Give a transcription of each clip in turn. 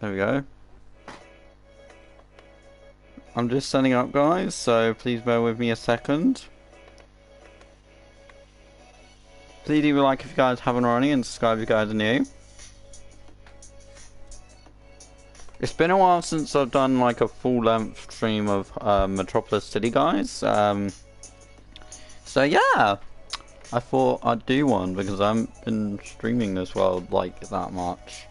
There we go. I'm just setting up, guys, so please bear with me a second. Please leave a like if you guys haven't already, and subscribe if you guys are new. It's been a while since I've done like a full-length stream of Metropolis City, guys. So yeah, I thought I'd do one because I haven't been streaming this world like that much.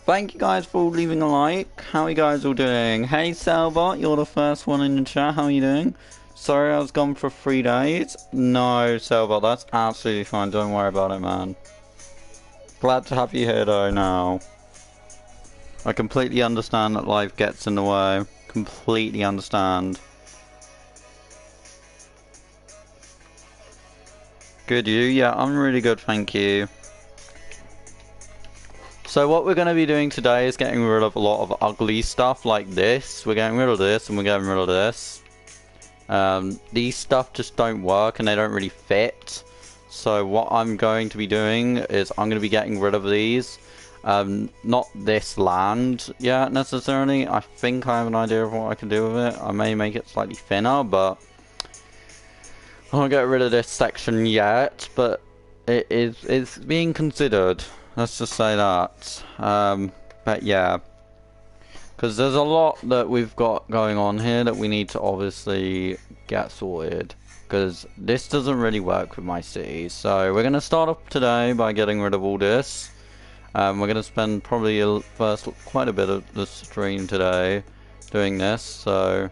Thank you guys for leaving a like. How are you guys all doing? Hey Selbot, you're the first one in the chat. How are you doing? Sorry I was gone for 3 days. No, Selbot, that's absolutely fine. Don't worry about it, man. Glad to have you here though now. I completely understand that life gets in the way. Completely understand. Good, you? Yeah, I'm really good, thank you. So what we're going to be doing today is getting rid of a lot of ugly stuff like this. We're getting rid of this and we're getting rid of this. These stuff just don't work and they don't really fit. So what I'm going to be doing is I'm going to be getting rid of these. Not this land yet necessarily. I think I have an idea of what I can do with it. I may make it slightly thinner, but I won't get rid of this section yet. But it's being considered. Let's just say that. But yeah, because there's a lot that we've got going on here that we need to obviously get sorted. Because this doesn't really work with my city. So we're going to start off today by getting rid of all this. We're going to spend probably quite a bit of the stream today doing this. So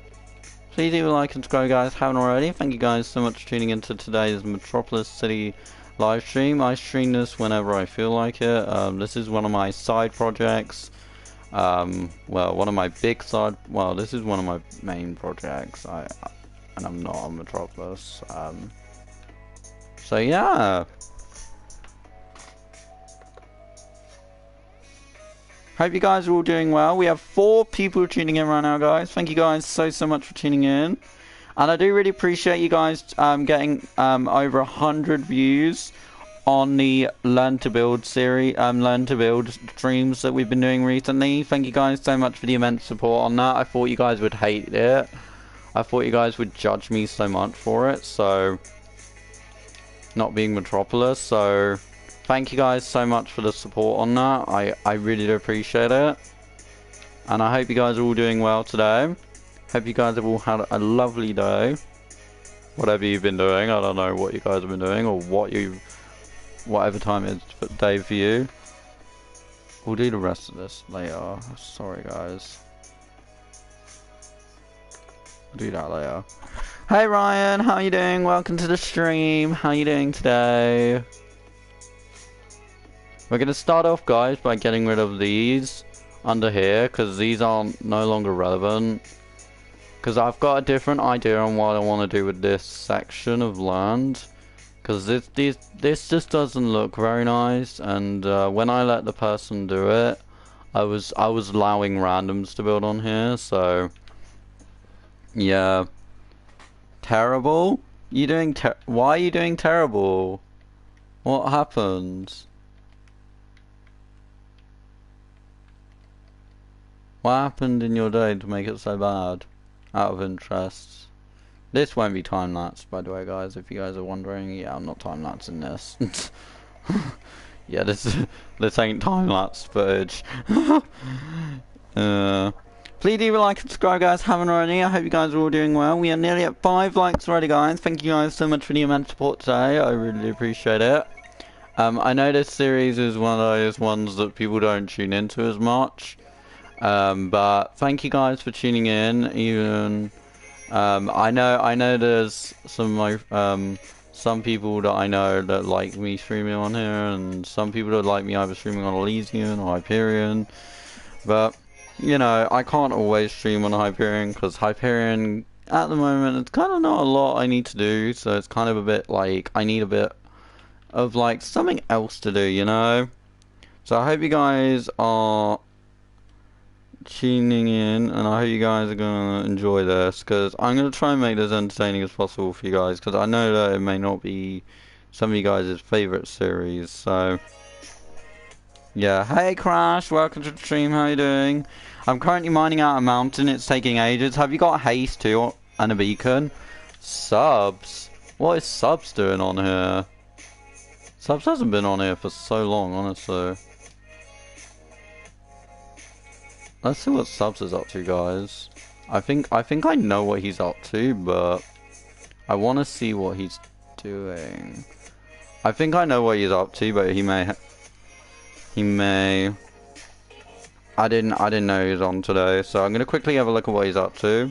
please leave a like and subscribe, guys, if you haven't already. Thank you guys so much for tuning into today's Metropolis City live stream. I stream this whenever I feel like it. This is one of my side projects. Well, one of my big side. Well, this is one of my main projects. And I'm not on Metropolis. So yeah. Hope you guys are all doing well. We have 4 people tuning in right now, guys. Thank you guys so much for tuning in. And I do really appreciate you guys getting over 100 views on the Learn to Build series, Learn to Build streams that we've been doing recently. Thank you guys so much for the immense support on that. I thought you guys would hate it. I thought you guys would judge me so much for it. So, not being Metropolis. So, thank you guys so much for the support on that. I really do appreciate it. And I hope you guys are all doing well today. Hope you guys have all had a lovely day. Whatever you've been doing. I don't know what you guys have been doing or whatever time it is day for you. We'll do the rest of this later. Sorry guys. We'll do that later. Hey Ryan, how you doing? Welcome to the stream. How you doing today? We're going to start off, guys, by getting rid of these under here, because these are no longer relevant. Because I've got a different idea on what I want to do with this section of land. Because this just doesn't look very nice, and when I let the person do it, I was allowing randoms to build on here, so yeah. Terrible? Why are you doing terrible? What happened? What happened in your day to make it so bad? Out of interest. This won't be time-lapse, by the way, guys, if you guys are wondering. Yeah, I'm not time-lapsing this. Yeah, this ain't time-lapse footage. Please leave a like and subscribe, guys, haven't already. I hope you guys are all doing well. We are nearly at 5 likes already, guys. Thank you guys so much for the immense support today. I really appreciate it. I know this series is one of those ones that people don't tune into as much. But thank you guys for tuning in. Even I know there's some people that I know that like me streaming on here, and some people that like me either streaming on Elysian or Hyperion. But you know, I can't always stream on Hyperion because Hyperion at the moment it's kind of not a lot I need to do, so it's kind of a bit like I need a bit of like something else to do, you know. So I hope you guys are tuning in, and I hope you guys are gonna enjoy this, because I'm gonna try and make this entertaining as possible for you guys, because I know that it may not be some of you guys' favourite series. So Yeah, hey Crash, welcome to the stream, how you doing? I'm currently mining out a mountain, it's taking ages. Have you got haste too, and a beacon? Subs? What is Subs doing on here? Subs hasn't been on here for so long, honestly. Let's see what Subs is up to, guys. I think I know what he's up to, but I want to see what he's doing. I think I know what he's up to, but he may. I didn't know he was on today, so I'm gonna quickly have a look at what he's up to,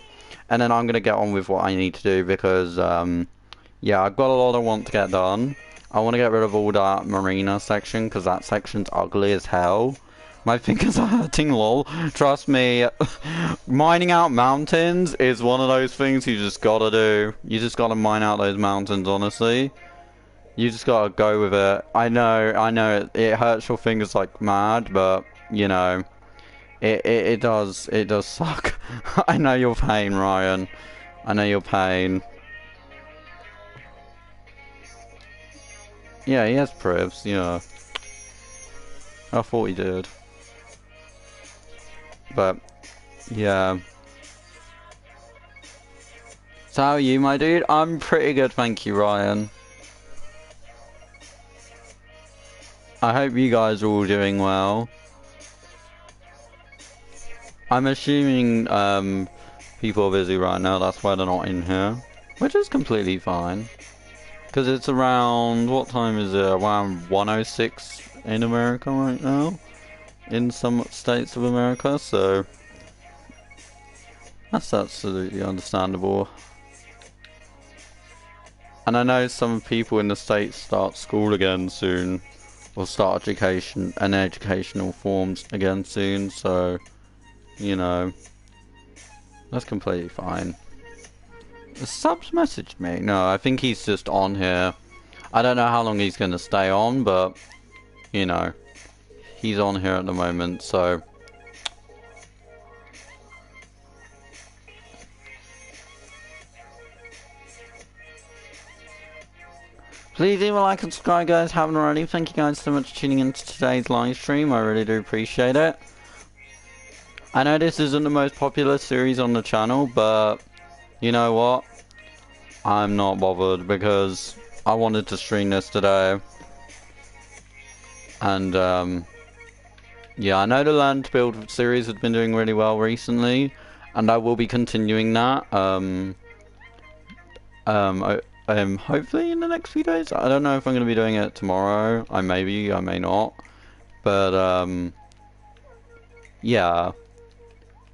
and then I'm gonna get on with what I need to do because yeah, I've got a lot I want to get done. I want to get rid of all that marina section because that section's ugly as hell. My fingers are hurting, lol. Trust me, mining out mountains is one of those things you just gotta do. You just gotta mine out those mountains, honestly. You just gotta go with it. I know, it hurts your fingers like mad, but, you know, it does suck. I know your pain, Ryan. I know your pain. Yeah, he has privs, yeah. I thought he did. But, yeah. So how are you, my dude? I'm pretty good, thank you, Ryan. I hope you guys are all doing well. I'm assuming people are busy right now, that's why they're not in here. Which is completely fine. Because it's around, what time is it? Around 1:06 in America right now. In some states of America, so that's absolutely understandable. And I know some people in the States start school again soon. Or start education and educational forms again soon, so, you know, that's completely fine. The Subs messaged me. No, I think he's just on here. I don't know how long he's going to stay on, but, you know, he's on here at the moment, so. Please leave a like and subscribe, guys, haven't already. Thank you guys so much for tuning in to today's live stream. I really do appreciate it. I know this isn't the most popular series on the channel, but you know what? I'm not bothered because I wanted to stream this today. And yeah, I know the Learn to Build series has been doing really well recently, and I will be continuing that. Hopefully in the next few days. I don't know if I'm going to be doing it tomorrow. I may not. But, yeah.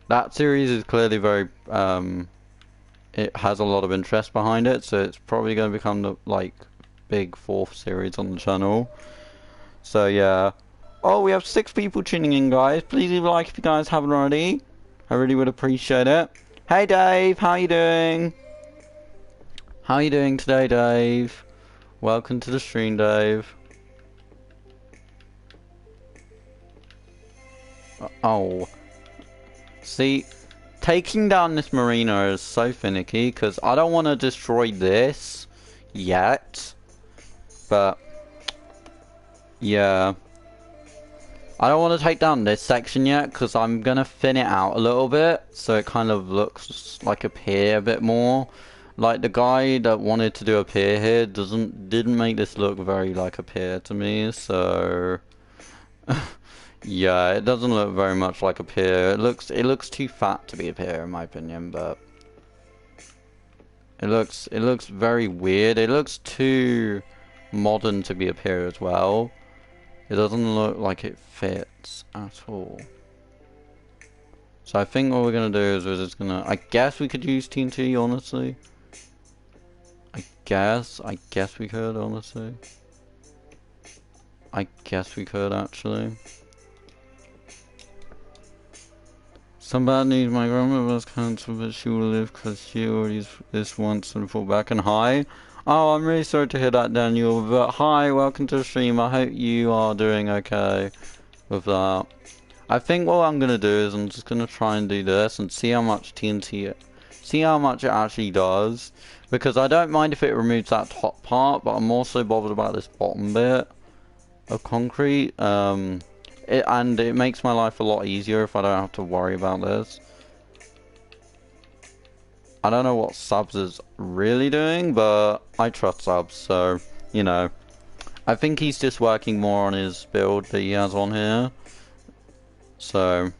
That series is clearly very, it has a lot of interest behind it, so it's probably going to become the, like, big 4th series on the channel. So, yeah. Oh, we have 6 people tuning in, guys. Please leave a like if you guys haven't already. I really would appreciate it. Hey, Dave. How you doing? How are you doing today, Dave? Welcome to the stream, Dave. Oh. See, taking down this marina is so finicky, because I don't want to destroy this yet. But, yeah. I don't want to take down this section yet, because I'm going to thin it out a little bit, so it kind of looks like a pier a bit more. Like, the guy that wanted to do a pier here didn't make this look very like a pier to me, so yeah, it doesn't look very much like a pier. It looks too fat to be a pier in my opinion, but it looks very weird. It looks too modern to be a pier as well. It doesn't look like it fits at all. So I think what we're gonna do is we're just gonna, I guess we could use TNT, honestly. I guess we could, honestly. I guess we could, actually. Some bad news, my grandmother was cancelled, but she will live because she already this once and fall back and hi. Oh, I'm really sorry to hear that, Daniel, but hi, welcome to the stream. I hope you are doing okay with that. I think what I'm gonna do is I'm just gonna try and do this and see how much TNT, see how much it actually does. Because I don't mind if it removes that top part, but I'm also bothered about this bottom bit of concrete. And it makes my life a lot easier if I don't have to worry about this. I don't know what Subs is really doing, but I trust Subs, so, you know. I think he's just working more on his build that he has on here. So...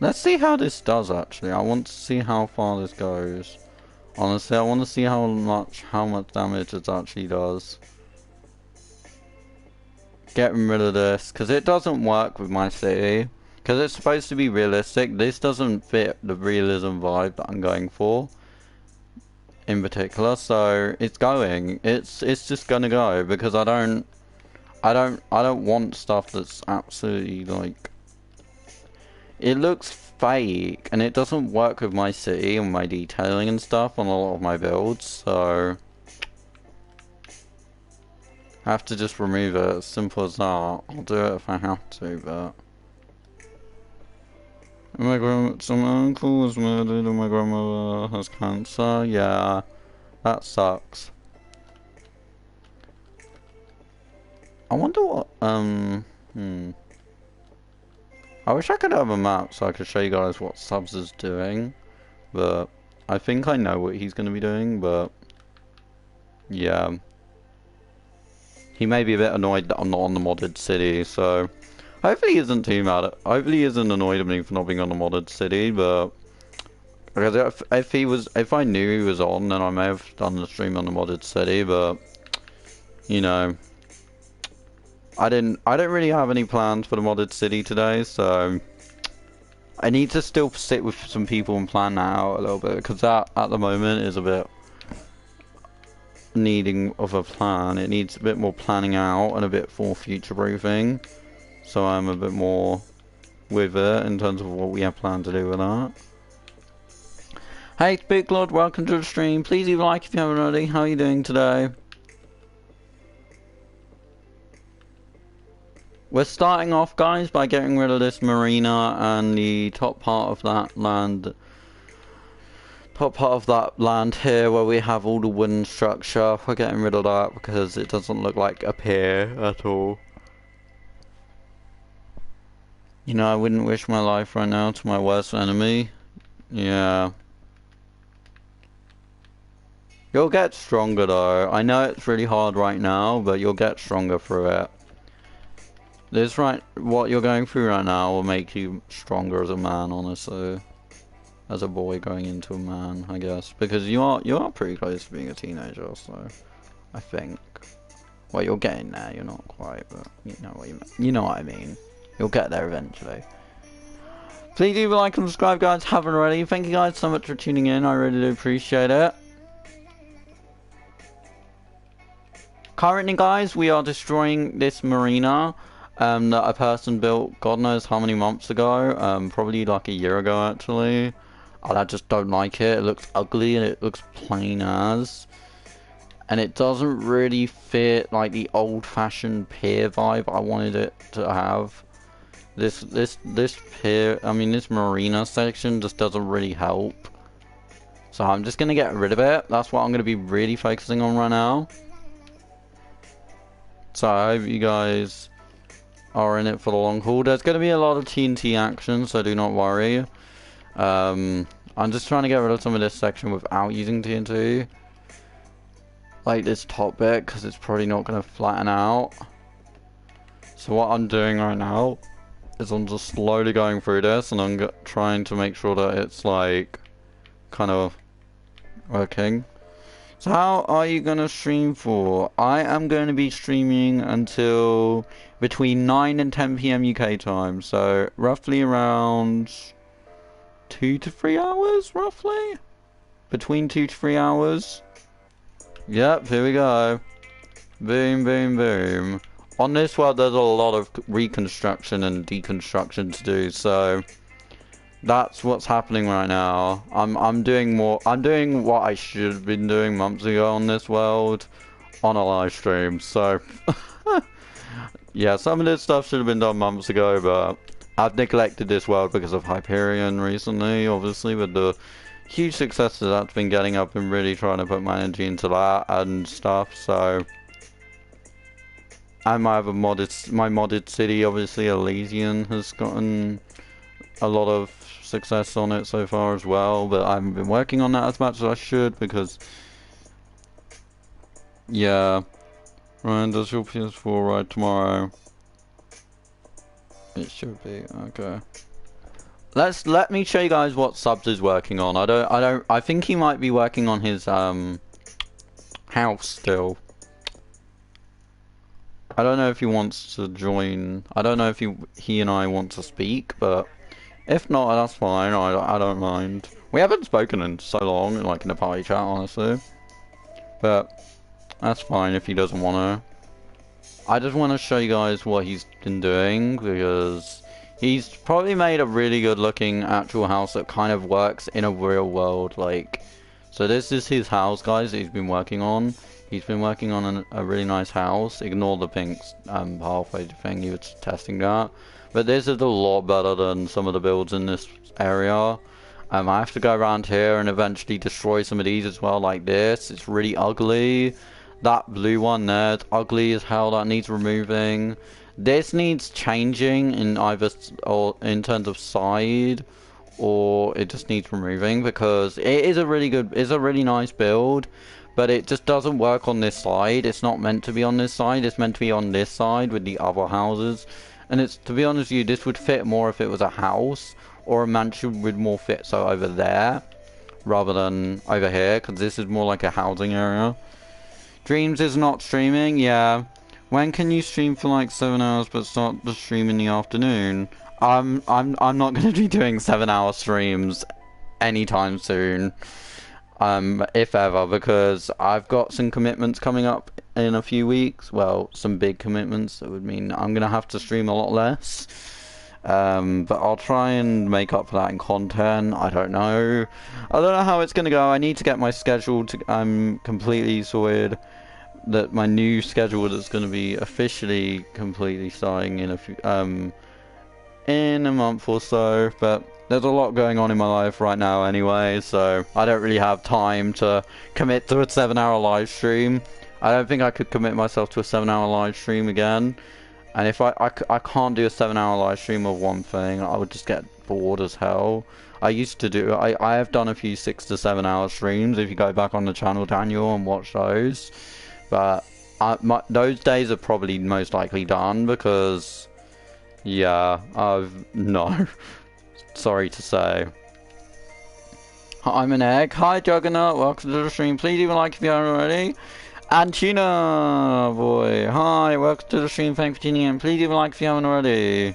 let's see how this does, actually. I want to see how far this goes. Honestly, I want to see how much damage it actually does. Getting rid of this, because it doesn't work with my city. Because it's supposed to be realistic. This doesn't fit the realism vibe that I'm going for. In particular, so it's going. It's just gonna go, because I don't want stuff that's absolutely like... it looks fake, and it doesn't work with my city and my detailing and stuff on a lot of my builds, so... I have to just remove it, as simple as that. I'll do it if I have to, but... some uncle was murdered and my grandmother has cancer. Yeah, that sucks. I wonder what, I wish I could have a map so I could show you guys what Subs is doing, but I think I know what he's going to be doing, but yeah. He may be a bit annoyed that I'm not on the modded city, so hopefully he isn't too mad at, hopefully he isn't annoyed at me for not being on the modded city, but because if I knew he was on, then I may have done the stream on the modded city, but you know, I don't really have any plans for the modded city today, so I need to still sit with some people and plan that out a little bit, because that at the moment is a bit needing of a plan. It needs a bit more planning out and a bit more future proofing, so I'm a bit more with it in terms of what we have planned to do with that. Hey Big Lord, welcome to the stream. Please leave a like if you haven't already. How are you doing today? We're starting off, guys, by getting rid of this marina and the top part of that land. Top part of that land here where we have all the wooden structure. We're getting rid of that because it doesn't look like a pier at all. You know, I wouldn't wish my life right now to my worst enemy. Yeah. You'll get stronger though. I know it's really hard right now, but you'll get stronger through it. What you're going through right now will make you stronger as a man, honestly. As a boy going into a man, I guess, because you are pretty close to being a teenager, so I think. Well, you're getting there. You're not quite, but you know what I mean. You'll get there eventually. Please leave a like and subscribe, guys. Haven't already. Thank you guys so much for tuning in. I really do appreciate it. Currently, guys, we are destroying this marina that a person built God knows how many months ago. Probably like a year ago, actually. And I just don't like it. It looks ugly and it looks plain as. And it doesn't really fit like the old-fashioned pier vibe I wanted it to have. This pier, I mean this marina section just doesn't really help. So I'm just gonna get rid of it. That's what I'm gonna be really focusing on right now. So I hope you guys are in it for the long haul. There's gonna be a lot of TNT action, so do not worry. I'm just trying to get rid of some of this section without using TNT. Like this top bit, because it's probably not going to flatten out. So what I'm doing right now is I'm just slowly going through this, and I'm trying to make sure that it's like kind of working. So how are you going to stream for? I am going to be streaming until between 9 and 10 PM UK time, so roughly around 2 to 3 hours, roughly? Between 2 to 3 hours. Yep, here we go. Boom, boom, boom. On this world, there's a lot of reconstruction and deconstruction to do, so that's what's happening right now. I'm doing what I should have been doing months ago on this world on a live stream, so yeah, some of this stuff should have been done months ago, but I've neglected this world because of Hyperion recently, obviously, with the huge successes that's been getting. I've been really trying to put my energy into that and stuff, so... And my modded city, obviously, Elysian, has gotten a lot of success on it so far as well, but I haven't been working on that as much as I should, because... Yeah. Ryan, does your PS4 ride tomorrow? It should be, okay. Let me show you guys what Subs is working on. I think he might be working on his house still. I don't know if he wants to join. I don't know if he and I want to speak, but if not, that's fine. I don't mind. We haven't spoken in so long, like in a party chat, honestly. But that's fine if he doesn't want to. I just want to show you guys what he's been doing, because he's probably made a really good looking actual house that kind of works in a real world, like... So this is his house, guys, that he's been working on. He's been working on a really nice house. Ignore the pink pathway thing, he was testing that. But this is a lot better than some of the builds in this area. I have to go around here and eventually destroy some of these as well, like this. It's really ugly. That blue one there, it's ugly as hell, that needs removing. This needs changing in either, or in terms of side, or it just needs removing, because it is a really good, it's a really nice build, but it just doesn't work on this side. It's not meant to be on this side, it's meant to be on this side with the other houses. And it's, to be honest with you, this would fit more if it was a house, or a mansion would more fit so over there, rather than over here, because this is more like a housing area. Dreams is not streaming, yeah. When can you stream for like 7 hours but start the stream in the afternoon? I'm not gonna be doing 7-hour streams anytime soon. If ever, because I've got some commitments coming up in a few weeks. Well, some big commitments that would mean I'm gonna have to stream a lot less. But I'll try and make up for that in content. I don't know. I don't know how it's gonna go. I need to get my schedule to completely sorted. That my new schedule that's gonna be officially completely starting in a few in a month or so. But there's a lot going on in my life right now anyway, so I don't really have time to commit to a 7-hour live stream. I don't think I could commit myself to a 7-hour live stream again. And if I can't do a 7-hour live stream of one thing, I would just get bored as hell. I used to do, I have done a few 6 to 7 hour streams, if you go back on the channel, Daniel, and watch those. But those days are probably most likely done, because, yeah, no. Sorry to say. I'm an egg. Hi, Juggernaut, welcome to the stream. Please leave a like if you haven't already. And Tuna boy, hi, welcome to the stream, thanks for tuning in. Please leave a like if you haven't already.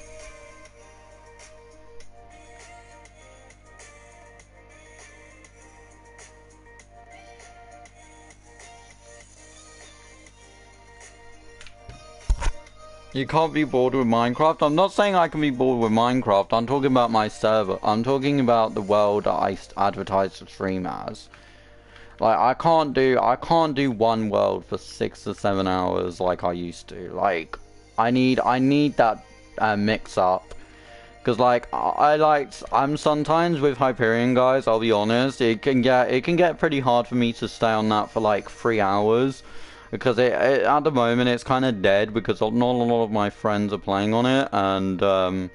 You can't be bored with Minecraft. I'm not saying I can be bored with Minecraft. I'm talking about my server. I'm talking about the world that I advertise to stream as. Like, I can't do one world for 6 to 7 hours like I used to. Like, I need that mix up. Cause like, I'm sometimes with Hyperion, guys, I'll be honest, it can get pretty hard for me to stay on that for like 3 hours. Because at the moment it's kind of dead, because not a lot of my friends are playing on it, and a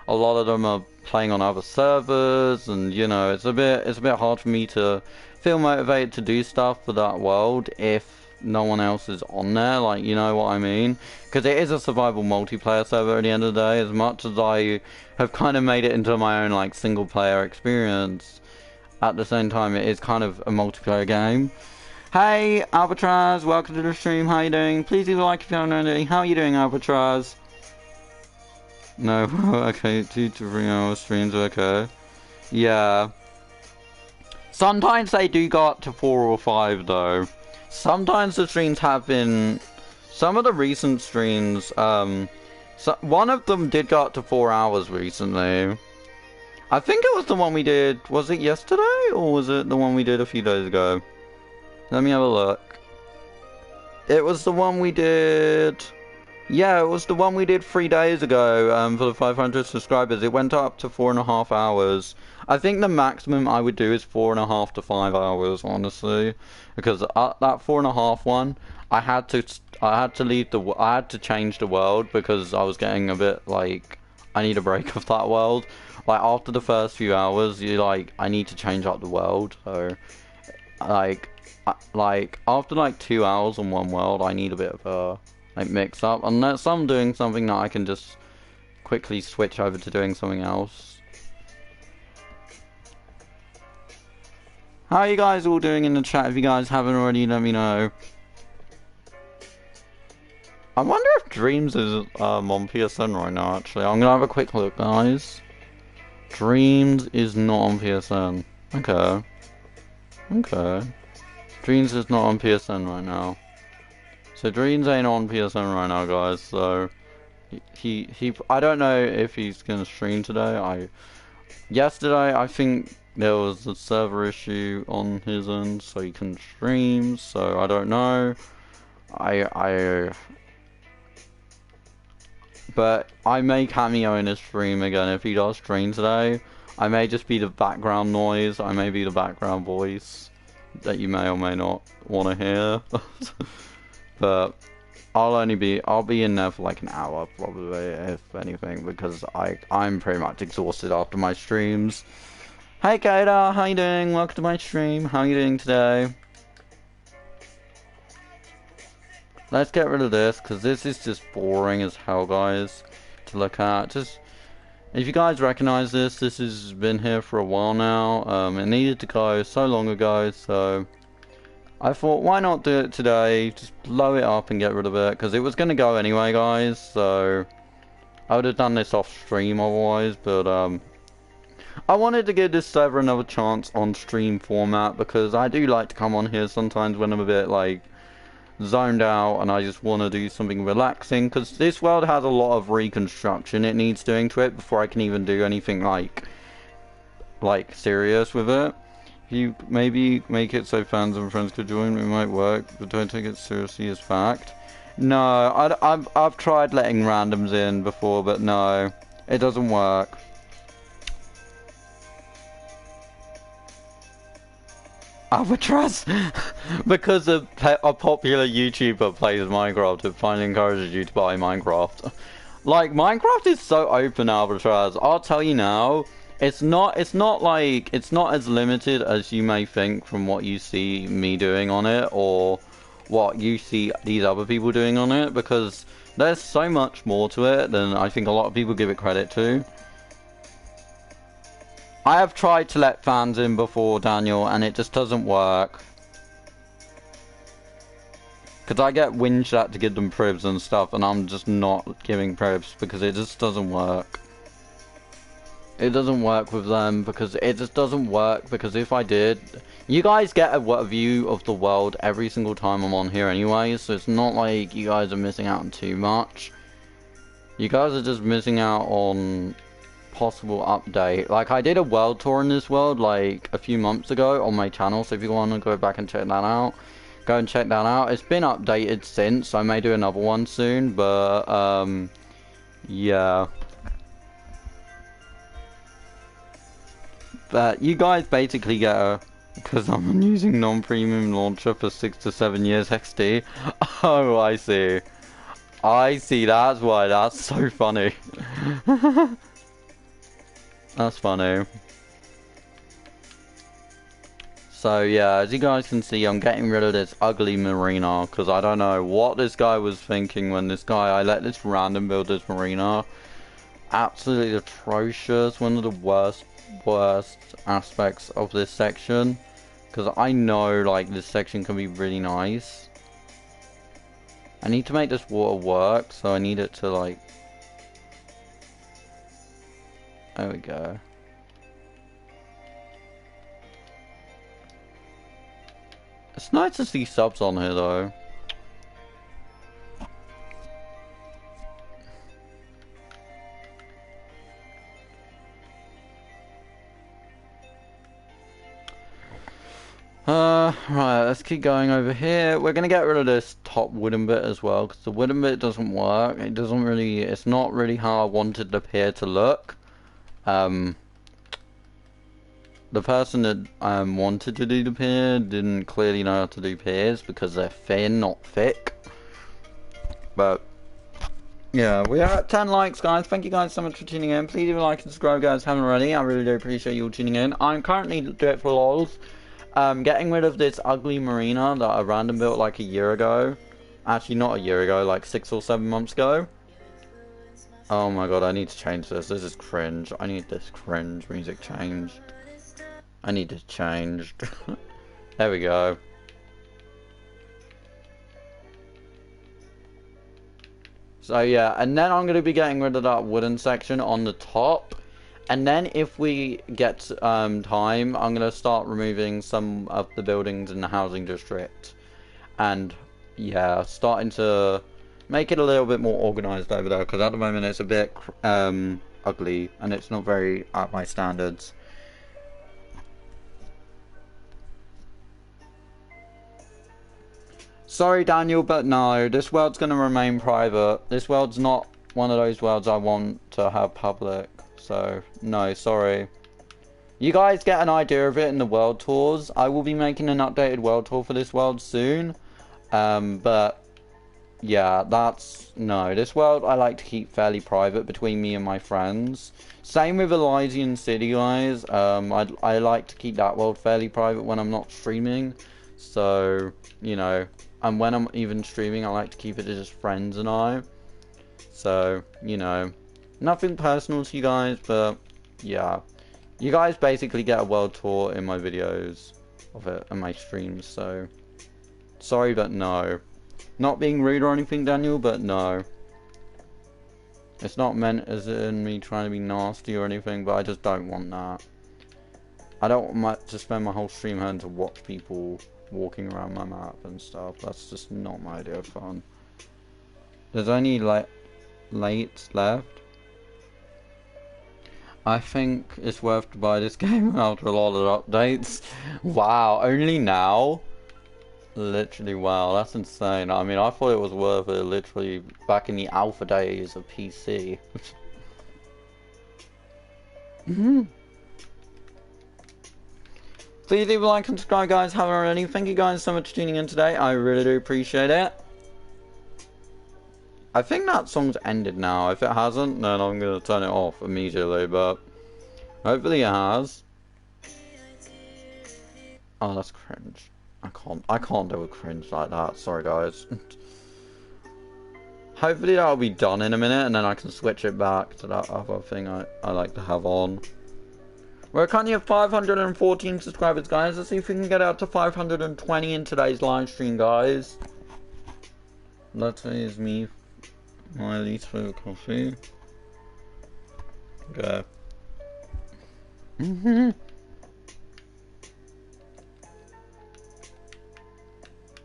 lot of them are playing on other servers, and you know, it's a bit hard for me to feel motivated to do stuff for that world if no one else is on there, like, you know what I mean? Because it is a survival multiplayer server at the end of the day. As much as I have kind of made it into my own like single player experience, at the same time it is kind of a multiplayer game. Hey Albatross, welcome to the stream, how you doing? Please leave a like if you haven't already. How are you doing, Albatross? No, okay, 2 to 3 hour streams, okay. Yeah. Sometimes they do go up to 4 or 5 though. Sometimes the streams have been... Some of the recent streams, one of them did go up to 4 hours recently. I think it was the one we did, was it yesterday? Or was it the one we did a few days ago? Let me have a look. It was the one we did Yeah, it was the one we did 3 days ago, for the 500 subscribers. It went up to 4.5 hours. I think the maximum I would do is 4.5 to 5 hours, honestly, because that 4.5 one, I had to I had to change the world because I was getting a bit like, I need a break of that world. Like after the first few hours, you like, I need to change up the world. So, like, like after like 2 hours on one world, I need a bit of a like mix up, unless I'm doing something that I can just quickly switch over to doing something else. How are you guys all doing in the chat? If you guys haven't already, let me know. I wonder if Dreams is on PSN right now, actually. I'm gonna have a quick look, guys. Dreams is not on PSN. Okay. Okay. Dreams is not on PSN right now. So Dreams ain't on PSN right now, guys, so I don't know if he's gonna stream today. Yesterday I think there was a server issue on his end, so he couldn't stream, so I don't know. But I may cameo in his stream again if he does stream today. I may just be the background noise, I may be the background voice that you may or may not want to hear. But I'll be in there for like an hour probably, if anything, because I'm pretty much exhausted after my streams. Hey Kaida, how you doing? Welcome to my stream. How are you doing today? Let's get rid of this, because this is just boring as hell, guys, to look at. Just, if you guys recognize this, this has been here for a while now. It needed to go so long ago, so I thought, why not do it today? Just blow it up and get rid of it, because it was going to go anyway, guys, so I would have done this off stream otherwise, but I wanted to give this server another chance on stream format, because I do like to come on here sometimes when I'm a bit like zoned out and I just want to do something relaxing, because this world has a lot of reconstruction it needs doing to it before I can even do anything like serious with it. If you maybe make it so fans and friends could join, it might work, but don't take it seriously as fact. No, I've tried letting randoms in before, but no, it doesn't work. Albatross, because a popular YouTuber plays Minecraft, it finally encourages you to buy Minecraft. Like, Minecraft is so open, Albatross. I'll tell you now, it's not as limited as you may think from what you see me doing on it, or what you see these other people doing on it, because there's so much more to it than I think a lot of people give it credit to. I have tried to let fans in before, Daniel, and it just doesn't work. Because I get whinged at to give them pribs and stuff, and I'm just not giving pribs because it just doesn't work. It doesn't work with them because it just doesn't work, because if I did... You guys get a view of the world every single time I'm on here anyway, so it's not like you guys are missing out on too much. You guys are just missing out on possible update. Like, I did a world tour in this world like a few months ago on my channel, so if you want to go back and check that out, go and check that out. It's been updated since, I may do another one soon, but yeah. But you guys basically get a, because I'm using non-premium launcher for 6 to 7 years XD. Oh, I see. I see, that's why. That's so funny. That's funny. So yeah, as you guys can see, I'm getting rid of this ugly marina, because I don't know what this guy was thinking when I let this random build this marina. Absolutely atrocious. One of the worst aspects of this section, because I know like this section can be really nice. I need to make this water work, so I need it to like... There we go. It's nice to see subs on here though. Right, let's keep going over here. We're gonna get rid of this top wooden bit as well, because the wooden bit doesn't work. It doesn't really, it's not really how I wanted the pier to look. The person that wanted to do the pier didn't clearly know how to do piers because they're thin, not thick. But yeah, we are at 10 likes, guys. Thank you guys so much for tuning in. Please leave a like and subscribe, guys, haven't already. I really do appreciate you all tuning in. I'm currently doing it for lols. Getting rid of this ugly marina that I random built like a year ago. Actually, not a year ago, like 6 or 7 months ago. Oh my god, I need to change this. This is cringe. I need this cringe music changed. I need it changed. There we go. So yeah, and then I'm going to be getting rid of that wooden section on the top. And then if we get time, I'm going to start removing some of the buildings in the housing district. And yeah, starting to make it a little bit more organised over there. Because at the moment it's a bit ugly and it's not very at my standards. Sorry Daniel, but no, this world's going to remain private. This world's not one of those worlds I want to have public. So, no, sorry. You guys get an idea of it in the world tours. I will be making an updated world tour for this world soon. But, yeah, no. This world I like to keep fairly private between me and my friends. Same with Elysian City, guys. I like to keep that world fairly private when I'm not streaming. So, you know, and when I'm even streaming, I like to keep it to just friends and I. So, you know. Nothing personal to you guys, but yeah. You guys basically get a world tour in my videos of it and my streams, so sorry, but no. Not being rude or anything, Daniel, but no. It's not meant as in me trying to be nasty or anything, but I just don't want that. I don't want to spend my whole stream having to watch people walking around my map and stuff. That's just not my idea of fun. There's only like late left. I think it's worth to buy this game after a lot of updates. Wow, only now? Literally, wow, that's insane. I mean, I thought it was worth it literally back in the alpha days of PC. Please leave a like and subscribe, guys, haven't already. Thank you guys so much for tuning in today. I really do appreciate it. I think that song's ended now. If it hasn't, then I'm going to turn it off immediately, but hopefully it has. Oh, that's cringe. I can't do a cringe like that. Sorry, guys. Hopefully that'll be done in a minute, and then I can switch it back to that other thing I like to have on. We're currently at 514 subscribers, guys. Let's see if we can get out to 520 in today's live stream, guys. That is me. My least favorite coffee. Okay.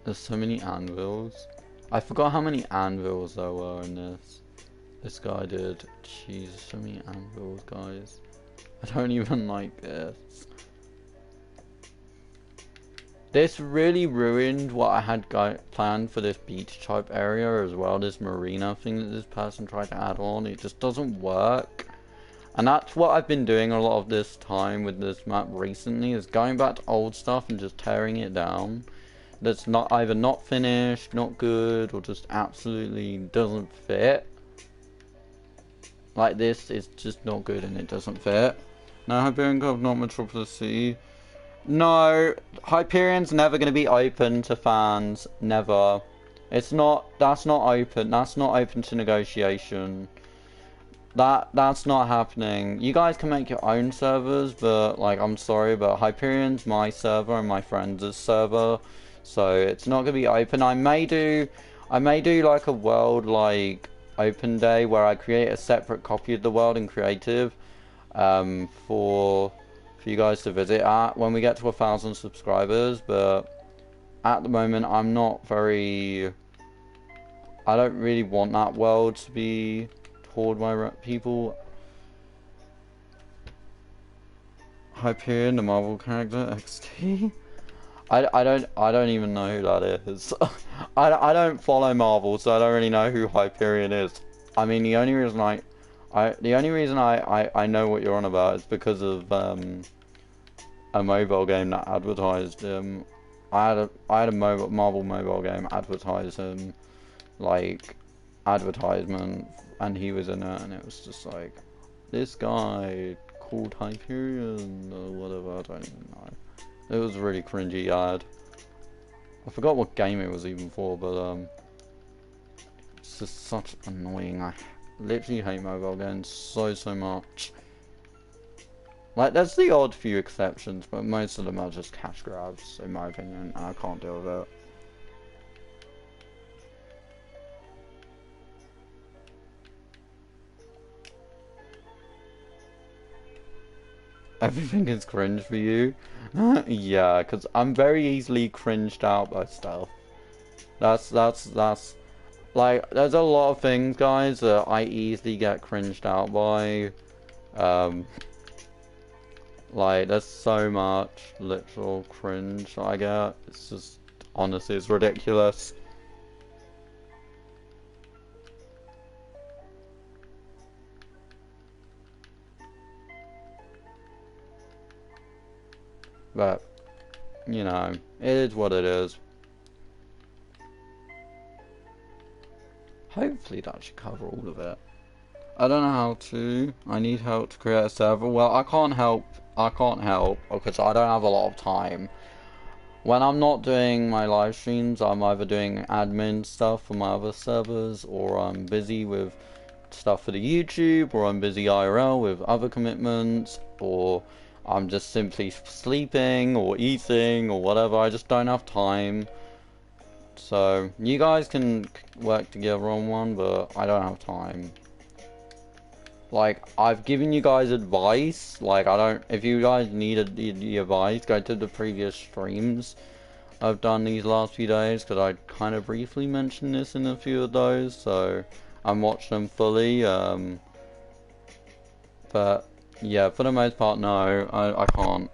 There's so many anvils. I forgot how many anvils there were in this. This guy did. Jeez, so many anvils, guys. I don't even like this. This really ruined what I had planned for this beach type area as well. This marina thing that this person tried to add on. It just doesn't work. And that's what I've been doing a lot of this time with this map recently. Is going back to old stuff and just tearing it down. That's not either not finished, not good, or just absolutely doesn't fit. Like this is just not good and it doesn't fit. No, Hyperion Cove, not Metropolis City. No, Hyperion's never going to be open to fans. Never. It's not. That's not open. That's not open to negotiation. That's not happening. You guys can make your own servers, but like I'm sorry, but Hyperion's my server and my friends' server, so it's not going to be open. I may do like a world like open day where I create a separate copy of the world in creative, for you guys to visit at when we get to 1,000 subscribers, but at the moment I'm not very... I don't really want that world to be toured by people. Hyperion, the Marvel character, XT. I don't even know who that is. I don't follow Marvel, so I don't really know who Hyperion is. I mean, the only reason I know what you're on about is because of a mobile game that advertised I had a Marvel mobile game advertise like advertisement, and he was in it, and it was just like this guy called Hyperion or whatever. I don't even know. It was a really cringy ad. I forgot what game it was even for, but it's just such annoying. I literally hate mobile games so much. Like, there's the odd few exceptions, but most of them are just cash grabs, in my opinion, and I can't deal with it. Everything is cringe for you? Yeah, because I'm very easily cringed out by stuff. That's like, there's a lot of things, guys, that I easily get cringed out by. Like, there's so much literal cringe I get. It's just, honestly, it's ridiculous. But, you know, it is what it is. Hopefully that should cover all of it. I don't know how to. I need help to create a server. Well, I can't help because I don't have a lot of time. When I'm not doing my live streams, I'm either doing admin stuff for my other servers, or I'm busy with stuff for the YouTube, or I'm busy IRL with other commitments, or I'm just simply sleeping or eating or whatever. I just don't have time. So you guys can work together on one, but I don't have time. Like, I've given you guys advice. Like, if you guys need the advice, go to the previous streams I've done these last few days, because I kind of briefly mentioned this in a few of those, so I'm watching them fully. But yeah, for the most part, no, I can't.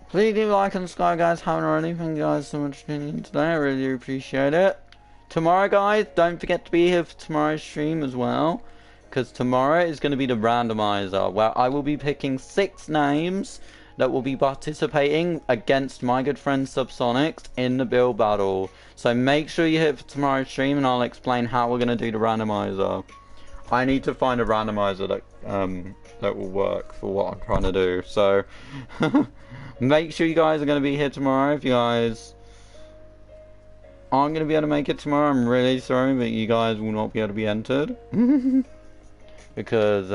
Please do like and subscribe, guys. Haven't already. Thank you guys so much for tuning in today. I really appreciate it. Tomorrow, guys, don't forget to be here for tomorrow's stream as well, because tomorrow is going to be the randomizer, where I will be picking 6 names that will be participating against my good friend Subsonics in the build battle. So make sure you hit for tomorrow's stream, and I'll explain how we're going to do the randomizer. I need to find a randomizer that will work for what I'm trying to do. So make sure you guys are going to be here tomorrow. If you guys aren't going to be able to make it tomorrow, I'm really sorry, but you guys will not be able to be entered. Because,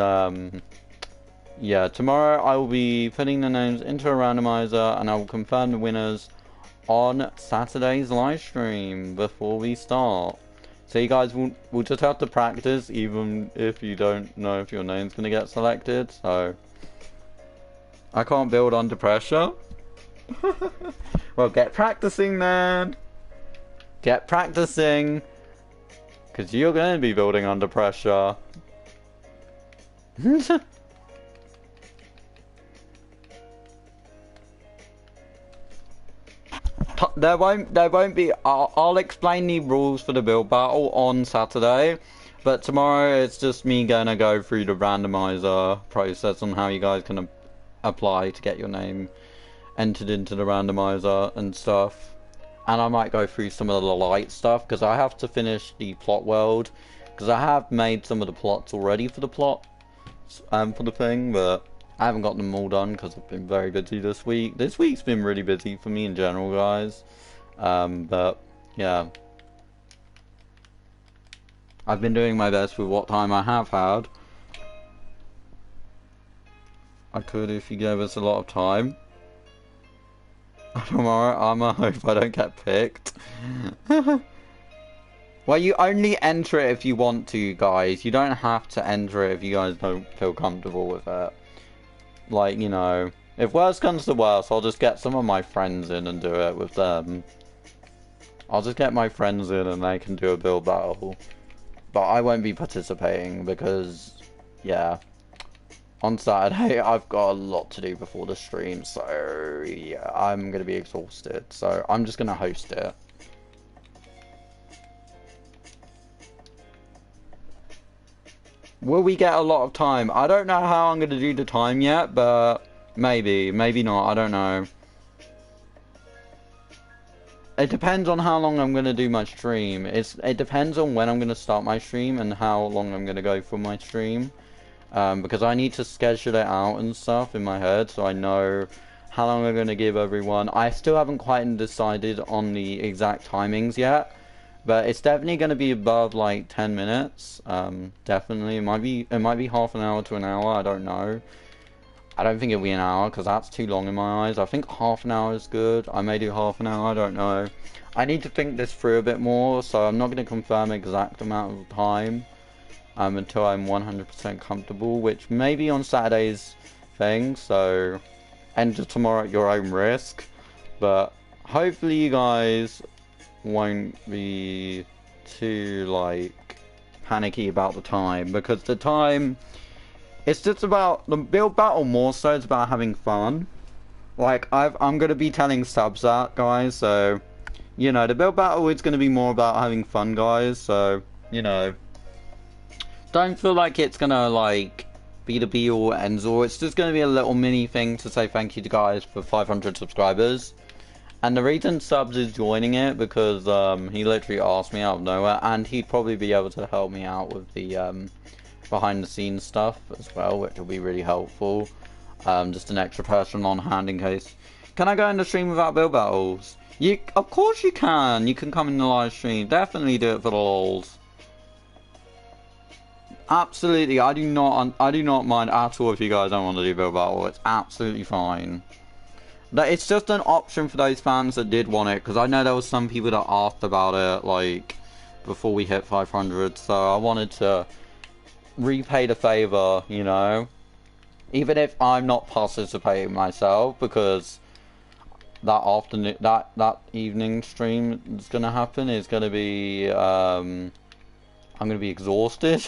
yeah, tomorrow I will be putting the names into a randomizer, and I will confirm the winners on Saturday's live stream before we start. So you guys will just have to practice, even if you don't know if your name's going to get selected. So I can't build under pressure. Well, get practicing then. Get practicing, because you're going to be building under pressure. There won't be. I'll explain the rules for the build battle on Saturday, but tomorrow it's just me gonna go through the randomizer process on how you guys can apply to get your name entered into the randomizer and stuff. And I might go through some of the light stuff, because I have to finish the plot world, because I have made some of the plots already for the plot, for the thing, but I haven't got them all done because I've been very busy this week. This week's been really busy for me in general, guys. But yeah, I've been doing my best with what time I have had. I could if you gave us a lot of time. Tomorrow, I hope I don't get picked. Well, you only enter it if you want to, guys. You don't have to enter it if you guys don't feel comfortable with it. Like, you know, If worse comes to worse, I'll just get some of my friends in and do it with them. I'll just get my friends in and they can do a build battle. But I won't be participating because, yeah. On Saturday, I've got a lot to do before the stream, so yeah, I'm going to be exhausted. So I'm just going to host it. Will we get a lot of time? I don't know how I'm going to do the time yet, but maybe not, I don't know. It depends on how long I'm going to do my stream. It depends on when I'm going to start my stream and how long I'm going to go for my stream. Because I need to schedule it out and stuff in my head so I know how long I'm going to give everyone. I still haven't quite decided on the exact timings yet. But it's definitely going to be above like 10 minutes. Definitely. It might be half an hour to an hour. I don't know. I don't think it'll be an hour because that's too long in my eyes. I think half an hour is good. I may do half an hour. I don't know. I need to think this through a bit more. So I'm not going to confirm exact amount of time until I'm 100% comfortable. Which may be on Saturday's thing. So enter tomorrow at your own risk. But hopefully you guys won't be too like panicky about the time, because the time, it's just about the build battle more so. It's about having fun. Like I'm gonna be telling subs that, guys, so you know the build battle is gonna be more about having fun, guys, so you know don't feel like it's gonna like be the be all ends all. It's just gonna be a little mini thing to say thank you to guys for 500 subscribers. And the reason Subs is joining it because he literally asked me out of nowhere, and he'd probably be able to help me out with the behind the scenes stuff as well, which will be really helpful. Just an extra person on hand in case. Can I go in the stream without build battles? Of course you can. You can come in the live stream. Definitely do it for the lols. Absolutely. I do not mind at all if you guys don't want to do build battle. It's absolutely fine. It's just an option for those fans that did want it, because I know there was some people that asked about it, like, before we hit 500, so I wanted to repay the favour, you know? Even if I'm not participating myself, because that afternoon, that evening stream is going to happen, is going to be, I'm going to be exhausted,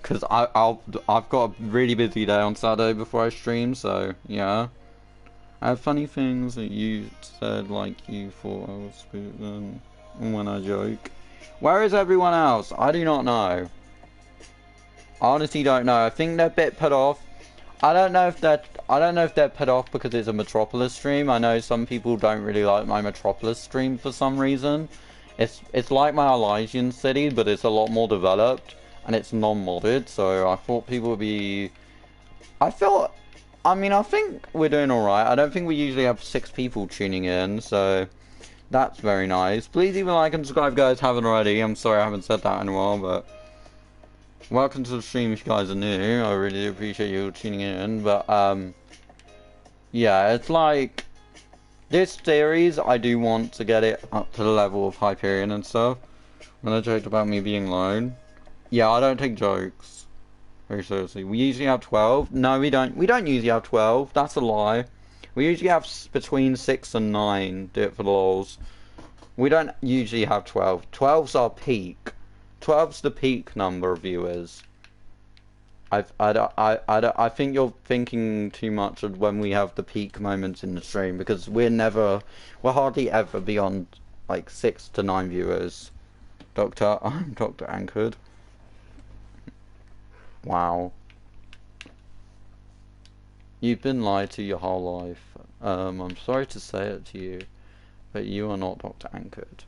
because I've got a really busy day on Saturday before I stream, so, yeah. I have funny things that you said, like you thought I was spooking when I joke. Where is everyone else? I do not know. I honestly don't know. I think they're a bit put off. I don't know if they're put off because it's a Metropolis stream. I know some people don't really like my Metropolis stream for some reason. It's like my Elysian City, but it's a lot more developed and it's non-modded. So I thought people would be. I mean, I think we're doing alright. I don't think we usually have 6 people tuning in, so that's very nice. Please even like and subscribe, guys, haven't already. I'm sorry I haven't said that in a while, but welcome to the stream if you guys are new. I really do appreciate you tuning in, but yeah, it's like this series, I do want to get it up to the level of Hyperion and stuff. When I joked about me being lone, yeah, I don't take jokes. Very seriously. We usually have 12. No, we don't. We don't usually have 12. That's a lie. We usually have between 6 and 9. Do it for the lols. We don't usually have 12. 12's our peak. 12's the peak number of viewers. I think you're thinking too much of when we have the peak moments in the stream, because we're hardly ever beyond like 6 to 9 viewers. I'm Dr. Anchored. Wow. You've been lied to your whole life. I'm sorry to say it to you, but you are not Dr. Anchored.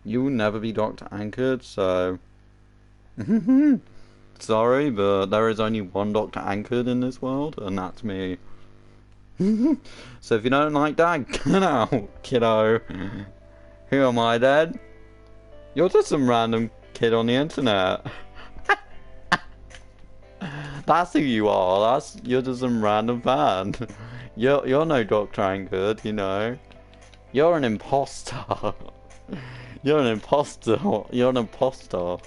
You will never be Dr. Anchored, so... Sorry, but there is only one Dr. Anchored in this world, and that's me. So if you don't like that, get out, kiddo. Who am I then? You're just some random kid on the internet. That's who you are. You're just some random fan. You're no Dr. Anchored, you know. You're an imposter. You're an imposter. You're an imposter.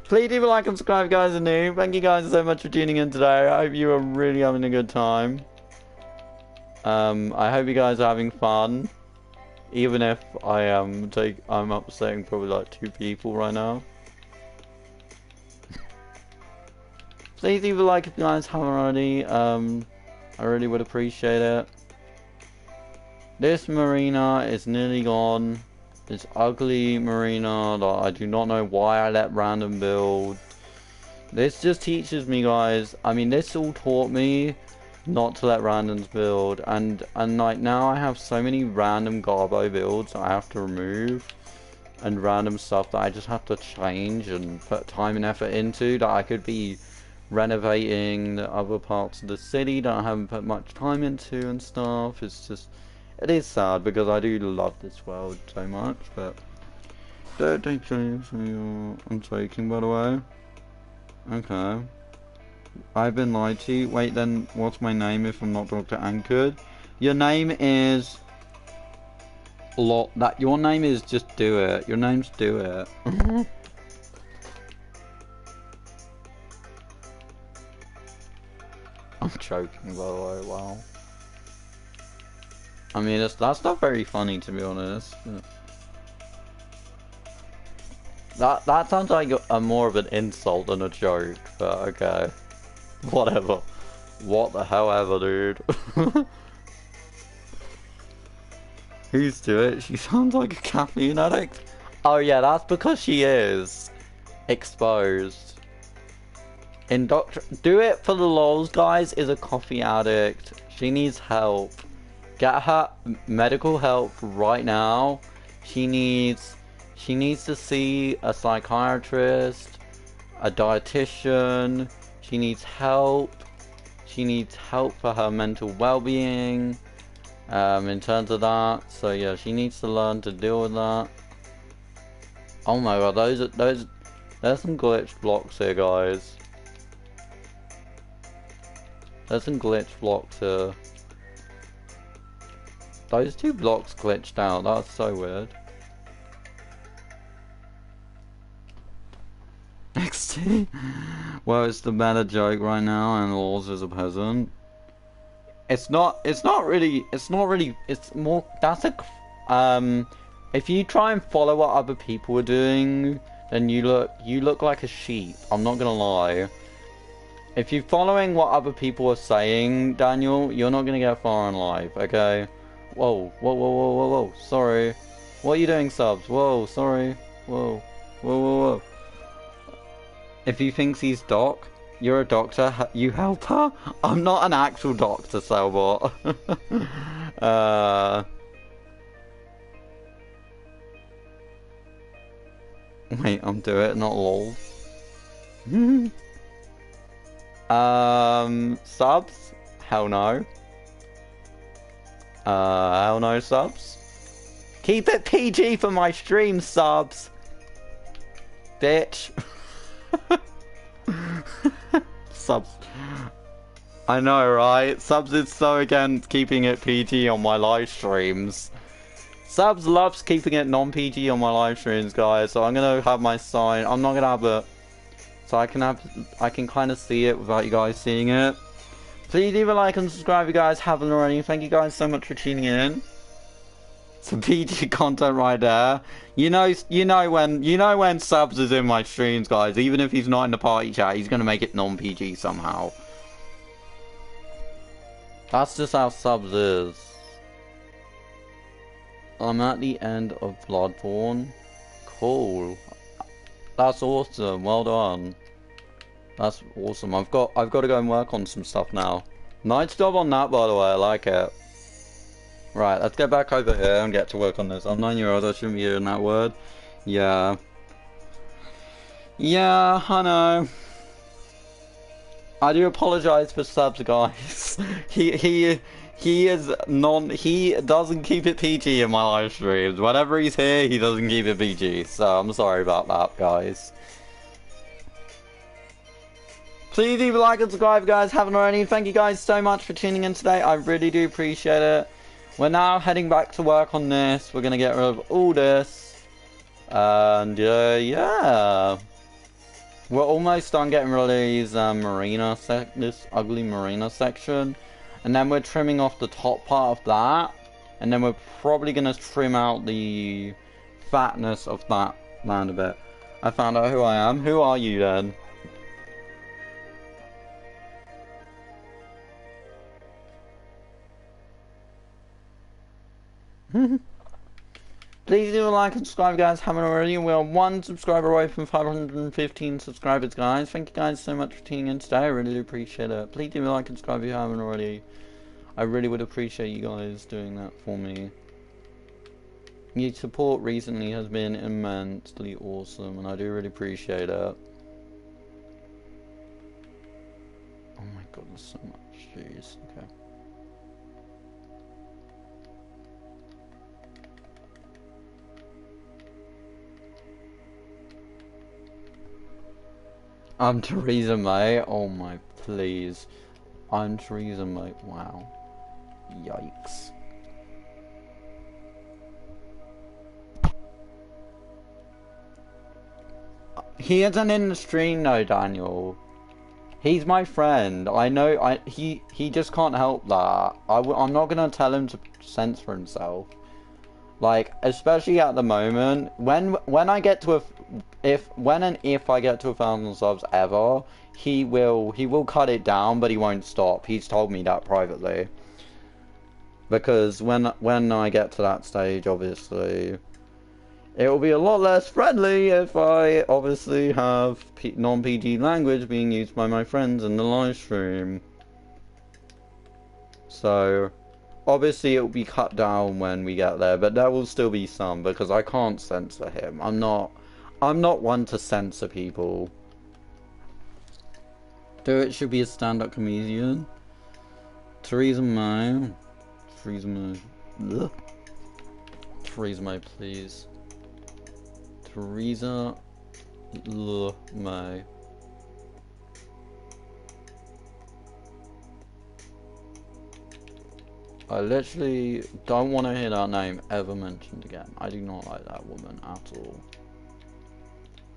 Please leave a like and subscribe, guys, are new. Thank you guys so much for tuning in today. I hope you are really having a good time. I hope you guys are having fun. Even if I'm upsetting probably like 2 people right now. Please leave a like if you guys haven't already. I really would appreciate it. This marina is nearly gone. This ugly marina that I do not know why I let random build. This just teaches me, guys. I mean, this all taught me not to let randoms build, and like now I have so many random garbo builds that I have to remove, and random stuff that I just have to change and put time and effort into, that I could be renovating the other parts of the city that I haven't put much time into and stuff. It's just, it is sad because I do love this world so much, but don't take change I'm taking, by the way. Okay. I've been lied to. Wait, then what's my name if I'm not Dr. Anchored? Your name is your name is just Do It. Your name's Do It. I'm joking, by the way. Wow. I mean, that's not very funny, to be honest. That sounds like a more of an insult than a joke, but okay. Whatever. What the hell ever, dude. Who's Do It? She sounds like a caffeine addict. Oh yeah, that's because she is exposed. In Do It for the lols, guys, is a coffee addict. She needs help. Get her medical help right now. She needs to see a psychiatrist, a dietitian. She needs help. She needs help for her mental well-being, in terms of that. So yeah, she needs to learn to deal with that. Oh my god, there's some glitched blocks here, guys. There's some glitched blocks here. Those 2 blocks glitched out. That's so weird. XT. Well, it's the better joke right now, and Laws is a peasant. It's more, that's a, if you try and follow what other people are doing, then you look like a sheep. I'm not gonna lie. If you're following what other people are saying, Daniel, you're not gonna get far in life, okay? Whoa, whoa, whoa, whoa, whoa, whoa, sorry. What are you doing, subs? Whoa, sorry. Whoa, whoa, whoa, whoa. If he thinks he's Doc, you're a doctor, you help her? I'm not an actual doctor, Selbot. Wait, I'm Do It, not lol. Subs? Hell no. Hell no, subs. Keep it PG for my stream, subs. Bitch. Subs. I know, right? Subs is so against keeping it PG on my live streams. Subs loves keeping it non-PG on my live streams, guys. So I'm gonna have my sign. I'm not gonna have it. So I can kind of see it without you guys seeing it. Please leave a like and subscribe if you guys haven't already. Thank you guys so much for tuning in. Some PG content right there. You know when subs is in my streams, guys. Even if he's not in the party chat, he's gonna make it non-PG somehow. That's just how subs is. I'm at the end of Bloodborne. Cool. That's awesome. Well done. That's awesome. I've got to go and work on some stuff now. Nice job on that, by the way. I like it. Right, let's get back over here and get to work on this. I'm 9-year-old. I shouldn't be hearing that word. Yeah. Yeah, I know. I do apologize for subs, guys. He doesn't keep it PG in my live streams. Whenever he's here, he doesn't keep it PG. So I'm sorry about that, guys. Please leave a like and subscribe if you guys haven't already. Thank you guys so much for tuning in today. I really do appreciate it. We're now heading back to work on this. We're gonna get rid of all this. And yeah. We're almost done getting rid of these this ugly marina section, and then we're trimming off the top part of that, and then we're probably gonna trim out the fatness of that land a bit. I found out who I am. Who are you then? Please do like and subscribe, guys. Haven't already. We're 1 subscriber away from 515 subscribers, guys. Thank you guys so much for tuning in today. I really do appreciate it. Please do like and subscribe if you haven't already. I really would appreciate you guys doing that for me. Your support recently has been immensely awesome, and I do really appreciate it. Oh my god, there's so much. Jeez. Okay. I'm Theresa May. Oh my, please. I'm Theresa May. Wow. Yikes. He isn't in the stream though, Daniel. He's my friend. I know. He just can't help that. I'm not gonna tell him to censor himself. Like, especially at the moment, when I get to when and if I get to 1,000 subs ever, he will cut it down, but he won't stop. He's told me that privately. Because when I get to that stage, obviously, it will be a lot less friendly if I obviously have non-PG language being used by my friends in the live stream. So, obviously it will be cut down when we get there, but there will still be some because I can't censor him. I'm not one to censor people. It should be a stand-up comedian. Theresa May. Theresa May. Ugh. Theresa May, please. Theresa May. I literally don't want to hear that name ever mentioned again. I do not like that woman at all.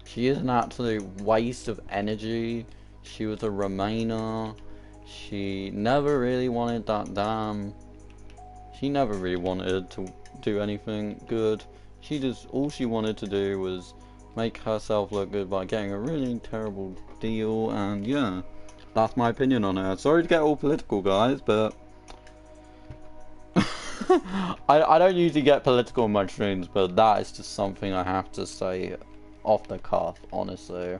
She is an absolute waste of energy. She was a Remainer. She never really wanted that damn... She never really wanted to do anything good. All she wanted to do was make herself look good by getting a really terrible deal, and yeah, that's my opinion on her. Sorry to get all political, guys, but I don't usually get political in my streams, but that is just something I have to say off the cuff, honestly.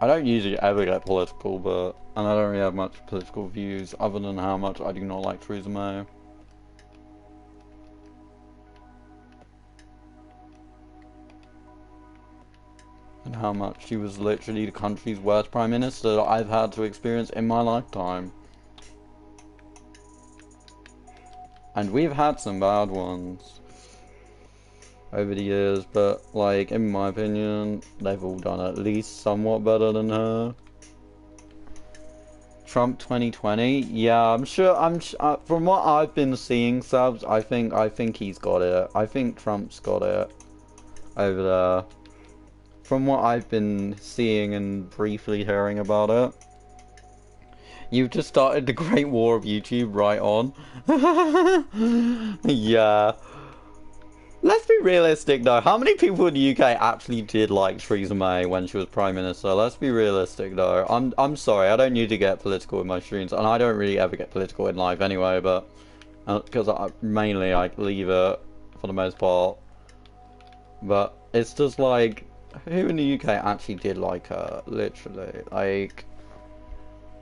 I don't usually ever get political, and I don't really have much political views other than how much I do not like Theresa May. And how much she was literally the country's worst prime minister that I've had to experience in my lifetime. And we've had some bad ones over the years, but like, in my opinion, they've all done at least somewhat better than her. Trump 2020, yeah, I'm sure. From what I've been seeing, subs, I think he's got it. I think Trump's got it over there. From what I've been seeing and briefly hearing about it. You've just started the Great War of YouTube right on. Yeah. Let's be realistic though. How many people in the UK actually did like Theresa May when she was Prime Minister? Let's be realistic though. I'm sorry, I don't need to get political in my streams, and I don't really ever get political in life anyway, but because mainly I leave it for the most part. But it's just like, who in the UK actually did like her? Literally, like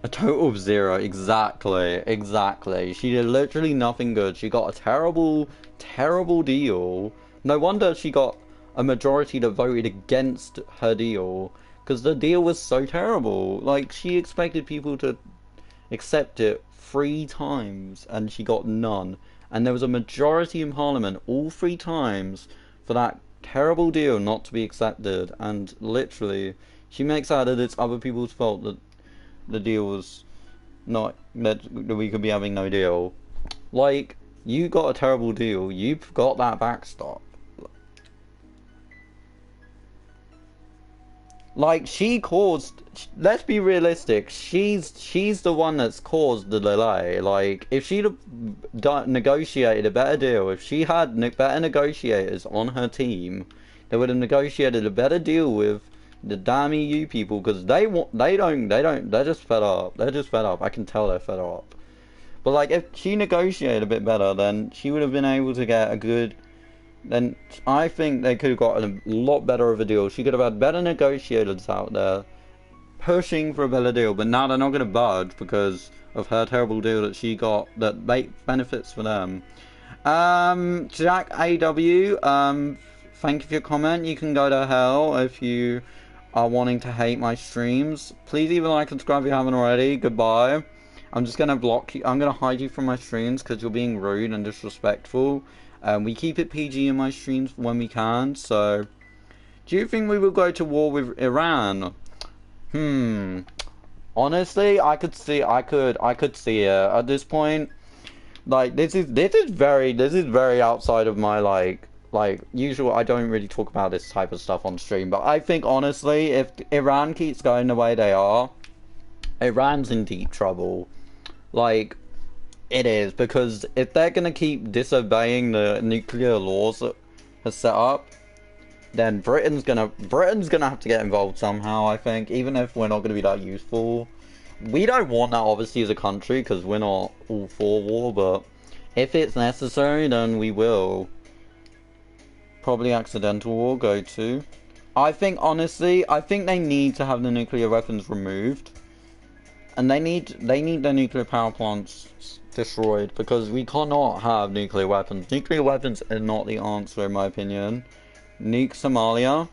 a total of zero. Exactly. She did literally nothing good. She got a terrible deal. No wonder she got a majority that voted against her deal, because the deal was so terrible. Like, she expected people to accept it 3 times, and she got none. And there was a majority in Parliament all 3 times for that terrible deal not to be accepted, and literally she makes out that it's other people's fault that the deal was not, that we could be having no deal. Like, you got a terrible deal, you've got that backstop. Like, she caused. Let's be realistic. She's the one that's caused the delay. Like, if she'd have negotiated a better deal, if she had better negotiators on her team, they would have negotiated a better deal with the damn EU people, because they're just fed up. They're just fed up. I can tell they're fed up. But like, if she negotiated a bit better, then she would have been able to get a good. Then I think they could have gotten a lot better of a deal. She could have had better negotiators out there pushing for a better deal. But now they're not going to budge because of her terrible deal that she got that benefits for them. Jack AW, thank you for your comment. You can go to hell if you are wanting to hate my streams. Please either like and subscribe if you haven't already. Goodbye. I'm just going to block you. I'm going to hide you from my streams because you're being rude and disrespectful. We keep it PG in my streams when we can, so... Do you think we will go to war with Iran? Honestly, I could see it at this point. Like, this is very outside of my, like, usual. I don't really talk about this type of stuff on stream, but I think, honestly, if Iran keeps going the way they are, Iran's in deep trouble. Like... It is, because if they're gonna keep disobeying the nuclear laws that are set up, then Britain's gonna have to get involved somehow, I think, even if we're not gonna be that useful. We don't want that, obviously, as a country, because we're not all for war, but if it's necessary, then we will. Probably accidental war, go to. I think, honestly, they need to have the nuclear weapons removed. And they need their nuclear power plants destroyed, because we cannot have nuclear weapons. Nuclear weapons are not the answer, in my opinion. Nuke Somalia.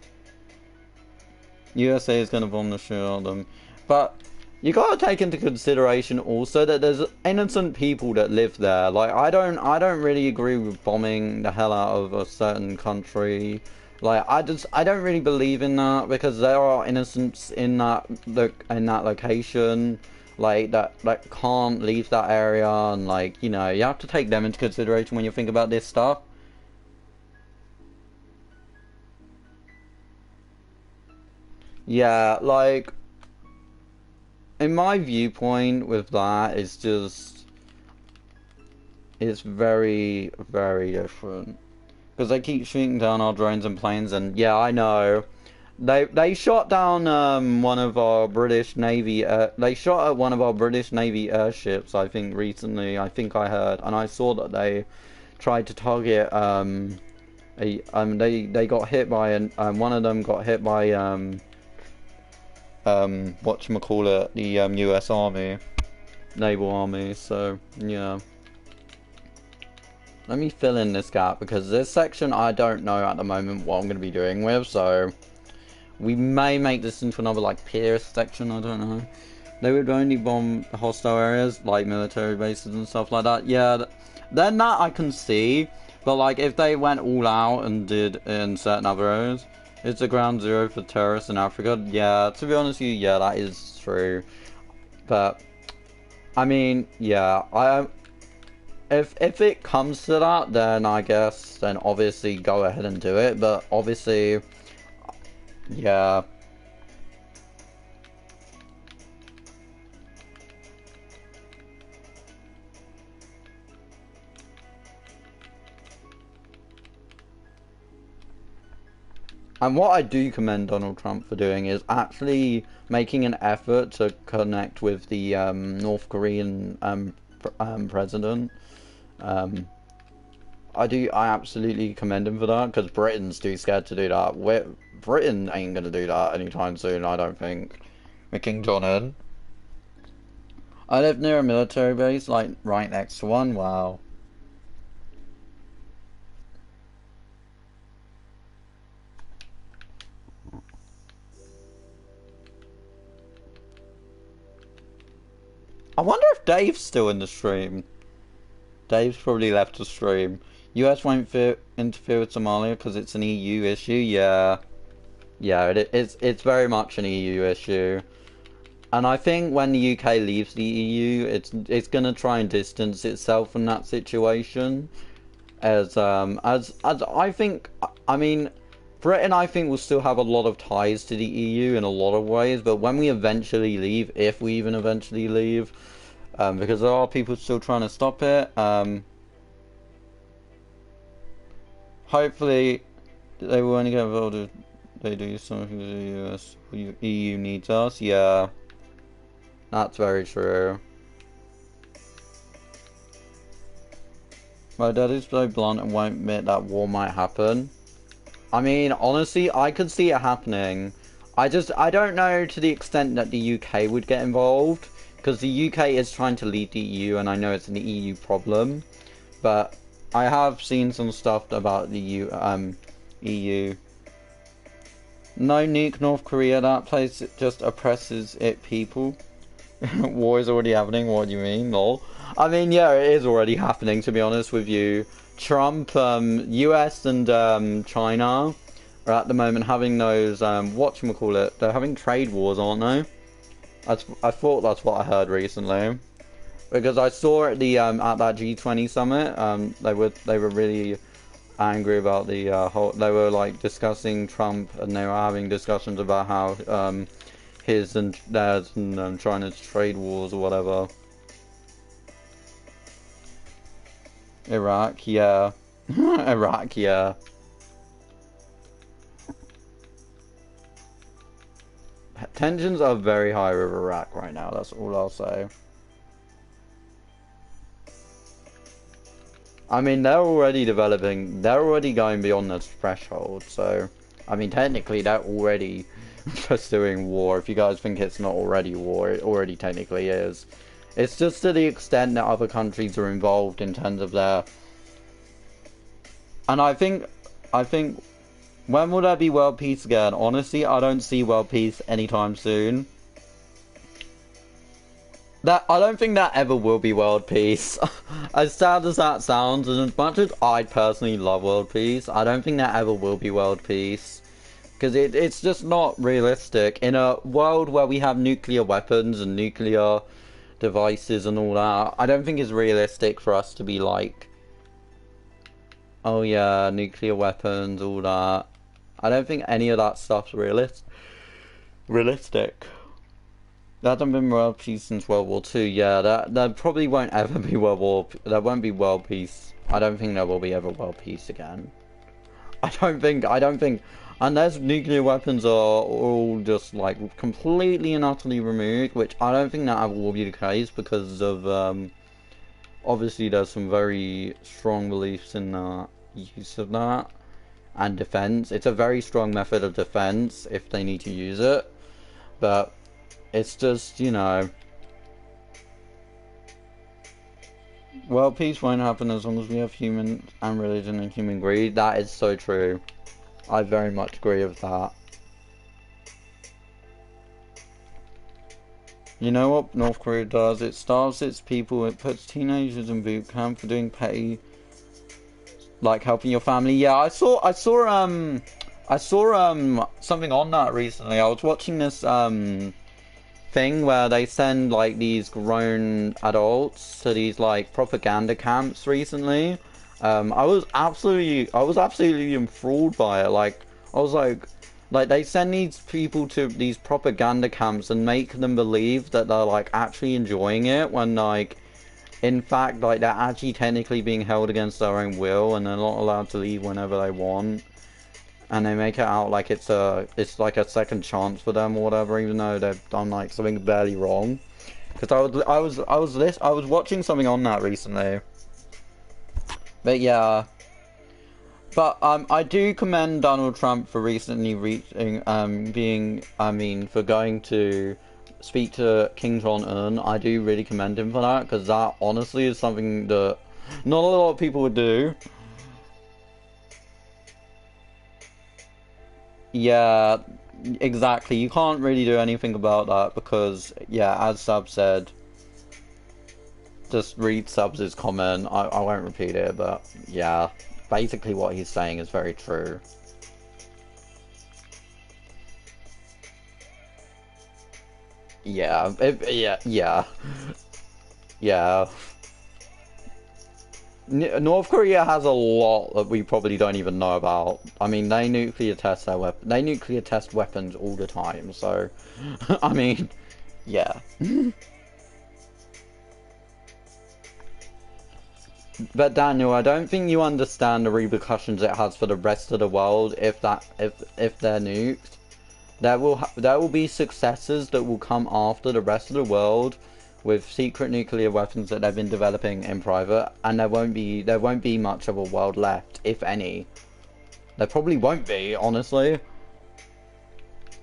USA is going to bomb the shit out of them. But you got to take into consideration also that there's innocent people that live there. Like, I don't really agree with bombing the hell out of a certain country. Like, I don't really believe in that, because there are innocents in that location. Like, that can't leave that area, and, like, you know, you have to take them into consideration when you think about this stuff. Yeah, like, in my viewpoint with that, it's very, very different. Because they keep shooting down our drones and planes, and yeah, I know. They shot down one of our British Navy. They shot at one of our British Navy airships, I think, recently. I think I heard, and I saw that they tried to target. They got hit by one of them got hit by whatchamacallit, the U.S. Army, Naval Army. So yeah. Let me fill in this gap, because this section I don't know at the moment what I'm going to be doing with, so we may make this into another, like, Pierce section, I don't know. They would only bomb hostile areas, like military bases and stuff like that. Yeah, then that I can see, but, like, if they went all out and did in certain other areas, it's a ground zero for terrorists in Africa. Yeah, to be honest with you, yeah, that is true. But, I mean, yeah, if it comes to that, then I guess, then obviously go ahead and do it, but obviously, yeah. And what I do commend Donald Trump for doing is actually making an effort to connect with the North Korean president. I absolutely commend him for that, because Britain's too scared to do that. Britain ain't gonna do that anytime soon, I don't think. With King John. I live near a military base, like, right next to one. Wow. I wonder if Dave's still in the stream. Dave's probably left the stream. US won't interfere with Somalia because it's an EU issue. Yeah, it's very much an EU issue. And I think when the UK leaves the EU, it's gonna try and distance itself from that situation. As I think, I mean, Britain, I think, will still have a lot of ties to the EU in a lot of ways, but when we eventually leave, if we even eventually leave, because there are people still trying to stop it, hopefully they will only get involved if they do something the US EU needs us. Yeah, that's very true. My dad is so blunt and won't admit that war might happen. I mean, honestly, I could see it happening. I don't know to the extent that the UK would get involved, because the UK is trying to lead the EU, and I know it's an EU problem, but I have seen some stuff about the EU. No nuke North Korea, that place just oppresses its people. War is already happening, what do you mean? Lol. I mean, yeah, it is already happening, to be honest with you. Trump, US and China are at the moment having those, whatchamacallit, they're having trade wars, aren't they? I thought that's what I heard recently. Because I saw at the, at that G20 summit, they were really angry about the, they were like discussing Trump, and they were having discussions about how, his and theirs and China's trade wars or whatever. Iraq, yeah. Iraq, yeah. Tensions are very high with Iraq right now, that's all I'll say. I mean, they're already going beyond this threshold, so... I mean, technically, they're already pursuing war. If you guys think it's not already war, it already technically is. It's just to the extent that other countries are involved in terms of their... And I think... When will there be world peace again? Honestly, I don't see world peace anytime soon. I don't think that ever will be world peace. As sad as that sounds, and as much as I personally love world peace, I don't think that ever will be world peace. Because it's just not realistic. In a world where we have nuclear weapons and nuclear devices and all that, I don't think it's realistic for us to be like, oh yeah, nuclear weapons, all that. I don't think any of that stuff's realistic. There hasn't been world peace since World War II. Yeah, that probably won't ever be there won't be world peace. I don't think there will be ever world peace again. I don't think, unless nuclear weapons are all just like completely and utterly removed, which I don't think that ever will be the case because of, obviously there's some very strong beliefs in the use of that, and defense. It's a very strong method of defense if they need to use it, but it's just, you know, world peace won't happen as long as we have human and religion and human greed. That is so true. I very much agree with that. You know what North Korea does? It starves its people, it puts teenagers in boot camp for doing petty, like helping your family. Yeah, I saw something on that recently. I was watching this thing where they send like these grown adults to these like propaganda camps recently. I was absolutely enthralled by it. Like, I was like they send these people to these propaganda camps and make them believe that they're like actually enjoying it, when like in fact like they're actually technically being held against their own will and they're not allowed to leave whenever they want. And they make it out like it's like a second chance for them or whatever, even though they've done like something barely wrong. Because I was watching something on that recently. But yeah. But I do commend Donald Trump for recently for going to speak to Kim Jong-un. I do really commend him for that, because that honestly is something that not a lot of people would do. Yeah, exactly. You can't really do anything about that because, yeah, as Sub said, just read Sub's comment. I won't repeat it, but yeah, basically what he's saying is very true. Yeah, yeah. North Korea has a lot that we probably don't even know about. I mean, they nuclear test they nuclear test weapons all the time. So, I mean, yeah. But Daniel, I don't think you understand the repercussions it has for the rest of the world if they're nuked. There will be successors that will come after the rest of the world with secret nuclear weapons that they've been developing in private, and there won't be much of a world left, if any. There probably won't be, honestly,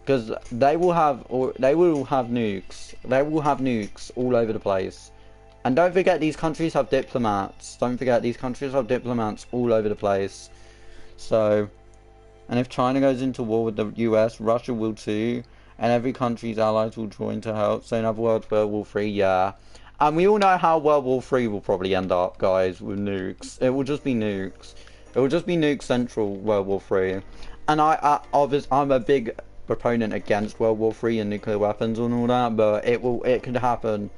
because they will have nukes. They will have nukes all over the place. And don't forget, these countries have diplomats. Don't forget, these countries have diplomats all over the place. So, and if China goes into war with the US, Russia will too. And every country's allies will join to help. So in other words, World War III, yeah. And we all know how World War III will probably end up, guys, with nukes. It will just be nukes. It will just be nuke central World War III. And I'm a big proponent against World War III and nuclear weapons and all that, but it could happen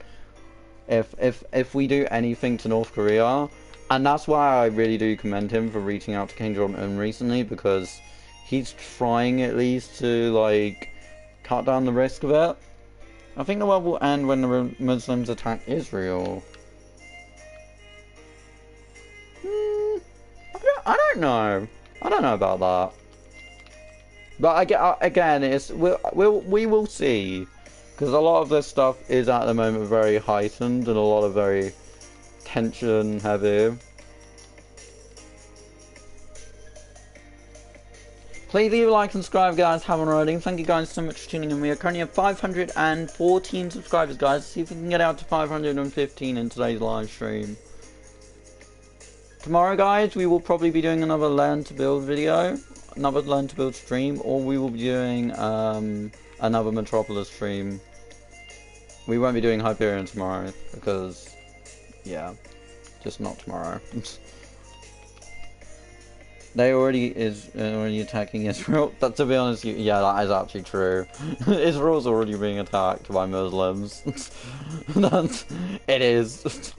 if we do anything to North Korea. And that's why I really do commend him for reaching out to Kim Jong-un recently, because he's trying at least to, like, cut down the risk of it. I think the world will end when the Muslims attack Israel. I don't know. I don't know about that. But again, we will see, because a lot of this stuff is at the moment very heightened and a lot of very tension heavy. Please leave a like and subscribe, guys, if you haven't already. Thank you guys so much for tuning in. We are currently at 514 subscribers, guys. Let's see if we can get out to 515 in today's live stream. Tomorrow, guys, we will probably be doing another Learn to Build video, another Learn to Build stream, or we will be doing another Metropolis stream. We won't be doing Hyperion tomorrow, because, yeah, just not tomorrow. They already attacking Israel. But to be honest, yeah, that is actually true. Israel's already being attacked by Muslims. It is.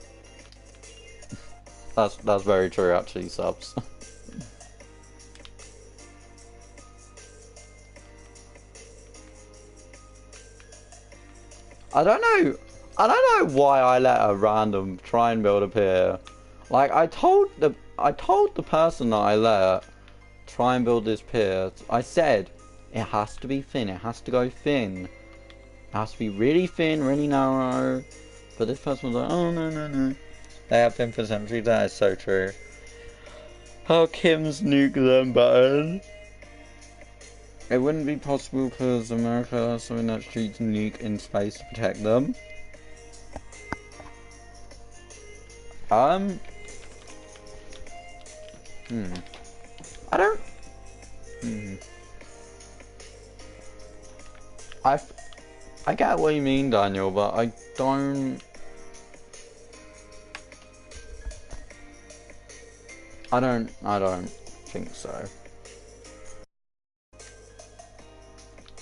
That's very true, actually, subs. I don't know why I let a random try and build a pier. Like, I told the person that I let try and build this pier, I said, it has to be thin, it has to go thin. It has to be really thin, really narrow. But this person was like, oh, no. They have been for centuries, that is so true. Oh, Kim's nuke them button. It wouldn't be possible because America has something that's due to nuke in space to protect them. I don't... I get what you mean, Daniel, but I don't think so.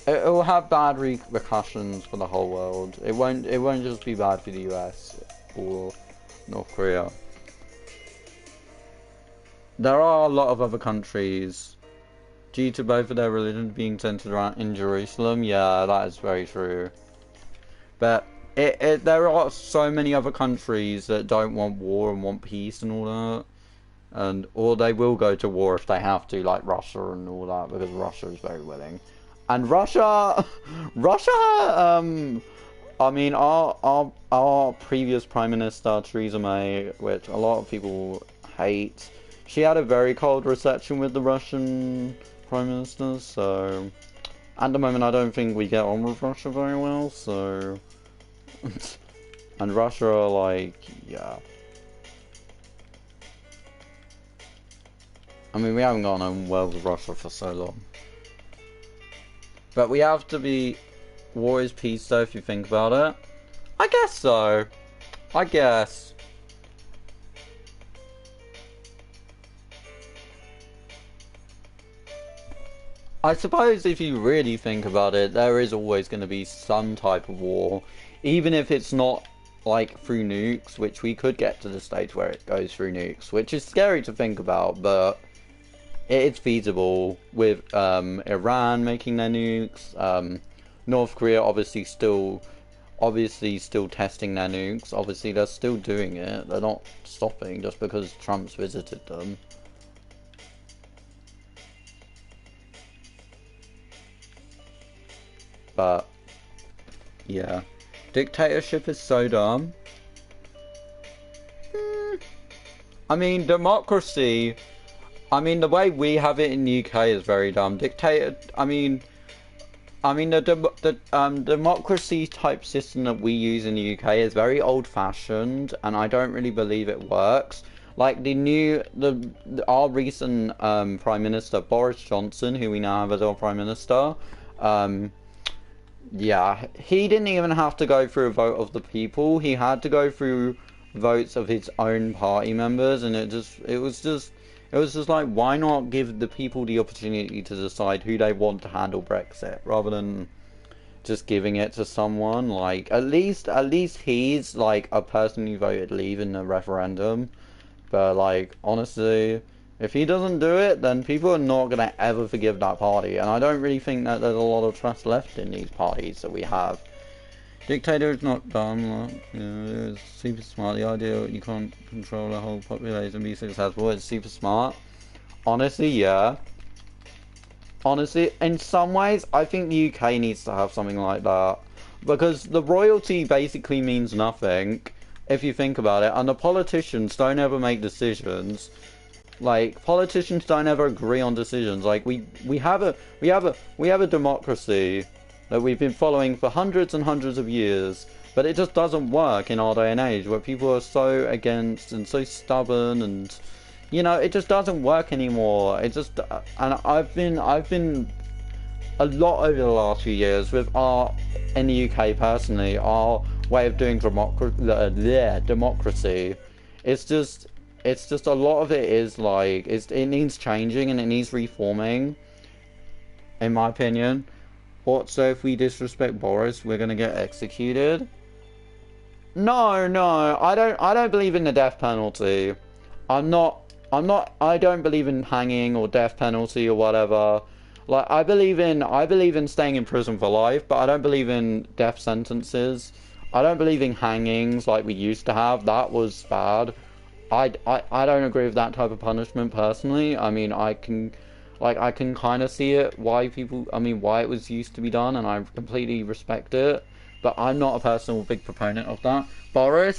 It will have bad repercussions for the whole world. It won't just be bad for the US or North Korea. There are a lot of other countries, due to both of their religions being centered around in Jerusalem. Yeah, that is very true. But there are so many other countries that don't want war and want peace and all that. Or they will go to war if they have to, like Russia and all that, because Russia is very willing. And Russia, I mean, our previous Prime Minister, Theresa May, which a lot of people hate, she had a very cold reception with the Russian Prime Minister, so at the moment I don't think we get on with Russia very well, so... And Russia are like, yeah. I mean, we haven't gone on well with Russia for so long. But we have to be... War is peace, though, if you think about it. I guess so. I guess. I suppose if you really think about it, there is always going to be some type of war. Even if it's not like through nukes, which we could get to the stage where it goes through nukes, which is scary to think about, but it is feasible with Iran making their nukes, North Korea obviously still testing their nukes. Obviously they're still doing it, they're not stopping just because Trump's visited them. But yeah, dictatorship is so dumb. I mean, democracy, I mean, the way we have it in the UK is very dumb. The democracy type system that we use in the UK is very old-fashioned, and I don't really believe it works. Like our recent Prime Minister, Boris Johnson, who we now have as our Prime Minister, yeah, he didn't even have to go through a vote of the people. He had to go through votes of his own party members, and it was just like, why not give the people the opportunity to decide who they want to handle Brexit, rather than just giving it to someone. Like, at least he's like a person who voted leave in the referendum. But like, honestly, if he doesn't do it, then people are not gonna ever forgive that party, and I don't really think that there's a lot of trust left in these parties that we have. Dictator is not dumb, you know, it's super smart. The idea you can't control the whole population and be successful is super smart. Honestly, yeah. Honestly, in some ways, I think the UK needs to have something like that. Because the royalty basically means nothing, if you think about it, and the politicians don't ever make decisions. Like, politicians don't ever agree on decisions. Like, we have a democracy that we've been following for hundreds and hundreds of years, but it just doesn't work in our day and age, where people are so against and so stubborn, and you know, it just doesn't work anymore. It just, and I've been a lot over the last few years with in the UK personally, our way of doing democracy. It's just a lot of it is like, it needs changing and it needs reforming, in my opinion. What, so if we disrespect Boris, we're gonna get executed? No, I don't believe in the death penalty. I don't believe in hanging or death penalty or whatever. Like, I believe in staying in prison for life, but I don't believe in death sentences. I don't believe in hangings like we used to have. That was bad. I don't agree with that type of punishment personally. I mean, I can kind of see it, why it was used to be done, and I completely respect it, but I'm not a personal big proponent of that. Boris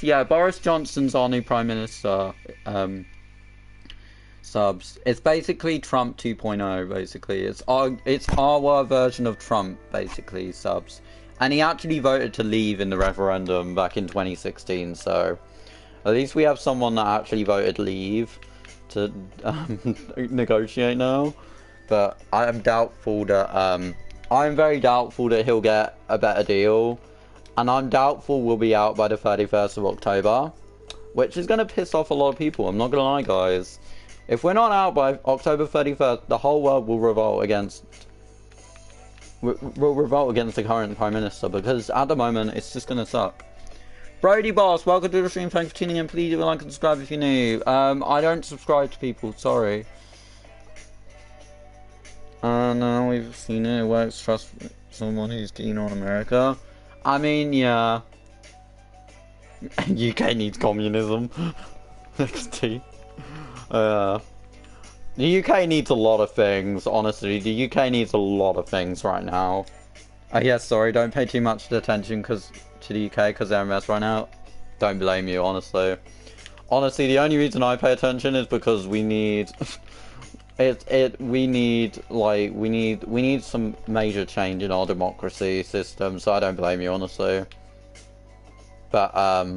Johnson's our new Prime Minister, subs. It's basically Trump 2.0, basically. It's our version of Trump, basically, subs. And he actually voted to leave in the referendum back in 2016, so at least we have someone that actually voted leave to negotiate now. But I'm very doubtful that he'll get a better deal, and I'm doubtful we'll be out by the 31st of October, which is going to piss off a lot of people. I'm not going to lie, guys. If we're not out by October 31st, the whole world will revolt against the current Prime Minister, because at the moment it's just going to suck. Brody Boss, welcome to the stream. Thanks for tuning in. Please leave a like and subscribe if you're new. I don't subscribe to people, sorry. No, we've seen it. It works. Trust someone who's keen on America. I mean, yeah. UK needs communism. XT. The UK needs a lot of things, honestly. The UK needs a lot of things right now. Yeah, sorry, don't pay too much attention to the UK because they're a mess right now. Don't blame you, honestly. Honestly, the only reason I pay attention is because we need we need some major change in our democracy system, so I don't blame you, honestly. But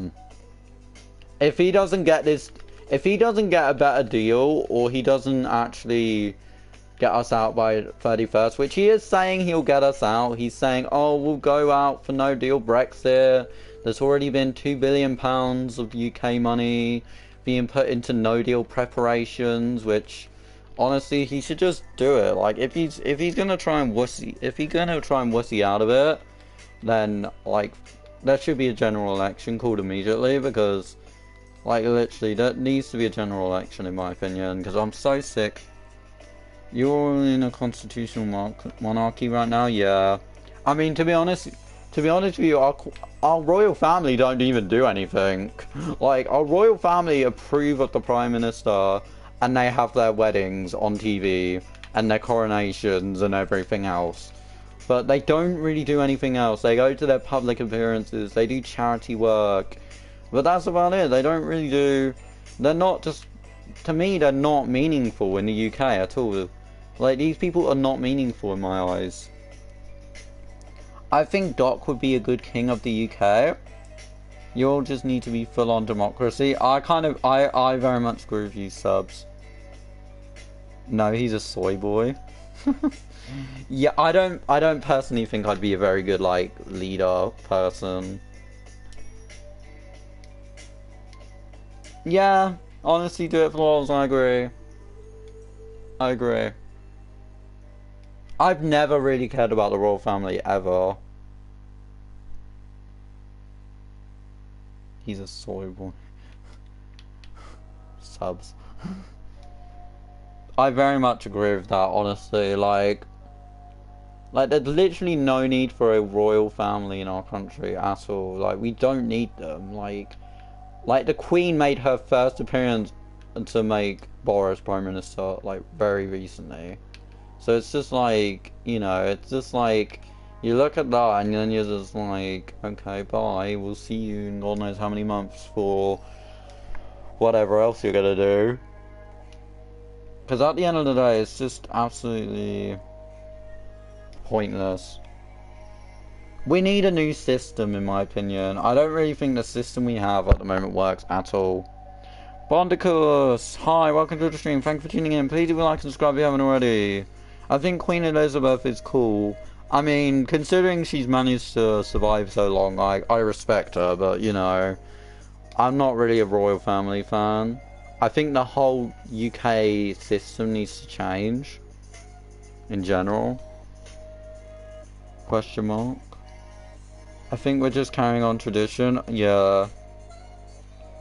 if he doesn't get a better deal, or he doesn't actually get us out by 31st, which he is saying he'll get us out. He's saying, oh, we'll go out for no deal Brexit. There's already been £2 billion of UK money being put into no deal preparations, which honestly he should just do it. Like, if he's gonna try and wussy out of it, then like There should be a general election called immediately because, like, literally, there needs to be a general election in my opinion because I'm so sick. You're in a constitutional monarchy right now, yeah. I mean, to be honest with you, our royal family don't even do anything. Like, our royal family approve of the Prime Minister, and they have their weddings on TV, and their coronations and everything else. But they don't really do anything else. They go to their public appearances, they do charity work, but that's about it. They don't really do... They're not just... To me, they're not meaningful in the UK at all. Like, these people are not meaningful in my eyes. I think Doc would be a good king of the UK. You all just need to be full-on democracy. I very much agree with you, Subs. No, he's a soy boy. Yeah, I don't personally think I'd be a very good, like, leader person. Yeah, honestly, do it for lols, I agree. I agree. I've never really cared about the royal family, ever. He's a soy boy. Subs. I very much agree with that, honestly. Like, there's literally no need for a royal family in our country at all. Like, we don't need them. Like the Queen made her first appearance to make Boris Prime Minister, like, very recently. So it's just like, you know, it's just like, you look at that and then you're just like, okay, bye, we'll see you in God knows how many months for whatever else you're gonna do. Because at the end of the day, it's just absolutely pointless. We need a new system, in my opinion. I don't really think the system we have at the moment works at all. Bondicus, hi, welcome to the stream. Thank you for tuning in. Please do like and subscribe if you haven't already. I think Queen Elizabeth is cool. I mean, considering she's managed to survive so long, I respect her, but, you know, I'm not really a royal family fan. I think the whole UK system needs to change. In general. Question mark. I think we're just carrying on tradition. Yeah.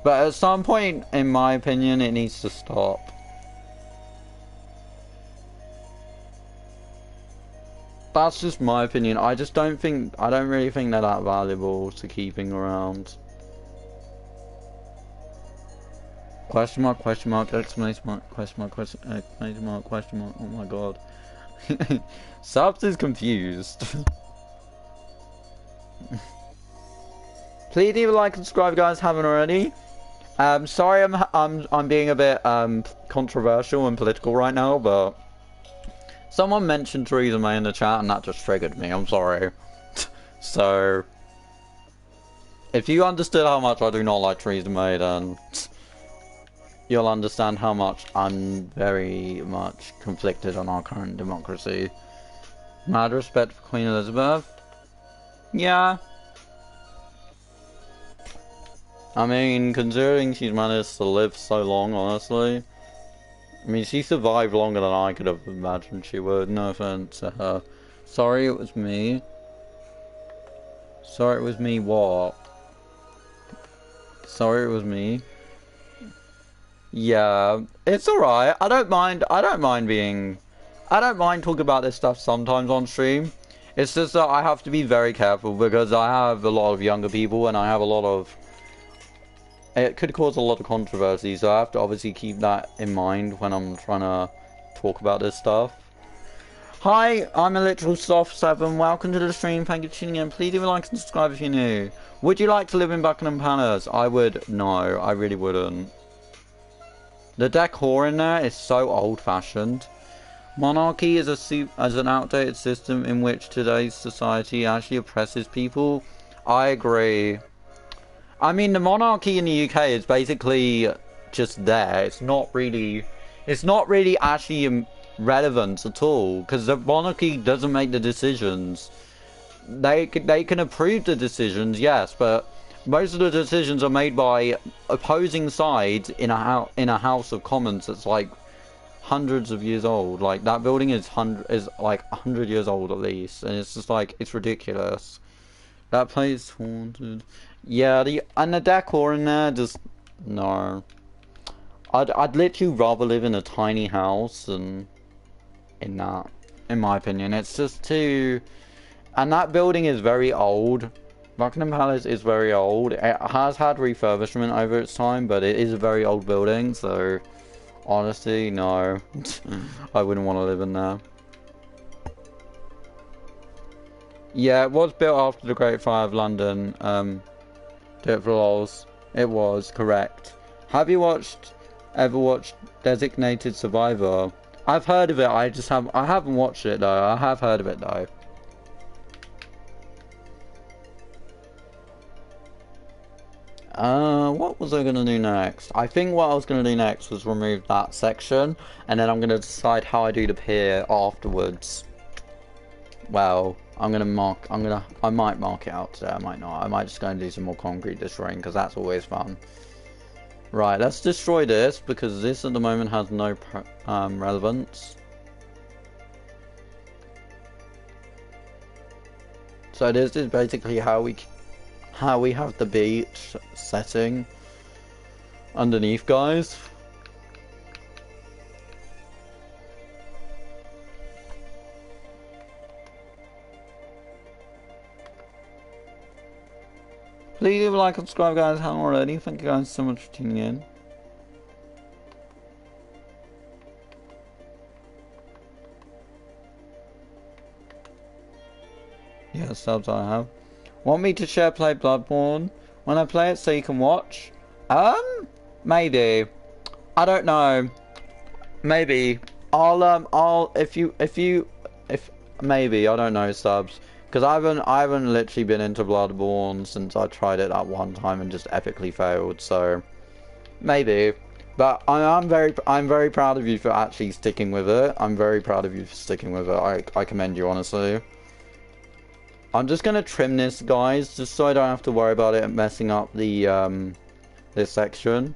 But at some point, in my opinion, it needs to stop. That's just my opinion. I don't really think they're that valuable to keeping around. Question mark, exclamation mark, question mark, exclamation mark, question mark, oh my god. Subs is confused. Please leave a like and subscribe if you guys haven't already. Sorry I'm being a bit controversial and political right now, but someone mentioned Theresa May in the chat and that just triggered me, I'm sorry. So, if you understood how much I do not like Theresa May, then you'll understand how much I'm very much conflicted on our current democracy. Mad respect for Queen Elizabeth? Yeah. I mean, considering she's managed to live so long, honestly. I mean, she survived longer than I could have imagined she would. No offense to her. Sorry it was me. Sorry it was me what? Sorry it was me. Yeah, it's alright. I don't mind talking about this stuff sometimes on stream. It's just that I have to be very careful because I have a lot of younger people and I have a lot of... It could cause a lot of controversy, so I have to obviously keep that in mind when I'm trying to talk about this stuff. Hi, I'm a literal soft7. Welcome to the stream. Thank you for tuning in. Please leave a like and subscribe if you're new. Would you like to live in Buckingham Palace? I would. No, I really wouldn't. The decor in there is so old-fashioned. Monarchy is an outdated system in which today's society actually oppresses people. I agree. I mean, the monarchy in the UK is basically just there. It's not really actually relevant at all because the monarchy doesn't make the decisions. They can approve the decisions, yes, but most of the decisions are made by opposing sides in a House of Commons that's like hundreds of years old. Like, that building is like 100 years old at least, and it's just like, it's ridiculous. That place haunted. Yeah, the decor in there just no. I'd literally rather live in a tiny house than in that. In my opinion, it's just too. And that building is very old. Buckingham Palace is very old. It has had refurbishment over its time, but it is a very old building. So honestly, no, I wouldn't want to live in there. Yeah, it was built after the Great Fire of London. Do it for lols. It was correct. Have you ever watched Designated Survivor? I've heard of it. I haven't watched it though. I have heard of it though. What was I gonna do next? I think what I was gonna do next was remove that section, and then I'm gonna decide how I do the pier afterwards. Well, I might mark it out today, I might not. I might just go and do some more concrete destroying, because that's always fun. Right, let's destroy this, because this at the moment has no relevance. So this is basically how we have the beach setting underneath, guys. Please leave a like and subscribe, guys, if you haven't already. Thank you guys so much for tuning in. Yeah, subs I have. Want me to share play Bloodborne when I play it so you can watch? Maybe. I don't know. Maybe. If maybe, I don't know, subs. Because I haven't literally been into Bloodborne since I tried it that one time and just epically failed, so maybe. But I'm very proud of you for actually sticking with it. I'm very proud of you for sticking with it. I commend you, honestly. I'm just gonna trim this, guys, just so I don't have to worry about it messing up the this section.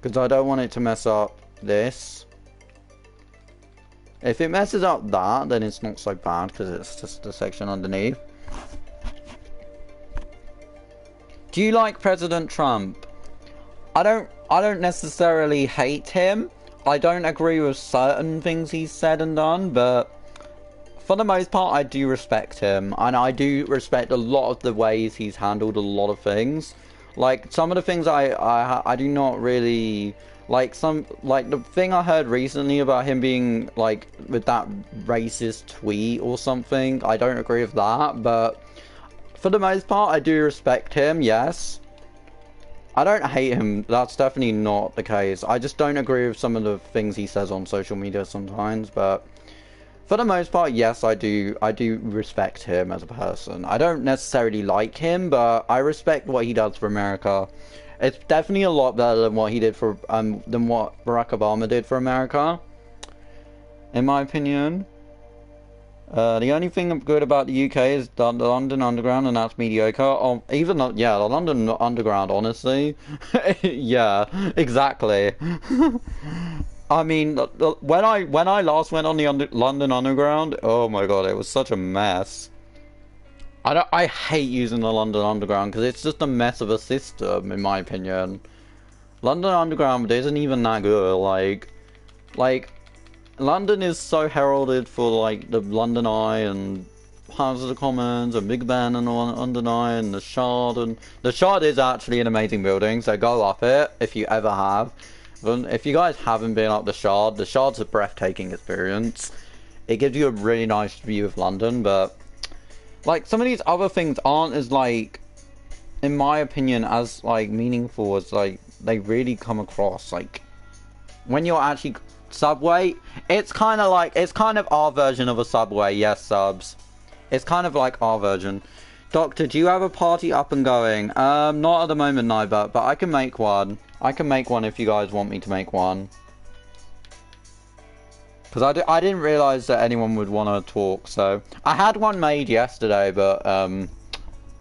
Because I don't want it to mess up this. If it messes up that, then it's not so bad, because it's just the section underneath. Do you like President Trump? I don't necessarily hate him. I don't agree with certain things he's said and done, but for the most part, I do respect him. And I do respect a lot of the ways he's handled a lot of things. Like, some of the things I do not really like. Like the thing I heard recently about him being like with that racist tweet or something, I don't agree with that, but for the most part I do respect him. Yes, I don't hate him, that's definitely not the case. I just don't agree with some of the things he says on social media sometimes, but for the most part, yes, I do respect him as a person. I don't necessarily like him, but I respect what he does for America. It's definitely a lot better than what he did for than what Barack Obama did for America, in my opinion. The only thing good about the UK is the London Underground, and that's mediocre. Even though, yeah, the London Underground, honestly, yeah, exactly. I mean, when I last went on the London Underground, oh my god, it was such a mess. I hate using the London Underground because it's just a mess of a system, in my opinion. London Underground isn't even that good. Like London is so heralded for like the London Eye and House of the Commons and Big Ben and London Eye and the Shard, and the Shard is actually an amazing building, so go up it if you ever have. If you guys haven't been up the Shard's a breathtaking experience. It gives you a really nice view of London, but like some of these other things aren't as like, in my opinion, as like meaningful as like they really come across. Like when you're actually Subway, it's kind of our version of a Subway. Yes, subs. It's kind of like our version. Doctor, do you have a party up and going? Not at the moment, no, but I can make one. I can make one if you guys want me to make one. Because I didn't realise that anyone would want to talk, so... I had one made yesterday, but,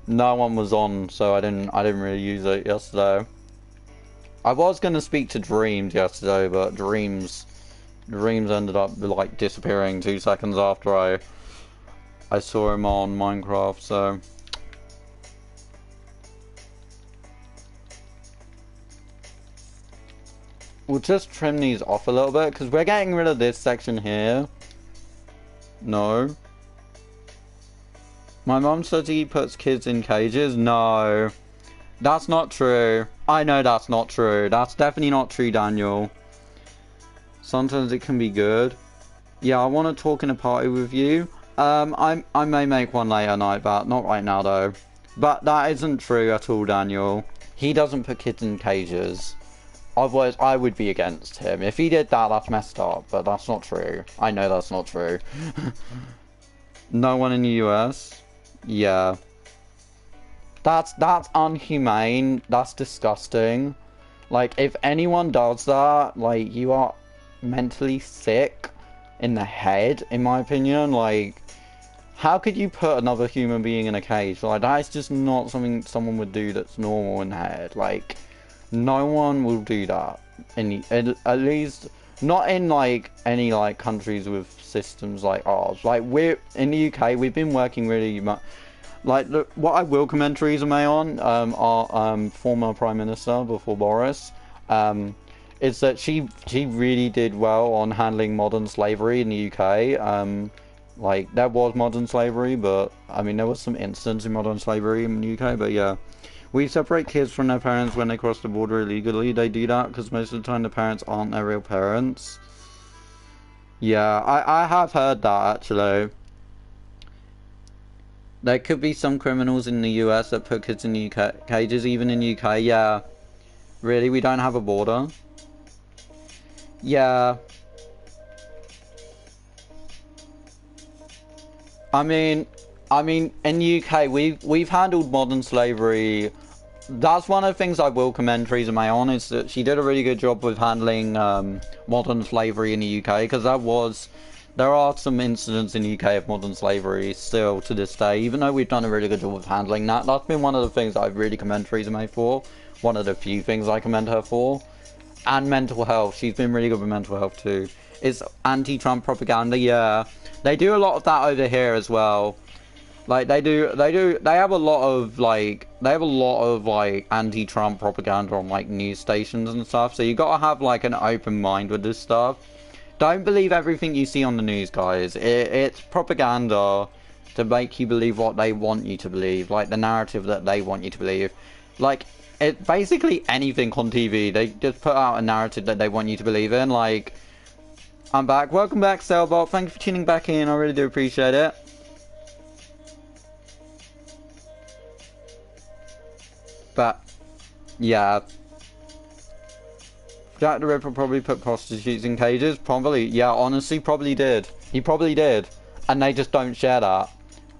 no one was on, so I didn't really use it yesterday. I was gonna speak to Dreams yesterday, but Dreams ended up like disappearing 2 seconds after I saw him on Minecraft, so we'll just trim these off a little bit because we're getting rid of this section here. No. My mom says he puts kids in cages. No. That's not true. I know that's not true. That's definitely not true, Daniel. Sometimes it can be good. Yeah, I want to talk in a party with you. I may make one later night, but not right now though. But that isn't true at all, Daniel. He doesn't put kids in cages. Otherwise, I would be against him. If he did that, that's messed up. But that's not true. I know that's not true. No one in the US? Yeah. That's unhumane. That's disgusting. Like, if anyone does that, like, you are mentally sick in the head, in my opinion. Like, how could you put another human being in a cage? Like, that is just not something someone would do that's normal in the head. Like, no one will do that. At least, not in, like, any, like, countries with systems like ours. Like, we're, in the UK, we've been working really much. Like, look, what I will commend Theresa May on, our former Prime Minister before Boris, is that she really did well on handling modern slavery in the UK. Like, there was modern slavery, but, I mean, there was some incidents in modern slavery in the UK, but yeah. We separate kids from their parents when they cross the border illegally. They do that because most of the time the parents aren't their real parents. Yeah, I have heard that, actually. There could be some criminals in the US that put kids in the UK cages, even in the UK. Yeah. Really, we don't have a border? Yeah. I mean, in the UK, we've handled modern slavery. That's one of the things I will commend Theresa May on, is that she did a really good job with handling modern slavery in the UK, because there are some incidents in the UK of modern slavery still to this day, even though we've done a really good job of handling that. That's been one of the things I really commend Theresa May for. One of the few things I commend her for. And mental health. She's been really good with mental health too. It's anti-Trump propaganda, yeah. They do a lot of that over here as well. Like, they have a lot of, like, anti-Trump propaganda on, like, news stations and stuff. So you gotta have, like, an open mind with this stuff. Don't believe everything you see on the news, guys. It's propaganda to make you believe what they want you to believe. Like, the narrative that they want you to believe. Like, basically anything on TV, they just put out a narrative that they want you to believe in. Like, I'm back. Welcome back, Sailbot. Thank you for tuning back in. I really do appreciate it. But, yeah. Jack the Ripper probably put prostitutes in cages. Probably, yeah, honestly, probably did. He probably did. And they just don't share that.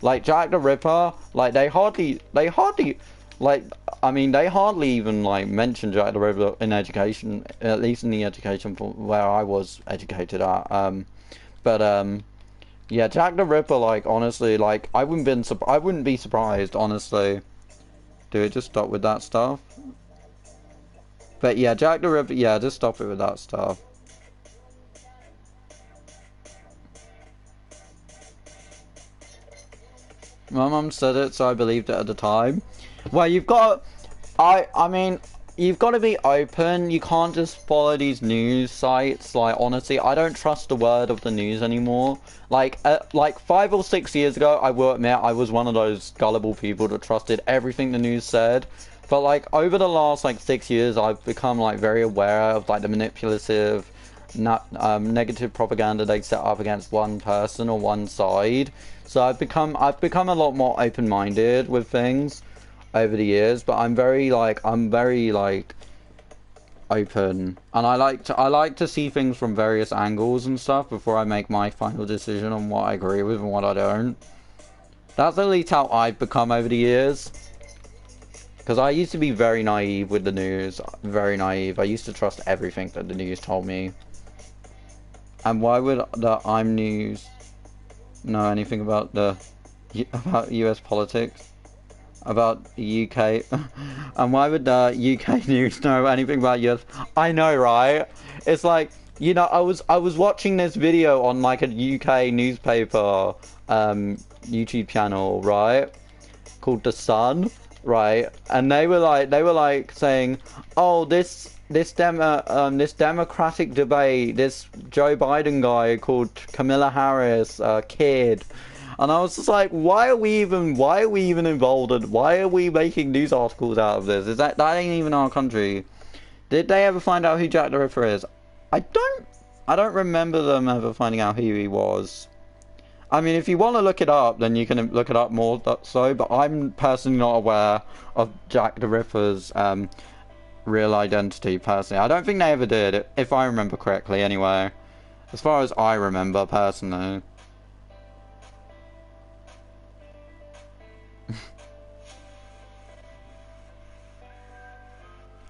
Like, Jack the Ripper, like, they hardly, like, I mean, they hardly even, like, mention Jack the Ripper in education, at least in the education where I was educated at. Yeah, Jack the Ripper, like, honestly, like, I wouldn't be surprised, honestly. Do it, just stop with that stuff. But yeah, Jack the Ripper, yeah, just stop it with that stuff. My mum said it, so I believed it at the time. Well, you've got, I mean, you've got to be open. You can't just follow these news sites. Like, honestly, I don't trust the word of the news anymore. Like 5 or 6 years ago, I will admit, I was one of those gullible people that trusted everything the news said. But, like, over the last, like, 6 years, I've become, like, very aware of, like, the manipulative, negative propaganda they set up against one person or one side. So I've become a lot more open-minded with things over the years. But I'm very, like, open. And I like to see things from various angles and stuff before I make my final decision on what I agree with and what I don't. That's at least how I've become over the years. Because I used to be very naive with the news. Very naive. I used to trust everything that the news told me. And why would the I'm News know anything about US politics? about the UK. And why would UK news know anything about US? I know, right? It's like, you know, I was watching this video on like a UK newspaper YouTube channel, right? Called The Sun, right? And they were like saying, oh, this Democratic debate, this Joe Biden guy called Kamala Harris, kid. And I was just like, why are we even involved, and why are we making news articles out of this? Is that ain't even our country? Did they ever find out who Jack the Ripper is? I don't remember them ever finding out who he was. I mean, if you want to look it up, then you can look it up more so, but I'm personally not aware of Jack the Ripper's real identity, personally. I don't think they ever did, if I remember correctly, anyway. As far as I remember, personally.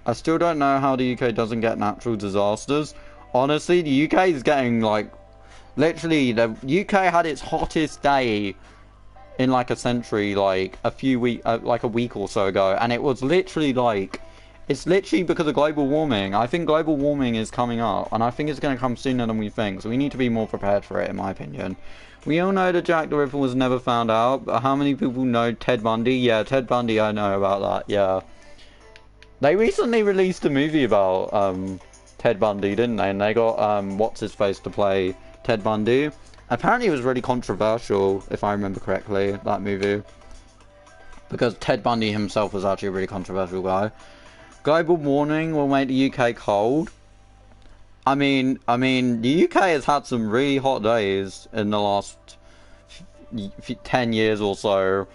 I still don't know how the UK doesn't get natural disasters. Honestly, the UK is getting, like, literally, the UK had its hottest day in, like, a century, like, like a week or so ago. And it was literally, like, it's literally because of global warming. I think global warming is coming up, and I think it's going to come sooner than we think. So we need to be more prepared for it, in my opinion. We all know that Jack the Ripper was never found out, but how many people know Ted Bundy? Yeah, Ted Bundy, I know about that, yeah. They recently released a movie about Ted Bundy, didn't they? And they got what's-his-face to play Ted Bundy. Apparently it was really controversial, if I remember correctly, that movie. Because Ted Bundy himself was actually a really controversial guy. Global warming will make the UK cold. I mean, the UK has had some really hot days in the last 10 years or so.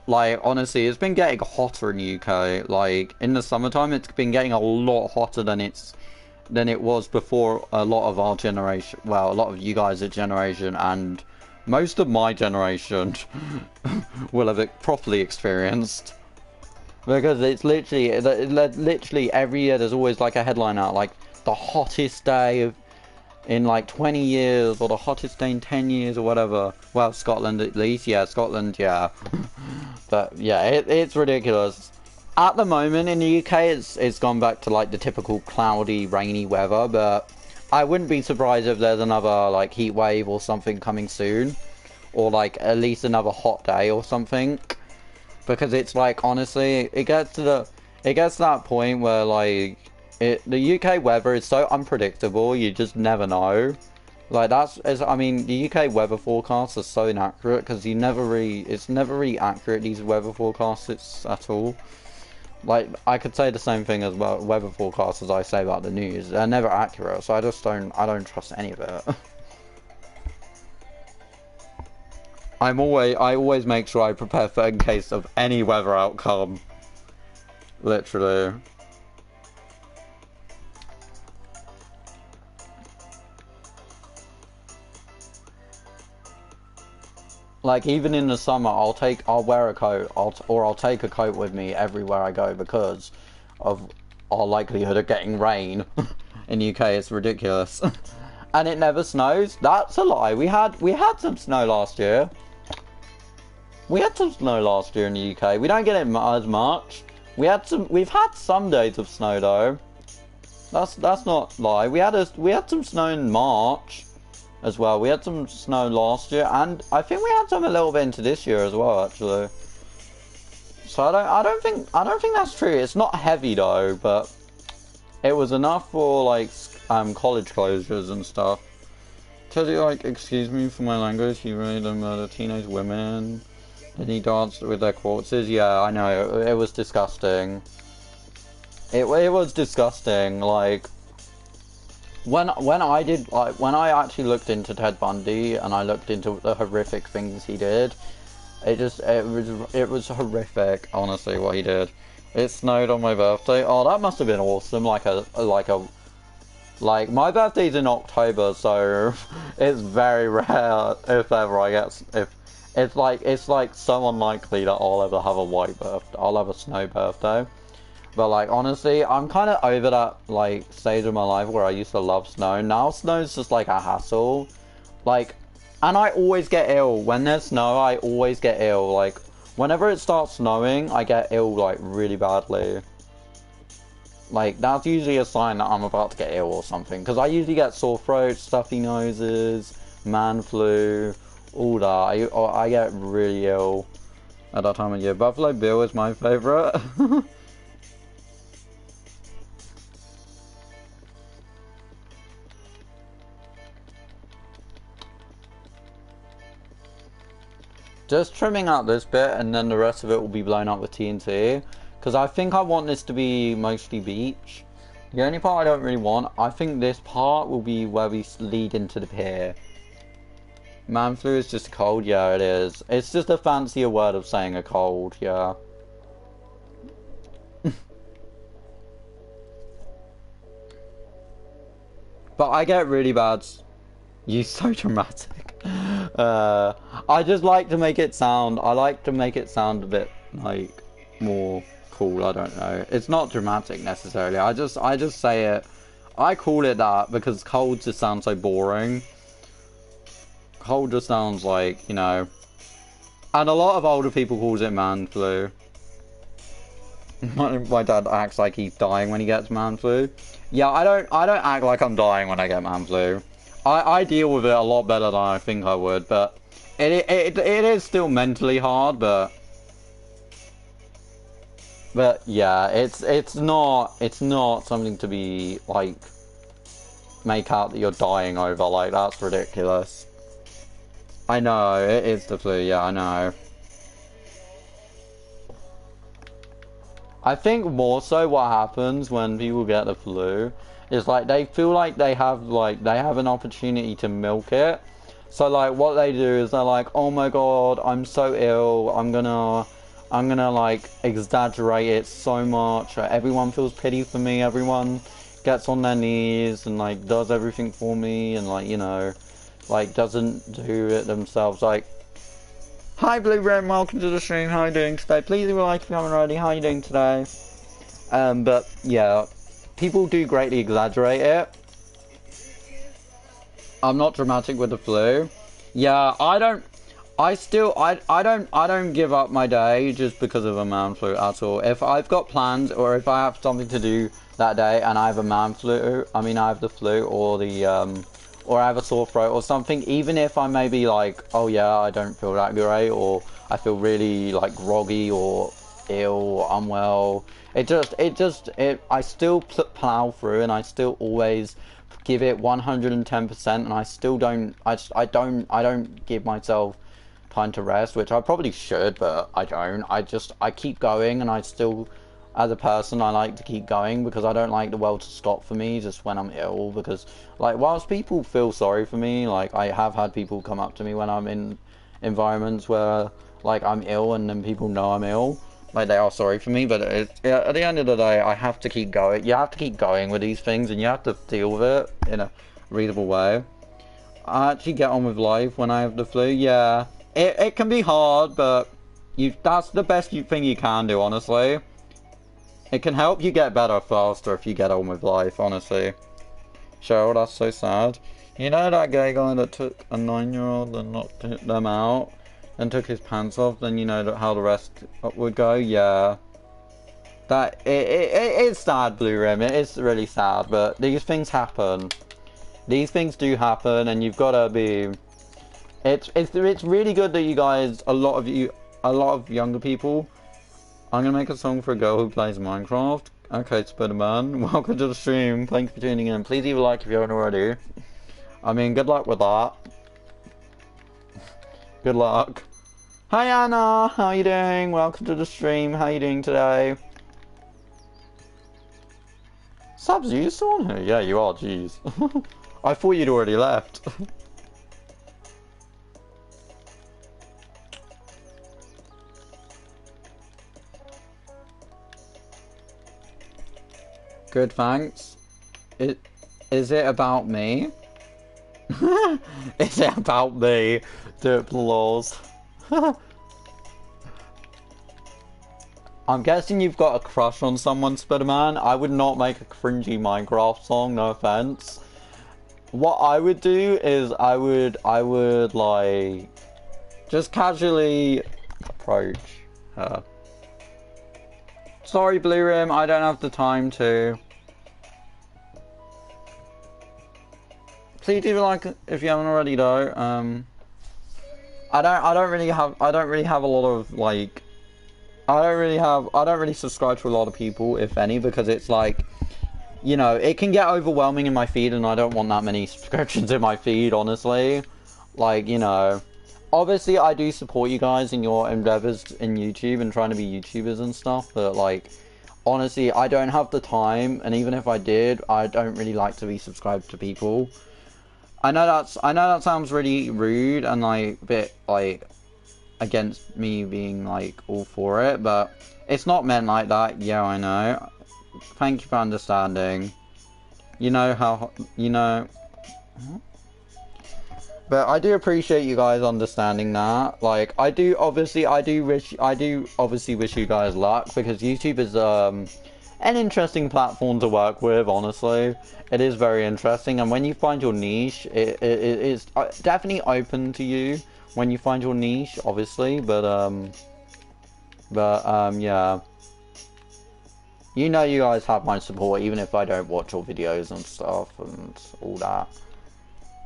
Like, honestly, it's been getting hotter in the UK. Like, in the summertime, it's been getting a lot hotter than it was before a lot of our generation. Well, a lot of you guys' generation, and most of my generation will have it properly experienced. Because it's literally every year there's always like a headline out, like the hottest day in like 20 years, or the hottest day in 10 years, or whatever. Well, Scotland at least, yeah, Scotland, yeah. But yeah, it's ridiculous. At the moment in the UK, it's gone back to like the typical cloudy, rainy weather, but I wouldn't be surprised if there's another like heat wave or something coming soon, or like at least another hot day or something. Because it's like, honestly, it gets to that point where like the UK weather is so unpredictable, you just never know. Like I mean, the UK weather forecasts are so inaccurate because it's never really accurate, these weather forecasts at all. Like, I could say the same thing about weather forecasts as I say about the news. They're never accurate, so I don't trust any of it. I always make sure I prepare for in case of any weather outcome. Literally. Like, even in the summer, I'll wear a coat, I'll take a coat with me everywhere I go because of our likelihood of getting rain. In the UK, it's ridiculous. And it never snows. That's a lie. We had some snow last year. We had some snow last year in the UK. We don't get it as much. We've had some days of snow though. That's not a lie. We had some snow in March as well. We had some snow last year, and I think we had some a little bit into this year as well, actually. So I don't think that's true. It's not heavy though, but it was enough for like college closures and stuff. Tells you, like, excuse me for my language, you really don't murder teenage women. And he danced with their corpses. Yeah, I know. It was disgusting. It was disgusting. Like, when I actually looked into Ted Bundy and I looked into the horrific things he did, it was horrific. Honestly, what he did. It snowed on my birthday. Oh, that must have been awesome. Like, my birthday's in October, so it's very rare if ever I get it's like so unlikely that I'll ever have a white birthday. I'll have a snow birthday. But like, honestly, I'm kind of over that like stage of my life where I used to love snow. Now snow's just like a hassle. Like, and I always get ill when there's snow. I always get ill. Like, Whenever it starts snowing, I get ill, like, really badly. Like, that's usually a sign that I'm about to get ill or something. Because I usually get sore throat, stuffy noses, man flu, all that. I get really ill at that time of year. Buffalo Bill is my favourite. Just trimming out this bit and then the rest of it will be blown up with TNT. Because I think I want this to be mostly beach. The only part I don't really want, I think this part will be where we lead into the pier. Man flu is just a cold, yeah it is. It's just a fancier word of saying a cold, yeah. But I get really bad. You so dramatic. I just like to make it sound. I like to make it sound a bit like more cool. I don't know. It's not dramatic necessarily. I just say it. I call it that because cold just sounds so boring. Cold just sounds like, you know. And a lot of older people calls it man flu. My dad acts like he's dying when he gets man flu. Yeah, I don't act like I'm dying when I get man flu. I deal with it a lot better than I think I would, but it is still mentally hard, but yeah, it's not something to be like make out that you're dying over. Like, that's ridiculous. I know it is the flu. Yeah, I know. I think more so what happens when people get the flu is like they feel like they have an opportunity to milk it. So like what they do is they're like, oh my god, I'm so ill, I'm gonna like exaggerate it so much. Everyone feels pity for me, everyone gets on their knees and like does everything for me and like, you know, like doesn't do it themselves. Like, hi Blue Red, welcome to the stream, how are you doing today? Please leave a like if you haven't already, how are you doing today? But yeah, people do greatly exaggerate it. I'm not dramatic with the flu. Yeah, I don't give up my day just because of a man flu at all. If I've got plans or if I have something to do that day and I have a man flu, I mean I have the flu or the or I have a sore throat or something, even if I may be like, oh yeah, I don't feel that great, or I feel really like groggy or ill or unwell, I still plow through and I still always give it 110%, and I still don't, I don't give myself time to rest, which I probably should, but I don't. I keep going, and I still, as a person, I like to keep going because I don't like the world to stop for me just when I'm ill. Because like, whilst people feel sorry for me, like I have had people come up to me when I'm in environments where like I'm ill and then people know I'm ill, like they are sorry for me, but at the end of the day, I have to keep going. You have to keep going with these things and you have to deal with it in a reasonable way. I actually get on with life when I have the flu. Yeah, it can be hard, but that's the best thing you can do, honestly. It can help you get better faster if you get on with life, honestly. Cheryl, that's so sad. You know that gay guy that took a 9-year-old and knocked them out and took his pants off, then you know how the rest would go? Yeah. It's sad, Blue Rim. It is really sad, but these things happen. These things do happen, and you've got to be... It's really good that you guys, a lot of younger people... I'm gonna make a song for a girl who plays Minecraft. Okay, Spider-Man, welcome to the stream. Thanks for tuning in. Please leave a like if you haven't already. I mean, good luck with that. Good luck. Hi Anna, how are you doing? Welcome to the stream. How are you doing today? Subs, are you still on here? Yeah, you are. Jeez. I thought you'd already left. Good, thanks. Is it about me? Is it about me? Derp laws. I'm guessing you've got a crush on someone, Spider-Man. I would not make a cringy Minecraft song, no offense. What I would do is I would like just casually approach her. Sorry, Blue Rim, I don't have the time to. Please do like if you haven't already though. I don't really have a lot of like. I don't really subscribe to a lot of people, if any, because it's like, you know, it can get overwhelming in my feed, and I don't want that many subscriptions in my feed, honestly. Like, you know, obviously I do support you guys in your endeavors in YouTube and trying to be YouTubers and stuff, but like, honestly, I don't have the time, and even if I did, I don't really like to be subscribed to people. I know that sounds really rude and like a bit like against me being like all for it, but it's not meant like that. Yeah, I know. Thank you for understanding. You know how, you know. But I do appreciate you guys understanding that. Like, I do obviously wish you guys luck, because YouTube is an interesting platform to work with, honestly. It is very interesting, and when you find your niche, it is definitely open to you when you find your niche, obviously, but yeah. You know you guys have my support, even if I don't watch your videos and stuff, and all that.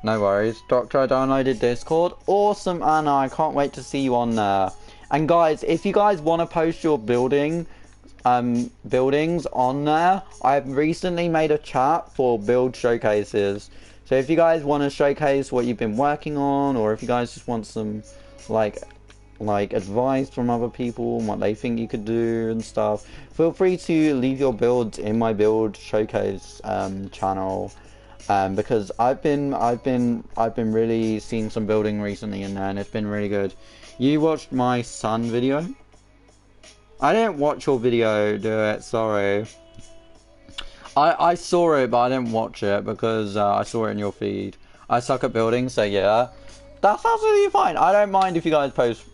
No worries. Doctor, I downloaded Discord. Awesome, Anna. I can't wait to see you on there. And guys, if you guys want to post your buildings on there, I've recently made a chat for build showcases. So if you guys want to showcase what you've been working on, or if you guys just want some like advice from other people and what they think you could do and stuff, feel free to leave your builds in my build showcase channel, because I've been really seeing some building recently in there, and it's been really good. You watched my son video? I didn't watch your video, do it, sorry. I saw it, but I didn't watch it because I saw it in your feed. I suck at building, so yeah. That's absolutely fine. I don't mind if you guys post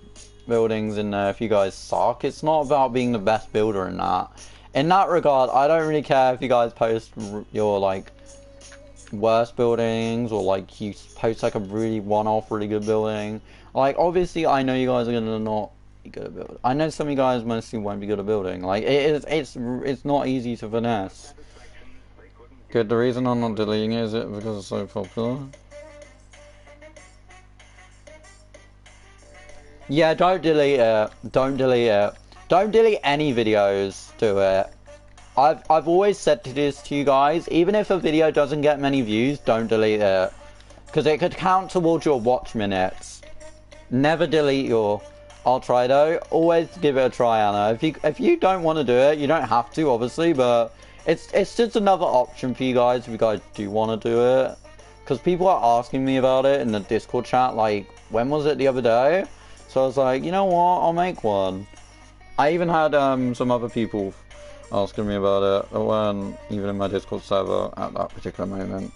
buildings in there if you guys suck. It's not about being the best builder in that. In that regard, I don't really care if you guys post your, like, worst buildings, or, like, you post, like, a really one-off, really good building. Like, obviously, I know you guys are gonna not be good at building. I know some of you guys mostly won't be good at building. Like, it's not easy to finesse. Good, the reason I'm not deleting it is it because it's so popular? Yeah, don't delete it. Don't delete it. Don't delete any videos, do it. I've always said this to you guys, even if a video doesn't get many views, don't delete it. Because it could count towards your watch minutes. Never delete your... I'll try though. Always give it a try, Anna. If you don't want to do it, you don't have to, obviously, but it's just another option for you guys if you guys do want to do it. Because people are asking me about it in the Discord chat, like, when was it the other day? So I was like, you know what, I'll make one. I even had some other people asking me about it that weren't even in my Discord server at that particular moment.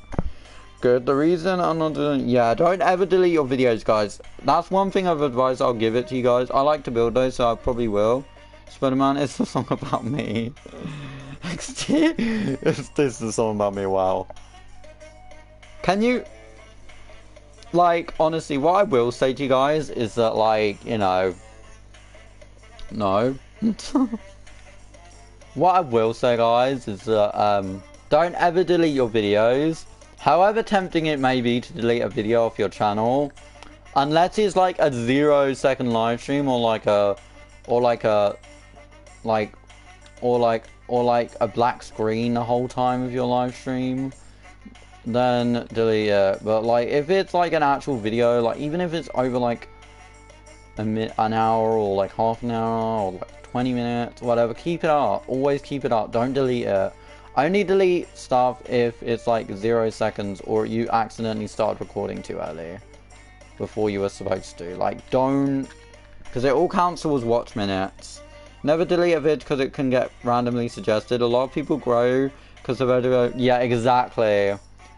Good, the reason I'm not doing... Yeah, don't ever delete your videos, guys. That's one thing of advice I'll give it to you guys. I like to build those, so I probably will. Spider-Man, it's a song about me. This is a song about me, wow. Can you... Like, honestly, what I will say to you guys is that, like, you know... No. What I will say, guys, is that, don't ever delete your videos. However tempting it may be to delete a video off your channel, unless it's like a 0-second live stream, or like a black screen the whole time of your live stream, then delete it. But like, if it's like an actual video, like even if it's over like an hour, or like half an hour, or like 20 minutes, whatever, keep it up. Always keep it up. Don't delete it. Only delete stuff if it's like 0 seconds, or you accidentally started recording too early before you were supposed to. Like, don't, because it all counts towards watch minutes. Never delete a vid because it can get randomly suggested. A lot of people grow because of video. Yeah, exactly.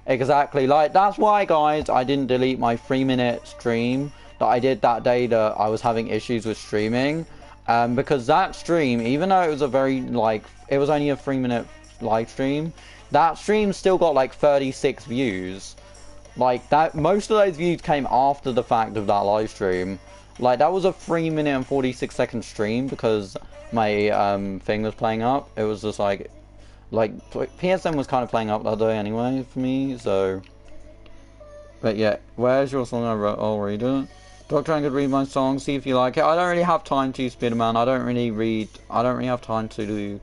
Exactly. Like, that's why, guys, I didn't delete my 3-minute stream that I did that day that I was having issues with streaming. Because that stream, even though it was a very, like, it was only a 3-minute live stream, that stream still got like 36 views. Like, that, most of those views came after the fact of that live stream. Like, that was a 3-minute and 46-second stream because my thing was playing up. It was just like PSN was kind of playing up that day anyway for me, so. But yeah, where's your song? I'll read it. Doctor, I could read my song, see if you like it. I don't really have time to, Spiderman. I don't really have time to do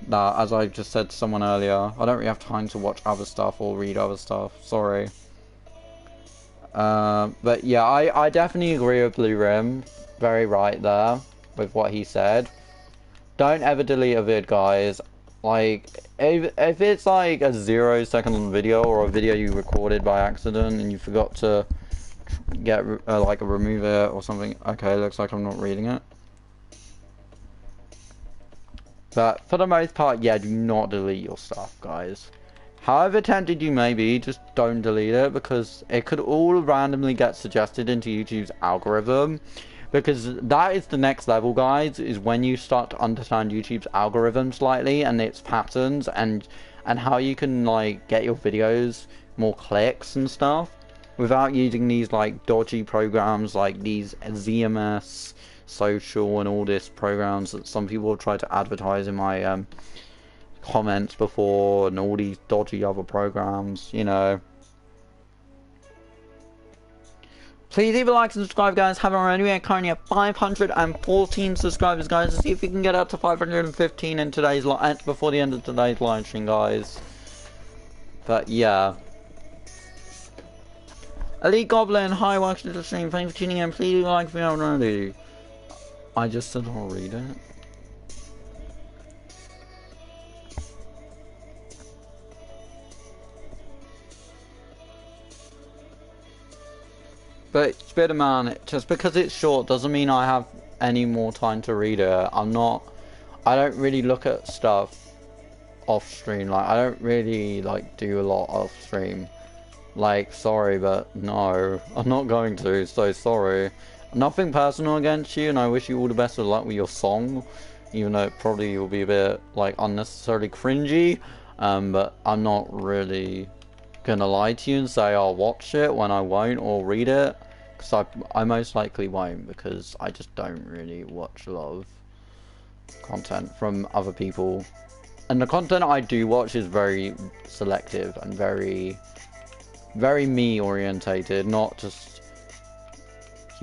that, as I just said to someone earlier. I don't really have time to watch other stuff or read other stuff. Sorry. But yeah, I definitely agree with Blue Rim. Very right there with what he said. Don't ever delete a vid, guys. Like, if it's like a 0-second video or a video you recorded by accident and you forgot to get like remove it or something. Okay, looks like I'm not reading it. But for the most part, yeah, do not delete your stuff, guys. However tempted you may be, just don't delete it, because it could all randomly get suggested into YouTube's algorithm. Because that is the next level, guys, is when you start to understand YouTube's algorithm slightly and its patterns and how you can like get your videos more clicks and stuff without using these like dodgy programs like these ZMS, social and all this programs that some people have tried to advertise in my comments before, and all these dodgy other programs, you know. Please leave a like and subscribe, guys. Haven't already. We're currently at 514 subscribers, guys. Let's see if we can get up to 515 in today's before the end of today's live stream, guys. But yeah. Elite Goblin, hi, welcome to the stream. Thanks for tuning in. Please leave a like if you haven't already. I just said I'll read it. But Spiderman, just because it's short doesn't mean I have any more time to read it. I don't really look at stuff off stream. Like, I don't really like do a lot off stream. Like, sorry, but no, I'm not going to, so sorry. Nothing personal against you, and I wish you all the best of luck with your song, even though it probably will be a bit like unnecessarily cringy. But I'm not really gonna lie to you and say I'll watch it when I won't, or read it, because I most likely won't, because I just don't really watch a lot of content from other people, and the content I do watch is very selective and very me orientated, not just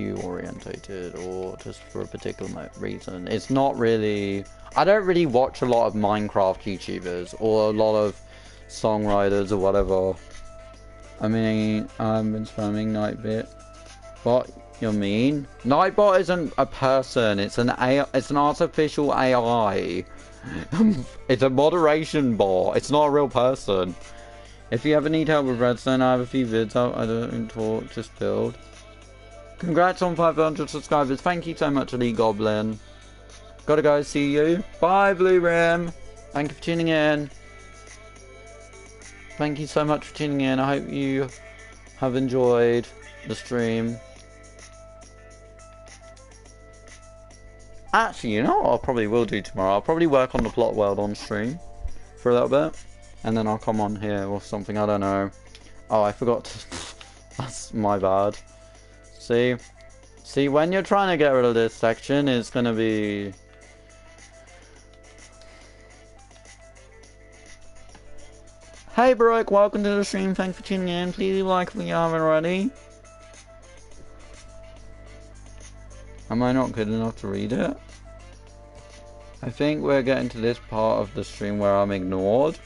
you orientated or just for a particular reason. It's not really, I don't really watch a lot of Minecraft YouTubers or a lot of songwriters or whatever. I mean, I've been spamming Nightbit. What you mean? Nightbot isn't a person. It's an AI. It's an artificial AI. It's a moderation bot. It's not a real person. If you ever need help with Redstone, I have a few vids out. I don't talk, just build. Congrats on 500 subscribers. Thank you so much, Elite Goblin. Gotta go. See you. Bye, Blue Rim. Thank you for tuning in. Thank you so much for tuning in. I hope you have enjoyed the stream. Actually, you know what I probably will do tomorrow? I'll probably work on the plot world on stream for a little bit, and then I'll come on here or something. I don't know. Oh, I forgot to... That's my bad. See, when you're trying to get rid of this section, it's gonna be... Hey Brooke, welcome to the stream, thanks for tuning in. Please leave a like if you haven't already. Am I not good enough to read it? I think we're getting to this part of the stream where I'm ignored.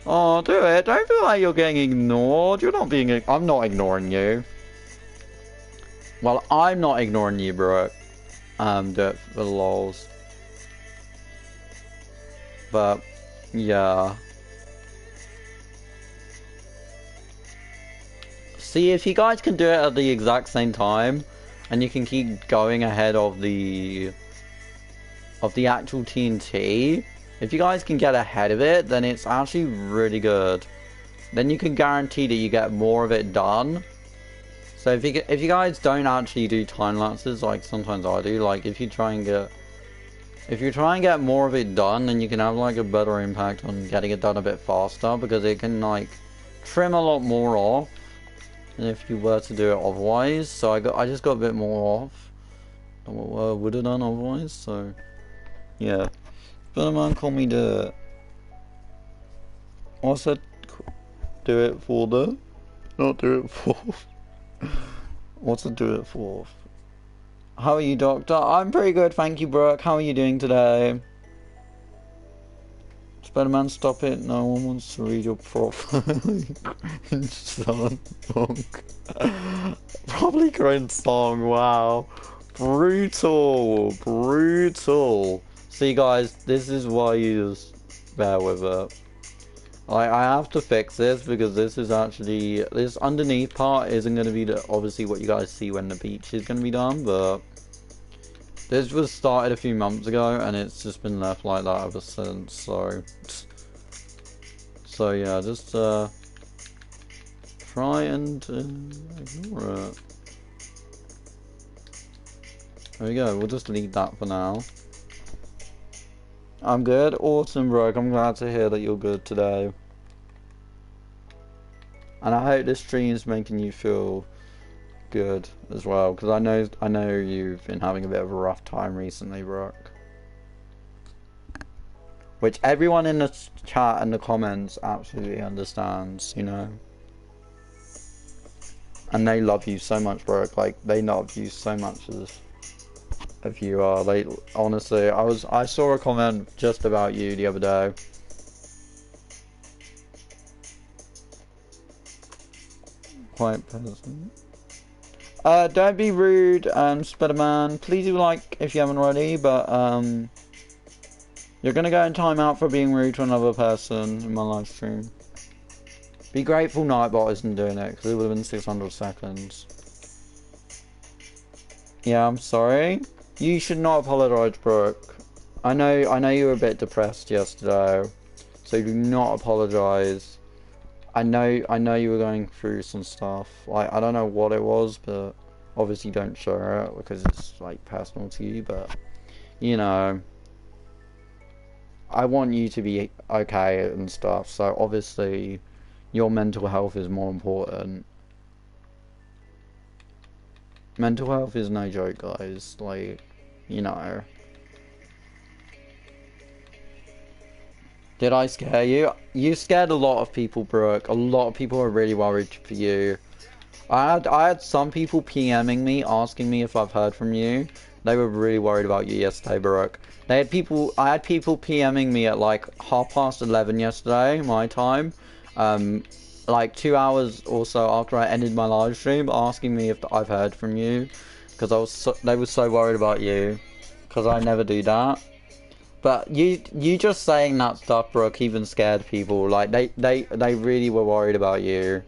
Oh, do it. Don't feel like you're getting ignored. You're not being... I'm not ignoring you. Well, I'm not ignoring you, Brooke. Do it for the lols. But... yeah. See, if you guys can do it at the exact same time, and you can keep going ahead of the actual TNT, if you guys can get ahead of it, then it's actually really good. Then you can guarantee that you get more of it done. So if you guys don't actually do time lapses like sometimes I do, like if you try and get more of it done, then you can have like a better impact on getting it done a bit faster, because it can like trim a lot more off if you were to do it otherwise. So I just got a bit more off than what I would have done otherwise. So yeah, Spider-Man, call me do it. I said do it for the, not do it for. What's it do it for? How are you, Doctor? I'm pretty good, thank you, Brooke. How are you doing today? Spider-Man, stop it. No one wants to read your profile. Son. Probably current song, wow. Brutal. Brutal. See, guys, this is why you just bear with it. I have to fix this because this is actually, this underneath part isn't going to be obviously what you guys see when the beach is going to be done, but this was started a few months ago and it's just been left like that ever since. So yeah, just try and ignore it. There we go, we'll just leave that for now. I'm good. Awesome, bro. I'm glad to hear that you're good today. And I hope this stream is making you feel good as well, because I know you've been having a bit of a rough time recently, Brooke. Which everyone in the chat and the comments absolutely understands, you know. And they love you so much, Brooke. Like, they love you so much as if you are. Like, honestly, I saw a comment just about you the other day. Quite pleasant. Don't be rude, Spider-Man. Please do like if you haven't already, but you're gonna go in timeout for being rude to another person in my live stream. Be grateful Nightbot isn't doing it, because it would have been 600 seconds. Yeah, I'm sorry. You should not apologise, Brooke. I know you were a bit depressed yesterday, so do not apologise. I know you were going through some stuff. Like, I don't know what it was, but obviously don't share it because it's like personal to you, but you know, I want you to be okay and stuff, so obviously your mental health is more important. Mental health is no joke, guys. Like, you know. Did I scare you? You scared a lot of people, Brooke. A lot of people are really worried for you. I had some people PMing me, asking me if I've heard from you. They were really worried about you yesterday, Brooke. I had people PMing me at like 11:30 yesterday, my time. Like 2 hours or so after I ended my live stream, asking me if I've heard from you. Because they were so worried about you. Because I never do that. But you just saying that stuff, Brooke, even scared people. Like, they really were worried about you.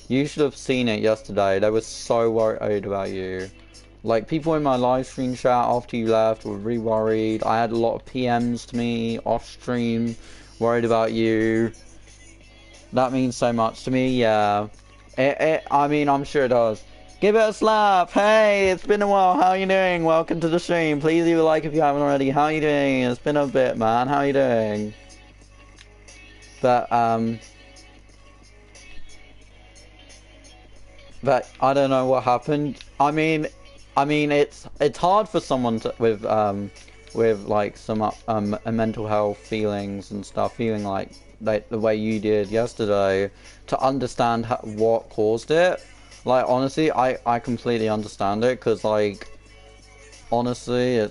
You should have seen it yesterday. They were so worried about you. Like, people in my live stream chat after you left were really worried. I had a lot of PMs to me off stream, worried about you. That means so much to me, yeah. I mean, I'm sure it does. Give it a slap! Hey, it's been a while, how are you doing? Welcome to the stream. Please leave a like if you haven't already. How are you doing? It's been a bit, man. How are you doing? But I don't know what happened. I mean, it's hard for someone with like some mental health feelings and stuff, feeling like the way you did yesterday, to understand what caused it. Like, honestly, I completely understand it, because, like, honestly,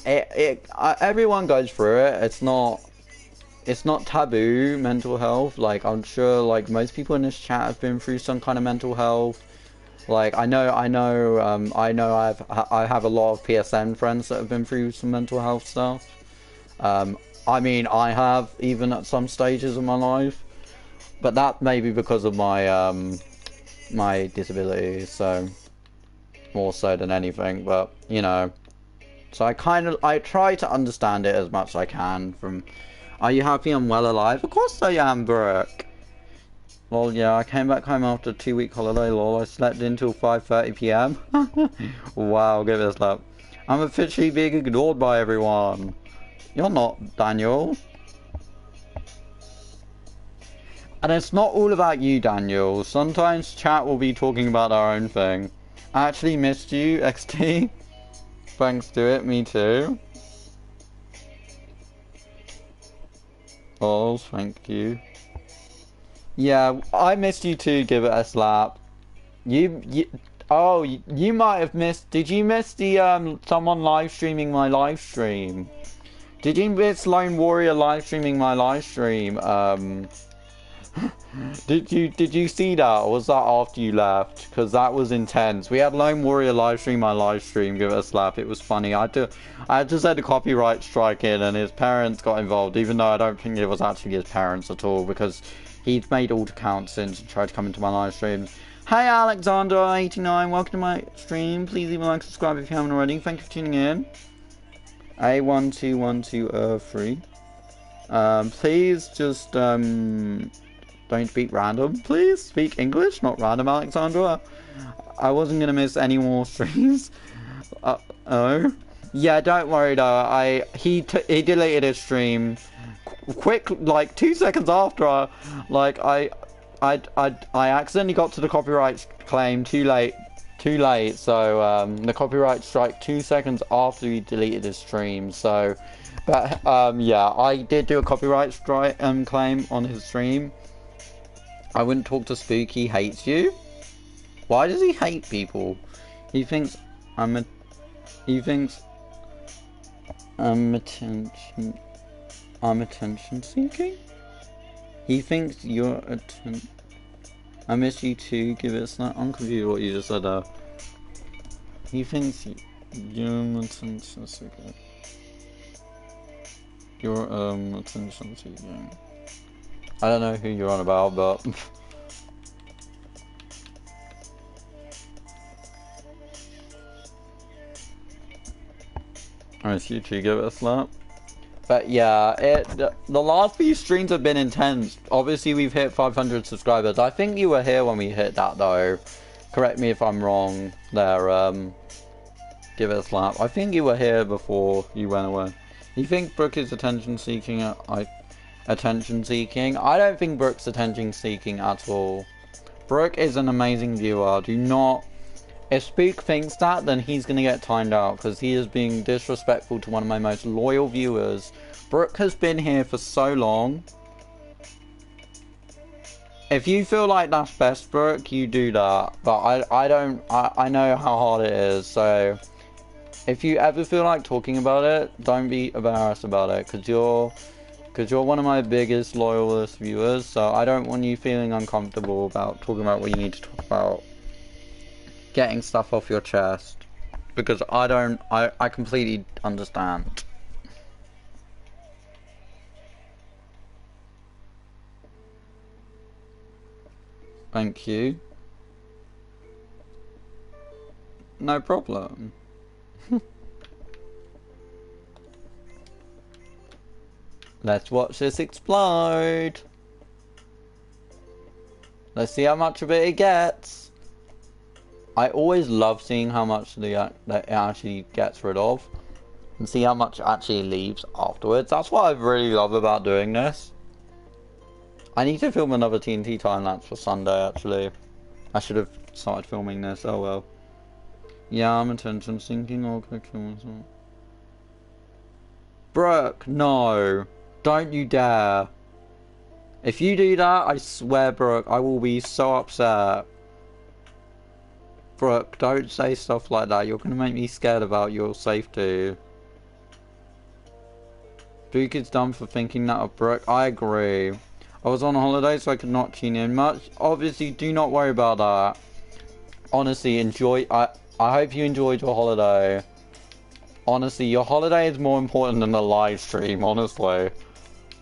everyone goes through it. It's not taboo, mental health. Like, I'm sure, like, most people in this chat have been through some kind of mental health. Like, I have a lot of PSN friends that have been through some mental health stuff. I mean, I have, even at some stages of my life. But that may be because of my, my disability, so more so than anything, but you know, so I try to understand it as much as I can. From, are you happy I'm well alive? Of course I am, Brooke. Well, yeah, I came back home after a 2-week holiday, lol. I slept until 5:30 p.m. Wow, give it a slap. I'm officially being ignored by everyone. You're not, Daniel. And it's not all about you, Daniel. Sometimes chat will be talking about our own thing. I actually missed you, XT. Thanks to it, me too. Oh, thank you. Yeah, I missed you too, give it a slap. Oh, you might have missed... Did you miss the, someone live streaming my live stream? Did you miss Lone Warrior live streaming my live stream? Did you see that, or was that after you left? Because that was intense. We had Lone Warrior live stream my live stream, give it a slap. It was funny. I had to set a copyright strike in, and his parents got involved, even though I don't think it was actually his parents at all, because he's made alt accounts since and tried to come into my live streams. Hey Alexander89, welcome to my stream. Please leave a like, subscribe if you haven't already. Thank you for tuning in. A1212 please just don't speak random. Please speak English, not random, Alexandra. I wasn't gonna miss any more streams. Oh, yeah. Don't worry though. He deleted his stream quick, like 2 seconds after. I accidentally got to the copyright claim too late. So the copyright strike 2 seconds after he deleted his stream. So, but yeah, I did do a copyright strike claim on his stream. I wouldn't talk to Spooky. He hates you. Why does he hate people? He thinks I'm attention seeking. He thinks you're attention. I miss you too. Give it a snap. I'm confused what you just said there. He thinks you're attention seeking. You're attention seeking. I don't know who you're on about, but I miss you too. Give it a slap. But yeah, the last few streams have been intense. Obviously, we've hit 500 subscribers. I think you were here when we hit that, though. Correct me if I'm wrong there. Give it a slap. I think you were here before you went away. You think Brooke is attention-seeking? Attention-seeking? I don't think Brooke's attention-seeking at all. Brooke is an amazing viewer. Do not... If Spook thinks that, then he's going to get timed out, because he is being disrespectful to one of my most loyal viewers. Brooke has been here for so long. If you feel like that's best, Brooke, you do that. But I don't... I know how hard it is, so... If you ever feel like talking about it, don't be embarrassed about it, because you're one of my biggest, loyalist viewers, so I don't want you feeling uncomfortable about talking about what you need to talk about. Getting stuff off your chest, because I completely understand. Thank you. No problem. Let's watch this explode. Let's see how much of it gets. I always love seeing how much that it actually gets rid of, and see how much actually leaves afterwards. That's what I really love about doing this. I need to film another TNT time-lapse for Sunday, actually. I should have started filming this, oh well. Yeah, I'm attention sinking, or could I kill myself? Brooke, no. Don't you dare. If you do that, I swear, Brooke, I will be so upset. Brooke, don't say stuff like that. You're gonna make me scared about your safety. Duke is dumb for thinking that of Brooke. I agree. I was on holiday, so I could not tune in much. Obviously, do not worry about that. Honestly, enjoy. I hope you enjoyed your holiday. Honestly, your holiday is more important than the live stream, honestly.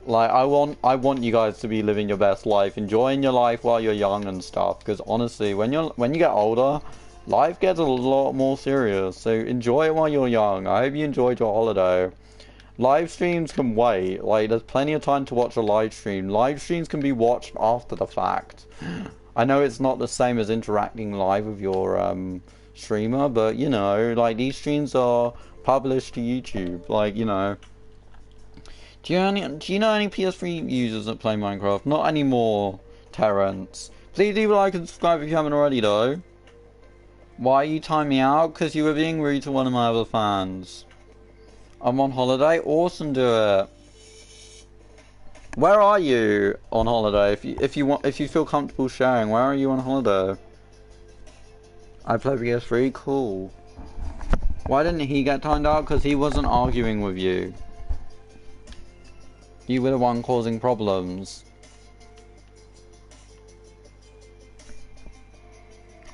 Like, I want you guys to be living your best life, enjoying your life while you're young and stuff, because honestly, when you get older, life gets a lot more serious, so enjoy it while you're young. I hope you enjoyed your holiday. Live streams can wait. Like, there's plenty of time to watch a live stream. Live streams can be watched after the fact. I know it's not the same as interacting live with your streamer, but you know, like, these streams are published to YouTube, like, you know. Do you know any PS3 users that play Minecraft? Not anymore. Terrence. Please leave a like and subscribe if you haven't already, though. Why you time me out? Because you were being rude to one of my other fans. I'm on holiday. Awesome, do it. Where are you on holiday? If you feel comfortable sharing, where are you on holiday? I play PS3. Cool. Why didn't he get timed out? Because he wasn't arguing with you. You were the one causing problems.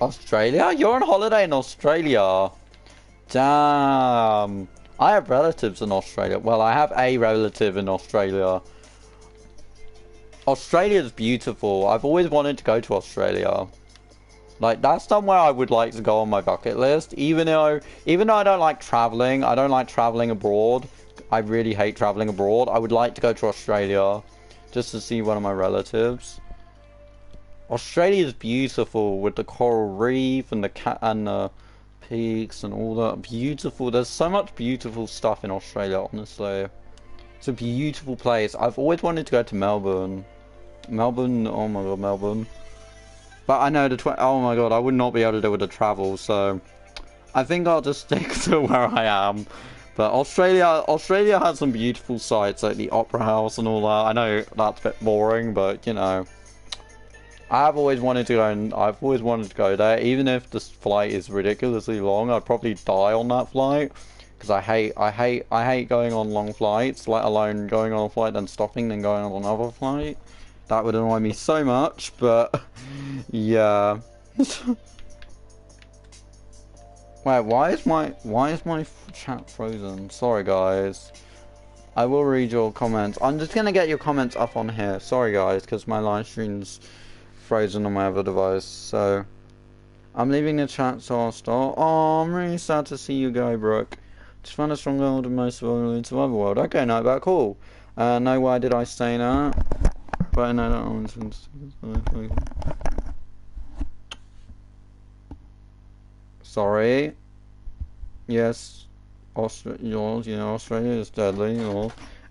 Australia? You're on holiday in Australia. Damn. I have relatives in Australia. Well, I have a relative in Australia. Australia's beautiful. I've always wanted to go to Australia. Like, that's somewhere I would like to go on my bucket list. Even though I don't like traveling, I don't like traveling abroad. I really hate traveling abroad. I would like to go to Australia just to see one of my relatives. Australia is beautiful with the coral reef and the peaks and all that. Beautiful. There's so much beautiful stuff in Australia, honestly. It's a beautiful place. I've always wanted to go to Melbourne. Melbourne, oh my god, Melbourne. But I know oh my god, I would not be able to do with the travel, so I think I'll just stick to where I am. But Australia has some beautiful sights, like the Opera House and all that. I know that's a bit boring, but you know, I've always wanted to go, and I've always wanted to go there. Even if this flight is ridiculously long, I'd probably die on that flight because I hate going on long flights, let alone going on a flight then stopping, then going on another flight. That would annoy me so much, but yeah. Wait, why is my chat frozen? Sorry guys. I will read your comments. I'm just gonna get your comments up on here. Sorry guys, because my live stream's frozen on my other device. So I'm leaving the chat, so I'll start. Oh, I'm really sad to see you go, Brooke. Just found a strong world and most vulnerable into the other world. Okay, no, but cool. No, why did I say that? But I know that one's sorry. Yes, Australia is deadly.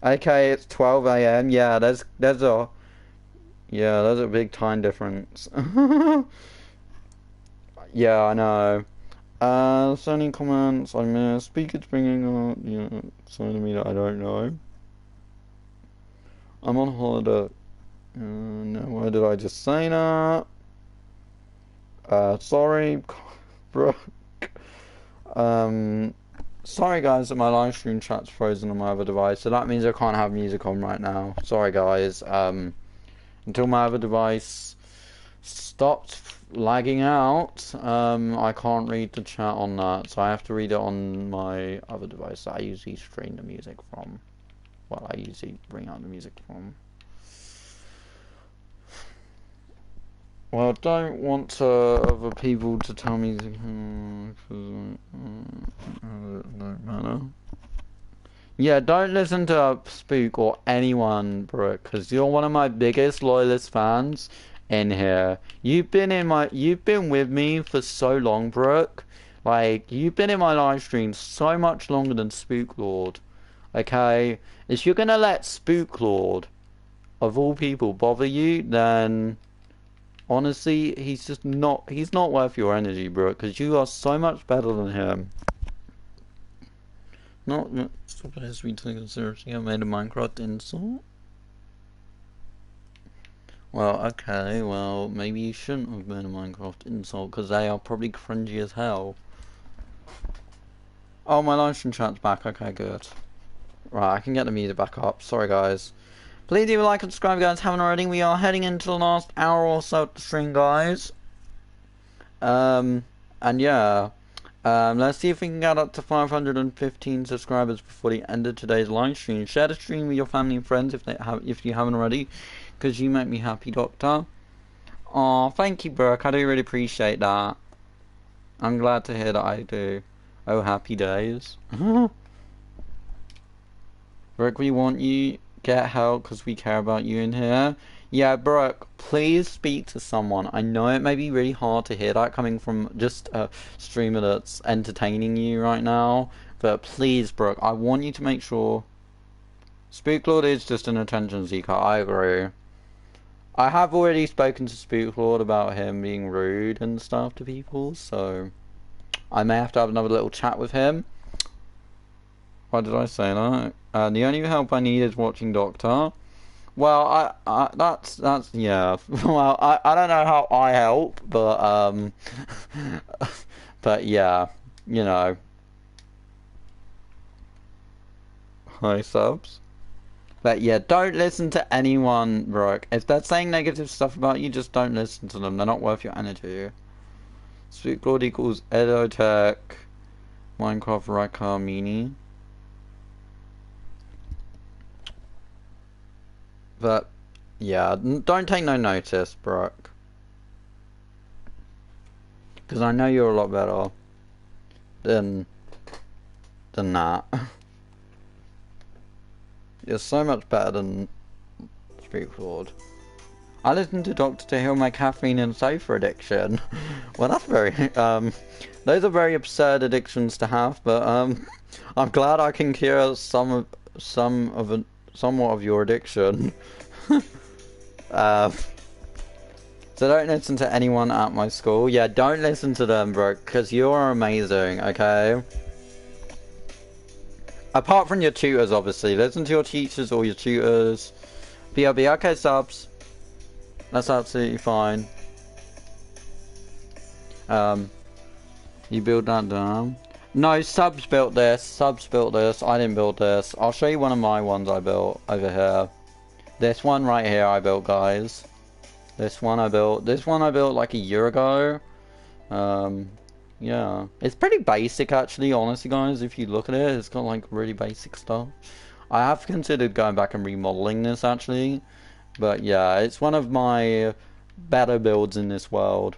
Okay, it's 12 AM. Yeah, there's a big time difference. Yeah, I know. So any comments I missed? Speakers bringing up, something to me that I don't know. I'm on holiday. No, why did I just say that? Sorry, bro. Sorry guys that my live stream chat's frozen on my other device, so that means I can't have music on right now. Sorry guys. Until my other device stopped lagging out, I can't read the chat on that, so I have to read it on my other device that I usually stream the music from. Well, I usually bring out the music from. Well, I don't want other people to tell me it don't matter. Yeah, don't listen to Spook or anyone, Brooke, because you're one of my biggest loyalist fans in here. You've been with me for so long, Brooke. Like, you've been in my live stream so much longer than Spook Lord. Okay? If you're gonna let Spook Lord, of all people, bother you, then honestly, he's not worth your energy, bro, because you are so much better than him. Not supposed to be taken seriously. I made a Minecraft insult. Well, okay, well, maybe you shouldn't have made a Minecraft insult, because they are probably cringy as hell. Oh, my live stream chat's back. Okay, good. Right, I can get the music back up. Sorry, guys. Please leave a like and subscribe, guys, haven't already. We are heading into the last hour or so of the stream, guys. And yeah. Let's see if we can get up to 515 subscribers before the end of today's live stream. Share the stream with your family and friends if you haven't already, because you make me happy, Doctor. Oh, thank you, Brooke. I do really appreciate that. I'm glad to hear that I do. Oh, happy days. Brooke, we want you. Get help because we care about you in here. Yeah, Brooke, please speak to someone. I know it may be really hard to hear that coming from just a streamer that's entertaining you right now, but please, Brooke, I want you to make sure. Spooklord is just an attention seeker, I agree. I have already spoken to Spooklord about him being rude and stuff to people, so I may have to have another little chat with him. Why did I say that? The only help I need is watching Doctor. Well, that's yeah. Well, I don't know how I help, but but yeah, you know. Hi subs. But yeah, don't listen to anyone, Brooke. If they're saying negative stuff about you, just don't listen to them. They're not worth your energy. Sweet Claude equals Edotech Minecraft Raka Mini. But yeah, don't take no notice, Brooke. Because I know you're a lot better than that. You're so much better than Streetford. I listen to Doctor to heal my caffeine and sofa addiction. Well, that's very those are very absurd addictions to have, but I'm glad I can cure somewhat of your addiction. So don't listen to anyone at my school. Yeah, don't listen to them, bro, because you're amazing, okay? Apart from your tutors, obviously. Listen to your teachers or your tutors. BRB, okay, subs. That's absolutely fine. You build that down. No, subs built this. Subs built this. I didn't build this. I'll show you one of my ones I built over here. This one right here I built, guys. This one I built. This one I built like a year ago. Yeah. It's pretty basic actually, honestly guys, if you look at it. It's got like really basic stuff. I have considered going back and remodeling this actually. But yeah, it's one of my better builds in this world.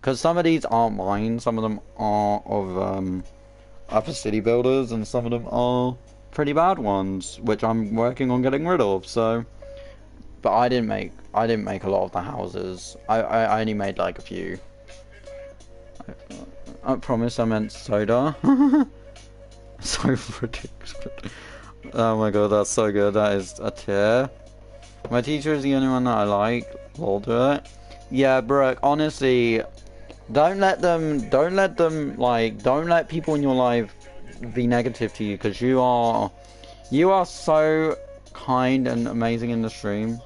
Because some of these aren't mine, some of them are of other city builders, and some of them are pretty bad ones, which I'm working on getting rid of, so. But I didn't make a lot of the houses. I only made like a few. I promise I meant soda. So ridiculous. Oh my god, that's so good. That is a tear. My teacher is the only one that I like. We'll do it. Yeah, Brooke, honestly, don't let people in your life be negative to you, because you are so kind and amazing in the stream.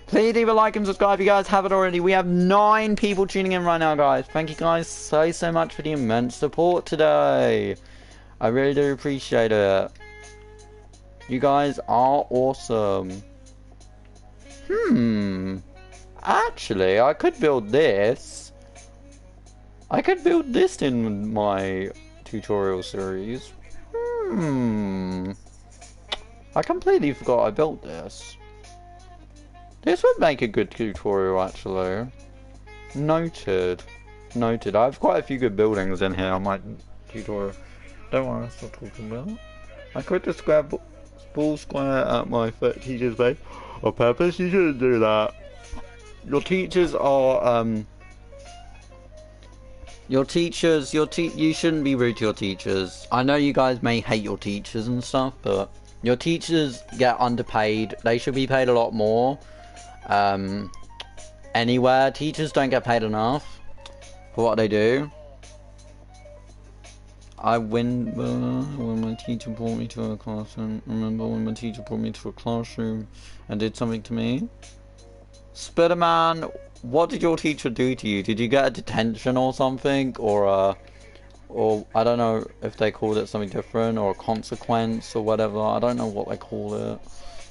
Please leave a like and subscribe if you guys haven't already. We have 9 people tuning in right now, guys. Thank you guys so much for the immense support today. I really do appreciate it. You guys are awesome. Actually, I could build this. I could build this in my tutorial series. I completely forgot I built this. This would make a good tutorial, actually. Noted. Noted. I have quite a few good buildings in here on my tutorial. Don't worry, I'll stop talking about it. I could the ball square at my teacher's base on purpose. You shouldn't do that. Your teachers are, you shouldn't be rude to your teachers. I know you guys may hate your teachers and stuff, but your teachers get underpaid. They should be paid a lot more. Anywhere. Teachers don't get paid enough for what they do. I win when my teacher brought me to a classroom. Remember when my teacher brought me to a classroom and did something to me? Spiderman, what did your teacher do to you? Did you get a detention or something? Or I don't know if they called it something different, or a consequence or whatever. I don't know what they call it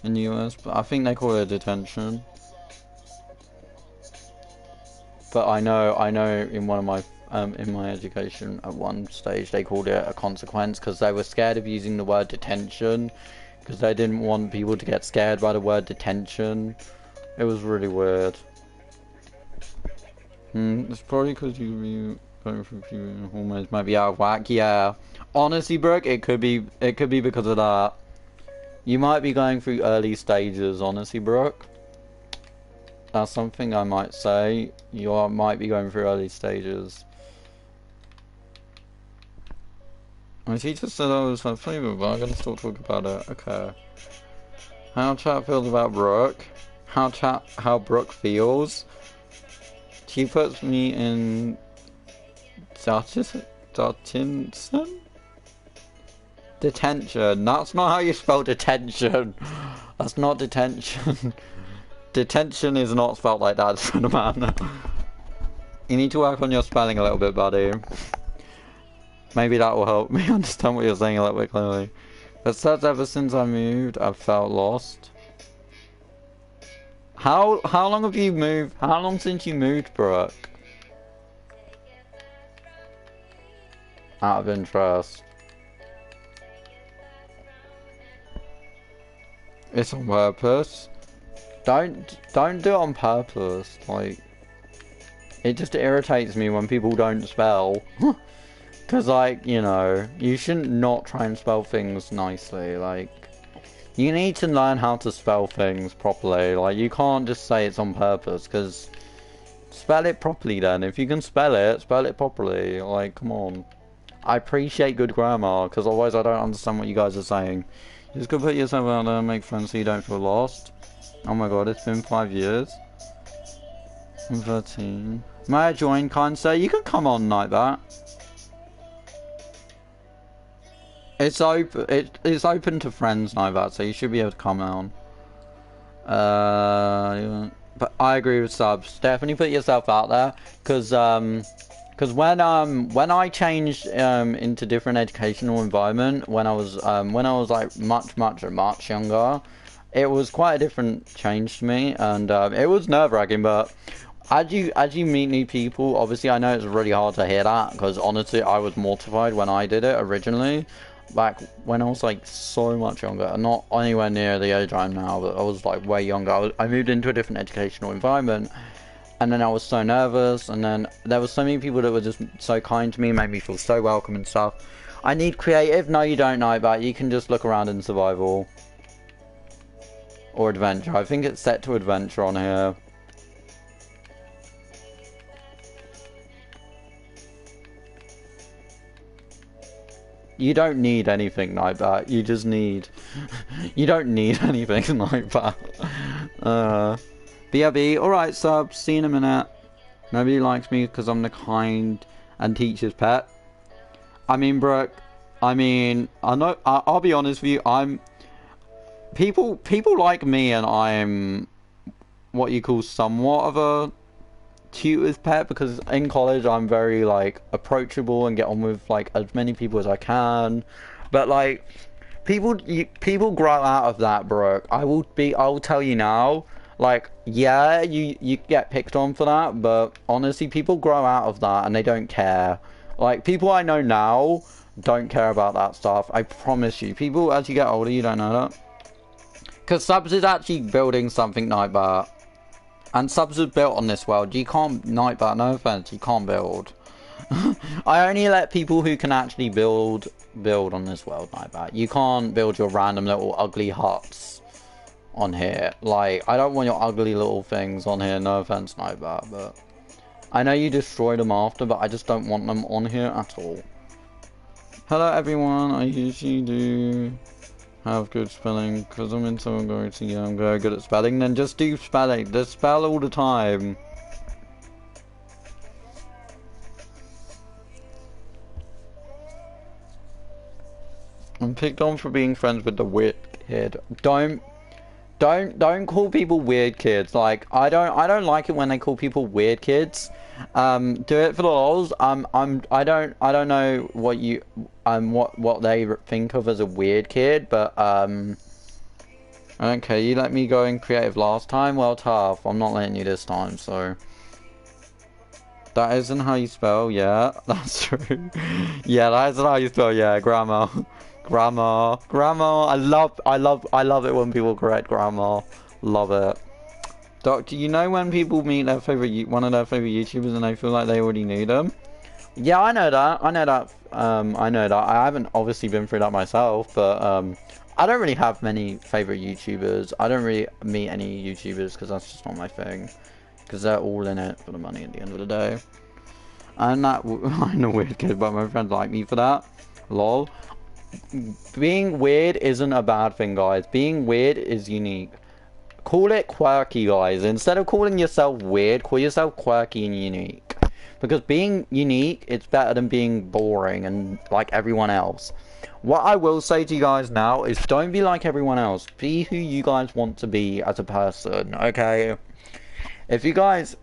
in the US, but I think they call it a detention. But I know in one of my in my education at one stage they called it a consequence, because they were scared of using the word detention, because they didn't want people to get scared by the word detention. It was really weird. It's probably because you going through a few hormones might be out of whack. Yeah, honestly, Brooke, it could be because of that. You might be going through early stages, honestly, Brooke. That's something I might say. You might be going through early stages. My teacher said I was her favourite, but I'm gonna stop talking about it. Okay. How chat feels about Brooke. How Brooke feels. She puts me in Detention? Detention. That's not how you spell detention. That's not detention. Detention is not spelled like that, Spider-Man. You need to work on your spelling a little bit, buddy. Maybe that will help me understand what you're saying a little bit clearly. But says ever since I moved, I've felt lost. How long have you moved? How long since you moved, Brooke? Out of interest. It's on purpose. Don't do it on purpose. Like, it just irritates me when people don't spell. Cause like, you know, you shouldn't not try and spell things nicely. Like, you need to learn how to spell things properly. Like, you can't just say it's on purpose. Cause spell it properly then. If you can spell it properly. Like, come on. I appreciate good grammar, because otherwise I don't understand what you guys are saying. You just gotta put yourself out there and make friends so you don't feel lost. Oh my god, it's been 5 years. I'm 13. May I join, kind sir? You can come on like that. It's open. It's open to friends like that, so you should be able to come on. But I agree with subs. Definitely put yourself out there, because when I changed into different educational environment when I was like much younger, it was quite a different change to me, and it was nerve-wracking. But as you meet new people, obviously I know it's really hard to hear that, because honestly I was mortified when I did it originally, back when I was like so much younger, not anywhere near the age I am now, but I was like way younger. I moved into a different educational environment. And then I was so nervous, and then there were so many people that were just so kind to me, made me feel so welcome and stuff. I need creative? No, you don't know about. You can just look around in survival. Or adventure. I think it's set to adventure on here. You don't need anything like that. You just need... You don't need anything like that. BRB, alright subs, see you in a minute. Nobody likes me because I'm the kind and teacher's pet. I mean, Brooke, I mean, I'll be honest with you, people like me, and I'm what you call somewhat of a tutor's pet, because in college I'm very like approachable and get on with like as many people as I can. But like, people grow out of that, Brooke. I'll tell you now. Like, yeah, you get picked on for that, but honestly, people grow out of that and they don't care. Like, people I know now don't care about that stuff. I promise you. People, as you get older, you don't know that. Because subs is actually building something like that. And subs is built on this world. You can't, like that, no offense, you can't build. I only let people who can actually build on this world like that. You can't build your random little ugly huts on here. Like, I don't want your ugly little things on here, no offense like that, but I know you destroyed them after, but I just don't want them on here at all. Hello everyone, I usually do have good spelling, because I'm into I'm very good at spelling. Then just do spelling, just spell all the time. I'm picked on for being friends with the weird kid. Don't call people weird kids. Like, I don't like it when they call people weird kids. Do it for the lols. I don't know what you what they think of as a weird kid, but okay, you let me go in creative last time. Well, tough. I'm not letting you this time, so. That isn't how you spell. Yeah, that's true. Yeah, that isn't how you spell. Yeah, grammar. Grammar. I love it when people correct grammar. Love it. Doctor, you know when people meet one of their favorite YouTubers and they feel like they already knew them? Yeah, I know that. I know that. I haven't obviously been through that myself, but I don't really have many favorite YouTubers. I don't really meet any YouTubers because that's just not my thing. Because they're all in it for the money at the end of the day. I'm a weird kid, but my friends like me for that. Lol. being weird isn't a bad thing, guys. Being weird is unique. Call it quirky, guys. Instead of calling yourself weird, call yourself quirky and unique. Because being unique, it's better than being boring and like everyone else. What I will say to you guys now is don't be like everyone else. Be who you guys want to be as a person, okay? If you guys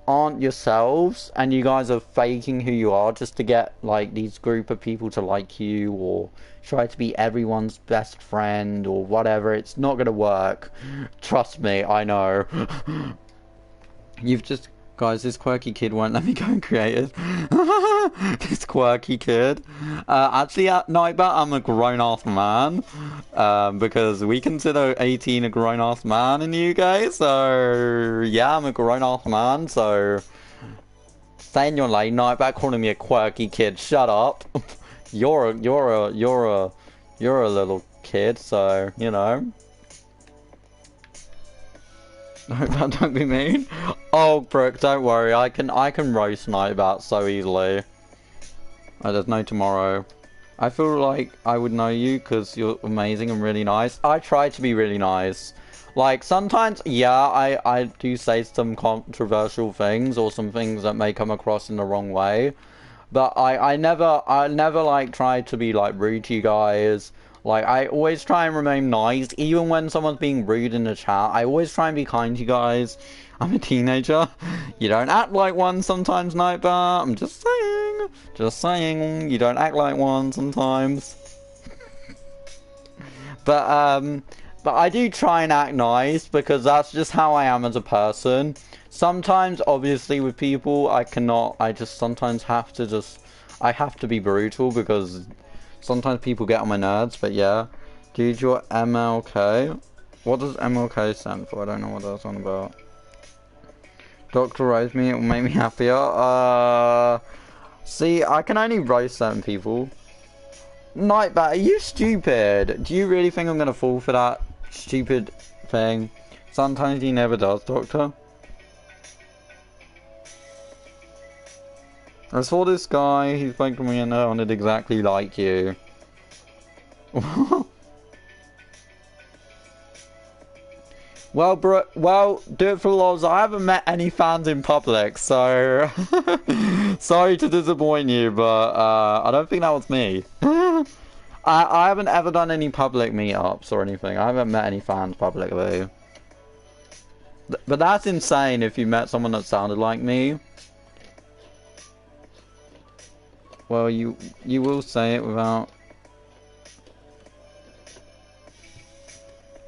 aren't yourselves and you guys are faking who you are just to get like these group of people to like you or try to be everyone's best friend or whatever, it's not gonna work. Trust me, I know. You've just... Guys, this quirky kid won't let me go and create it. This quirky kid. Actually, at Nightbat, I'm a grown-ass man. Because we consider 18 a grown-ass man in the UK. So, yeah, I'm a grown-ass man. So, stay in your lane, Nightbat, calling me a quirky kid. Shut up. You're a little kid, so, you know. No, don't be mean. Oh, Brooke, don't worry. I can roast Nightbat so easily. Oh, there's no tomorrow. I feel like I would know you because you're amazing and really nice. I try to be really nice. Like, sometimes, yeah, I do say some controversial things or some things that may come across in the wrong way. But I never like try to be like rude to you guys. Like, I always try and remain nice, even when someone's being rude in the chat. I always try and be kind to you guys. I'm a teenager. You don't act like one sometimes, Nightbar. I'm just saying. Just saying. You don't act like one sometimes. But I do try and act nice, because that's just how I am as a person. Sometimes, obviously, with people, I just sometimes have to I have to be brutal, because... Sometimes people get on my nerves, but yeah. Dude, you're MLK. What does MLK stand for? I don't know what that's on about. Doctor roast me, it will make me happier. See, I can only roast certain people. Nightbat, are you stupid? Do you really think I'm gonna fall for that stupid thing? Sometimes he never does, Doctor. I saw this guy, he spoke to me and I sounded exactly like you. Well, bro, well, do it for lols. I haven't met any fans in public, so... Sorry to disappoint you, but I don't think that was me. I haven't ever done any public meetups or anything. I haven't met any fans publicly. But that's insane if you met someone that sounded like me. Well, you will say it without...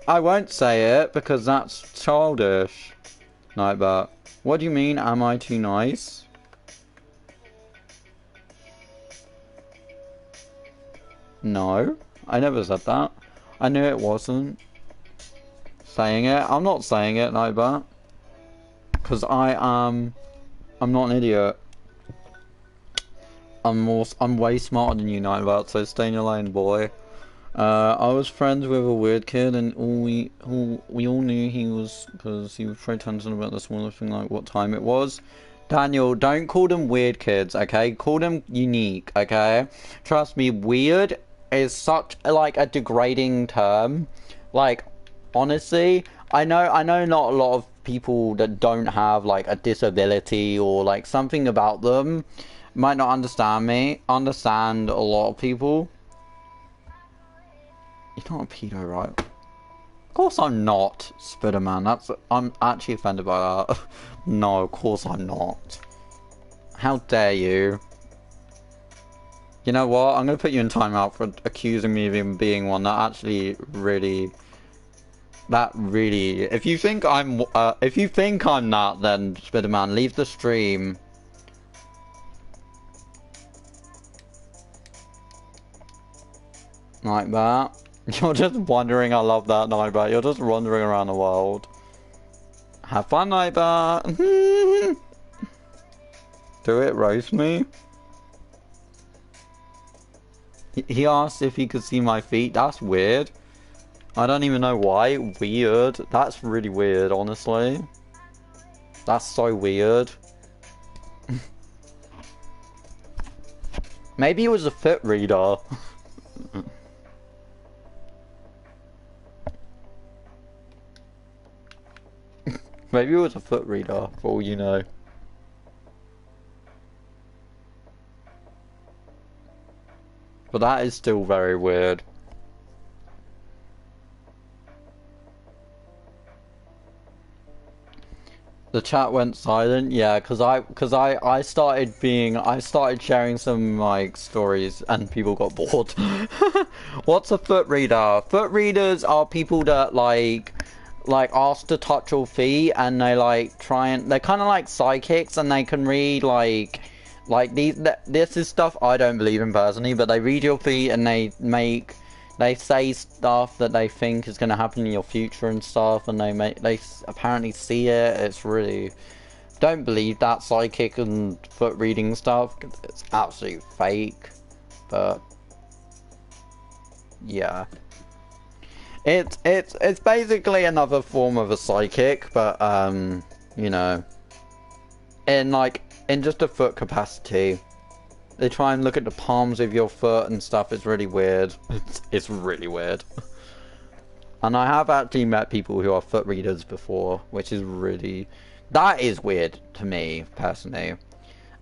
I won't say it because that's childish. Nightbat. What do you mean, am I too nice? No, I never said that. I knew it wasn't. Saying it. I'm not saying it, Nightbat. Because I'm not an idiot. I'm way smarter than you, Nightbat, so stay in your lane, boy. I was friends with a weird kid, and we all knew he was, because he was very tensing about the smallest thing, like what time it was. Daniel, don't call them weird kids, okay? Call them unique, okay? Trust me, weird is such like a degrading term. Like, honestly, I know not a lot of people that don't have like a disability or like something about them might not understand a lot of people. You're not a pedo, right? Of course I'm not, Spiderman. I'm actually offended by that. No, of course I'm not. How dare you? You know what? I'm gonna put you in timeout for accusing me of even being one. That really... If you think I'm that, then Spiderman, leave the stream. Like that. You're just wandering. I love that, Nightbat. You're just wandering around the world. Have fun, Nightbat. Do it, roast me. He asked if he could see my feet. That's weird. I don't even know why. Weird. That's really weird, honestly. That's so weird. Maybe it was a fit reader. Maybe it was a foot reader, for all you know. But that is still very weird. The chat went silent, yeah, cause I started sharing some like stories and people got bored. What's a foot reader? Foot readers are people that like ask to touch your feet and they like they're kind of like psychics and they can read like this is stuff I don't believe in personally, but they read your feet and they say stuff that they think is going to happen in your future and stuff, and they apparently see it. It's really, don't believe that psychic and foot reading stuff. It's absolute fake. But yeah, it's basically another form of a psychic, but you know, in just a foot capacity. They try and look at the palms of your foot and stuff. It's really weird. It's really weird. And I have actually met people who are foot readers before, which is really... That is weird to me, personally.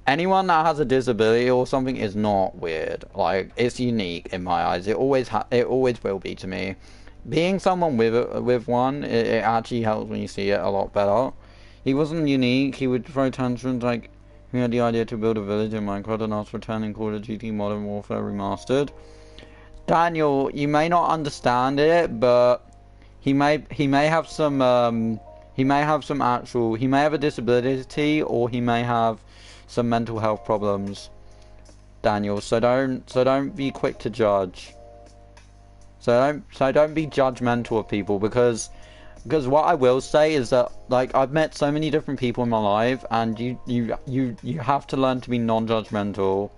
Anyone that has a disability or something is not weird. Like, it's unique in my eyes. It always will be to me. Being someone with one, it actually helps when you see it a lot better. He wasn't unique. He would throw tantrums like... He had the idea to build a village in Minecraft and asked for 10 and called it GT Modern Warfare Remastered. Daniel, you may not understand it, but he may have some a disability, or he may have some mental health problems. Daniel, so don't be quick to judge. So don't be judgmental of people, because what I will say is that, like, I've met so many different people in my life, and you have to learn to be non-judgmental.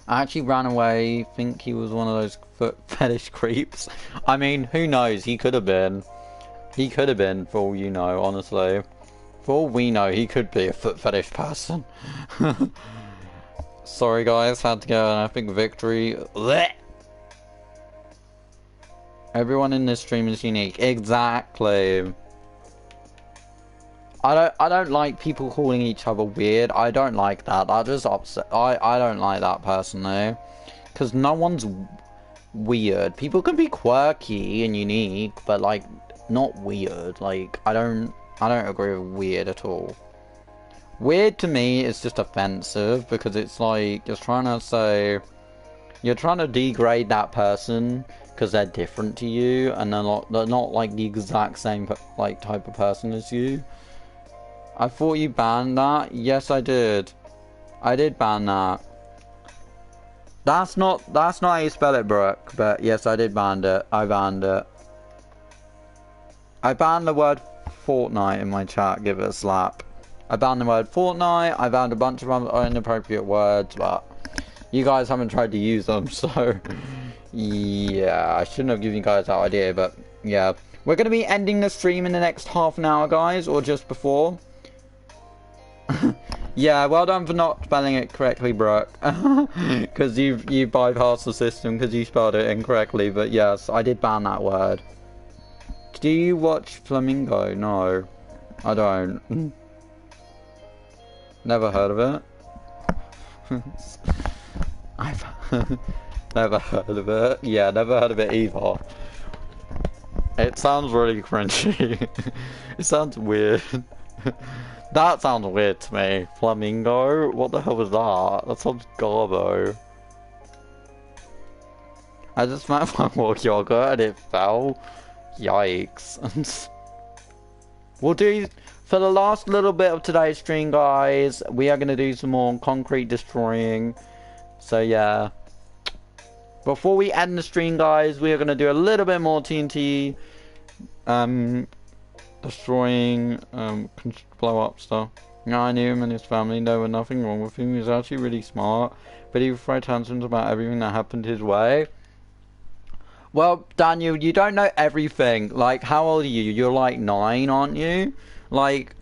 I actually ran away, think he was one of those foot fetish creeps. I mean, who knows, he could have been. He could have been, for all you know, honestly. For all we know, he could be a foot fetish person. Sorry guys, had to go an epic victory. Blech. Everyone in this stream is unique. Exactly. I don't like people calling each other weird. I don't like that. That just upset. I don't like that personally, because no one's weird. People can be quirky and unique, but like not weird. Like I don't agree with weird at all. Weird to me is just offensive, because it's like you're trying to degrade that person because they're different to you, and they're not like the exact same like type of person as you. I thought you banned that. Yes, I did. I did ban that. That's not how you spell it, Brooke. But yes, I did ban it. I banned it. I banned the word Fortnite in my chat. Give it a slap. I banned the word Fortnite. I banned a bunch of inappropriate words, but you guys haven't tried to use them, so yeah, I shouldn't have given you guys that idea, but yeah. We're going to be ending the stream in the next half an hour, guys, or just before. Yeah, well done for not spelling it correctly, Brooke. Because you bypassed the system because you spelled it incorrectly, but yes, I did ban that word. Do you watch Flamingo? No, I don't. Never heard of it. I've never heard of it. Yeah, never heard of it either. It sounds really cringy. It sounds weird. That sounds weird to me. Flamingo? What the hell was that? That sounds garbo. I just met my walk yogurt and it fell. Yikes. We'll do, for the last little bit of today's stream, guys, we are going to do some more concrete destroying. So yeah. Before we end the stream, guys, we are going to do a little bit more TNT destroying, blow up stuff. Yeah, I knew him and his family. There was nothing wrong with him. He was actually really smart, but he would throw tantrums about everything that happened his way. Well, Daniel, you don't know everything. Like, how old are you? You're like 9, aren't you? Like,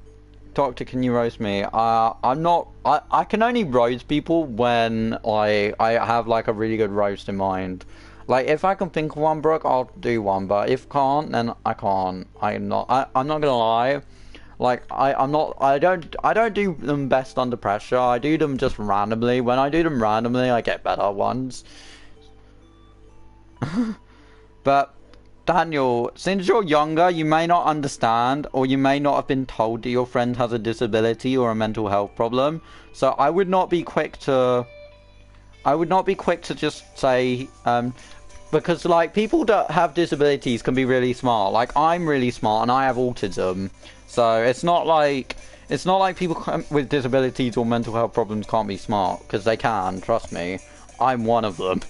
Doctor, can you roast me? I'm not. I can only roast people when I have like a really good roast in mind. Like if I can think of one, Brooke, I'll do one. But if can't, then I can't. I'm not. I'm not gonna lie. Like I'm not. I don't do them best under pressure. I do them just randomly. When I do them randomly, I get better ones. But. Daniel, since you're younger, you may not understand, or you may not have been told that your friend has a disability or a mental health problem. So I would not be quick to just say, because like people that have disabilities can be really smart. Like I'm really smart and I have autism, so it's not like people with disabilities or mental health problems can't be smart, because they can. Trust me. I'm one of them.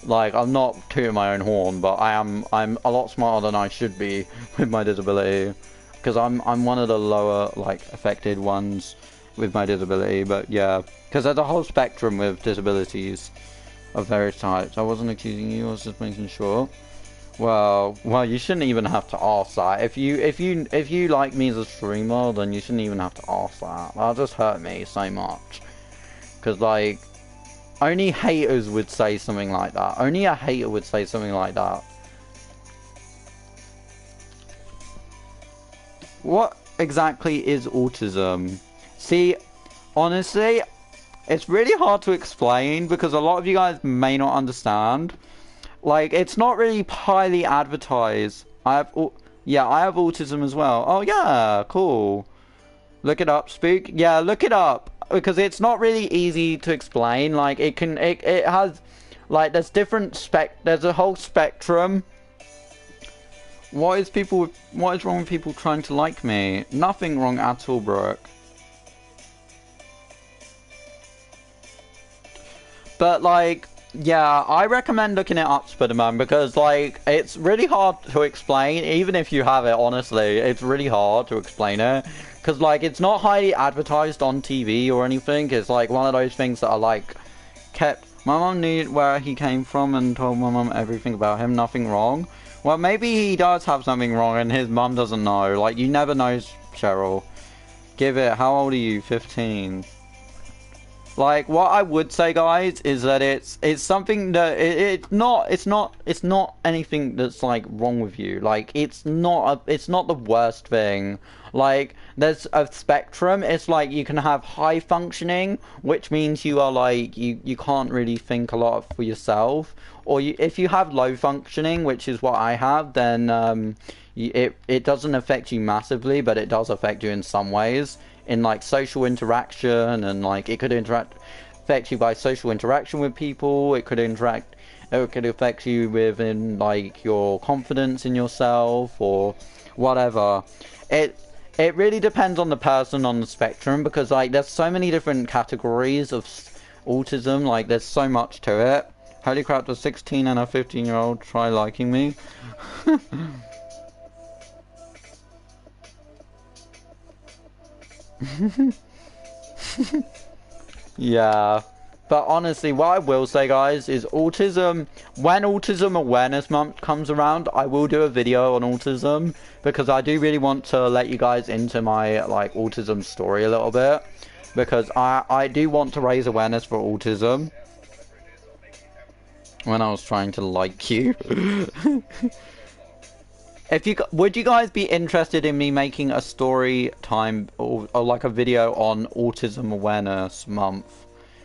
Like, I'm not tooting my own horn, but I'm a lot smarter than I should be with my disability. Because I'm one of the lower, like, affected ones with my disability. But yeah, because there's a whole spectrum with disabilities of various types. I wasn't accusing you, I was just making sure. Well, you shouldn't even have to ask that. If you like me as a streamer, then you shouldn't even have to ask that. That'll just hurt me so much. Because, like, only haters would say something like that. Only a hater would say something like that. What exactly is autism? See, honestly, it's really hard to explain because a lot of you guys may not understand. Like, it's not really highly advertised. I have autism as well. Oh yeah, cool. Look it up, Spook. Yeah, look it up. Because it's not really easy to explain. Like it has, like there's a whole spectrum. What is wrong with people trying to like me? Nothing wrong at all, Brooke. But like, yeah, I recommend looking it up, Spiderman, because like it's really hard to explain. Even if you have it, honestly, it's really hard to explain it. Because, like, it's not highly advertised on TV or anything. It's, like, one of those things that are, like, kept... My mum knew where he came from and told my mum everything about him. Nothing wrong. Well, maybe he does have something wrong and his mum doesn't know. Like, you never know, Cheryl. Give it... How old are you? 15. Like, what I would say, guys, is that it's something that... It's not anything that's, like, wrong with you. Like, it's not the worst thing. Like, there's a spectrum. It's like you can have high functioning, which means you are like, you can't really think a lot for yourself. Or if you have low functioning, which is what I have, then it doesn't affect you massively, but it does affect you in some ways. In like social interaction, and like it could affect you by social interaction with people. It could affect you within like your confidence in yourself or whatever. It really depends on the person on the spectrum, because like there's so many different categories of autism. Like there's so much to it. Holy crap, does 16 and a 15-year-old try liking me? Yeah. But honestly, what I will say, guys, is autism... When Autism Awareness Month comes around, I will do a video on autism. Because I do really want to let you guys into my, like, autism story a little bit. Because I do want to raise awareness for autism. When I was trying to like you. Would you guys be interested in me making a story time or like a video on Autism Awareness Month?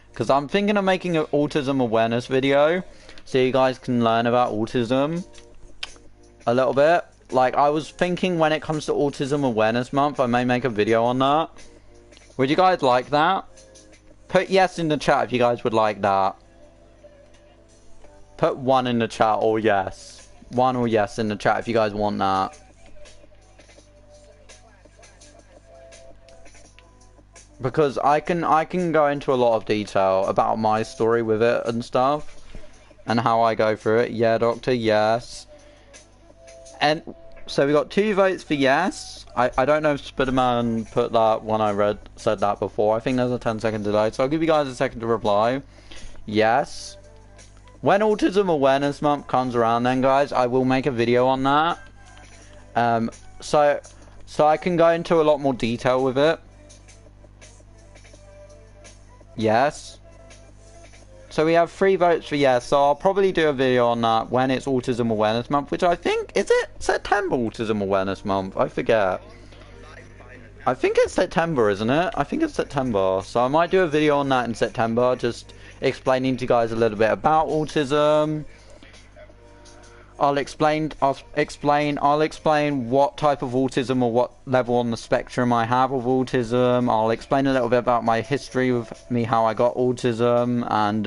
Because I'm thinking of making an autism awareness video, so you guys can learn about autism a little bit. Like, I was thinking when it comes to Autism Awareness Month, I may make a video on that. Would you guys like that? Put yes in the chat if you guys would like that. Put 1 in the chat or yes. 1 or yes in the chat if you guys want that. Because I can go into a lot of detail about my story with it and stuff. And how I go through it. Yeah, Doctor, yes. And so we got 2 votes for yes. I don't know if Spiderman put that when I said that before. I think there's a 10-second delay. So I'll give you guys a second to reply. Yes. When Autism Awareness Month comes around then, guys, I will make a video on that. So I can go into a lot more detail with it. Yes. So we have 3 votes for yes, so I'll probably do a video on that when it's Autism Awareness Month, which I think, is it September Autism Awareness Month? I forget. I think it's September, isn't it? I think it's September, so I might do a video on that in September, just explaining to you guys a little bit about autism. I'll explain what type of autism or what level on the spectrum I have of autism. I'll explain a little bit about my history with me, how I got autism, and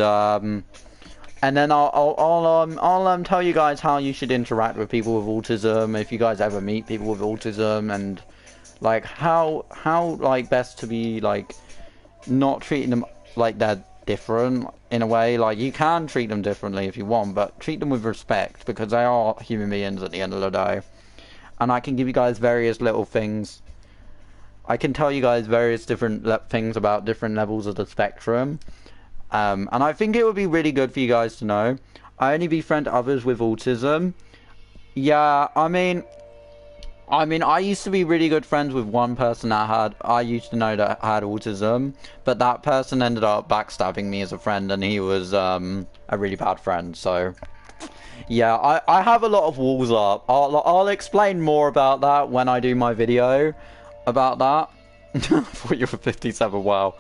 then I'll tell you guys how you should interact with people with autism if you guys ever meet people with autism, and like how like best to be like not treating them like they're different in a way. Like, you can treat them differently if you want, but treat them with respect, because they are human beings at the end of the day. And I can give you guys various little things. I can tell you guys various different things about different levels of the spectrum, and I think it would be really good for you guys to know. I only befriend others with autism. Yeah, I mean, I used to be really good friends with one person I used to know that had autism, but that person ended up backstabbing me as a friend, and he was a really bad friend. So yeah, I have a lot of walls up. I'll explain more about that when I do my video about that. I thought you were 57. Wow.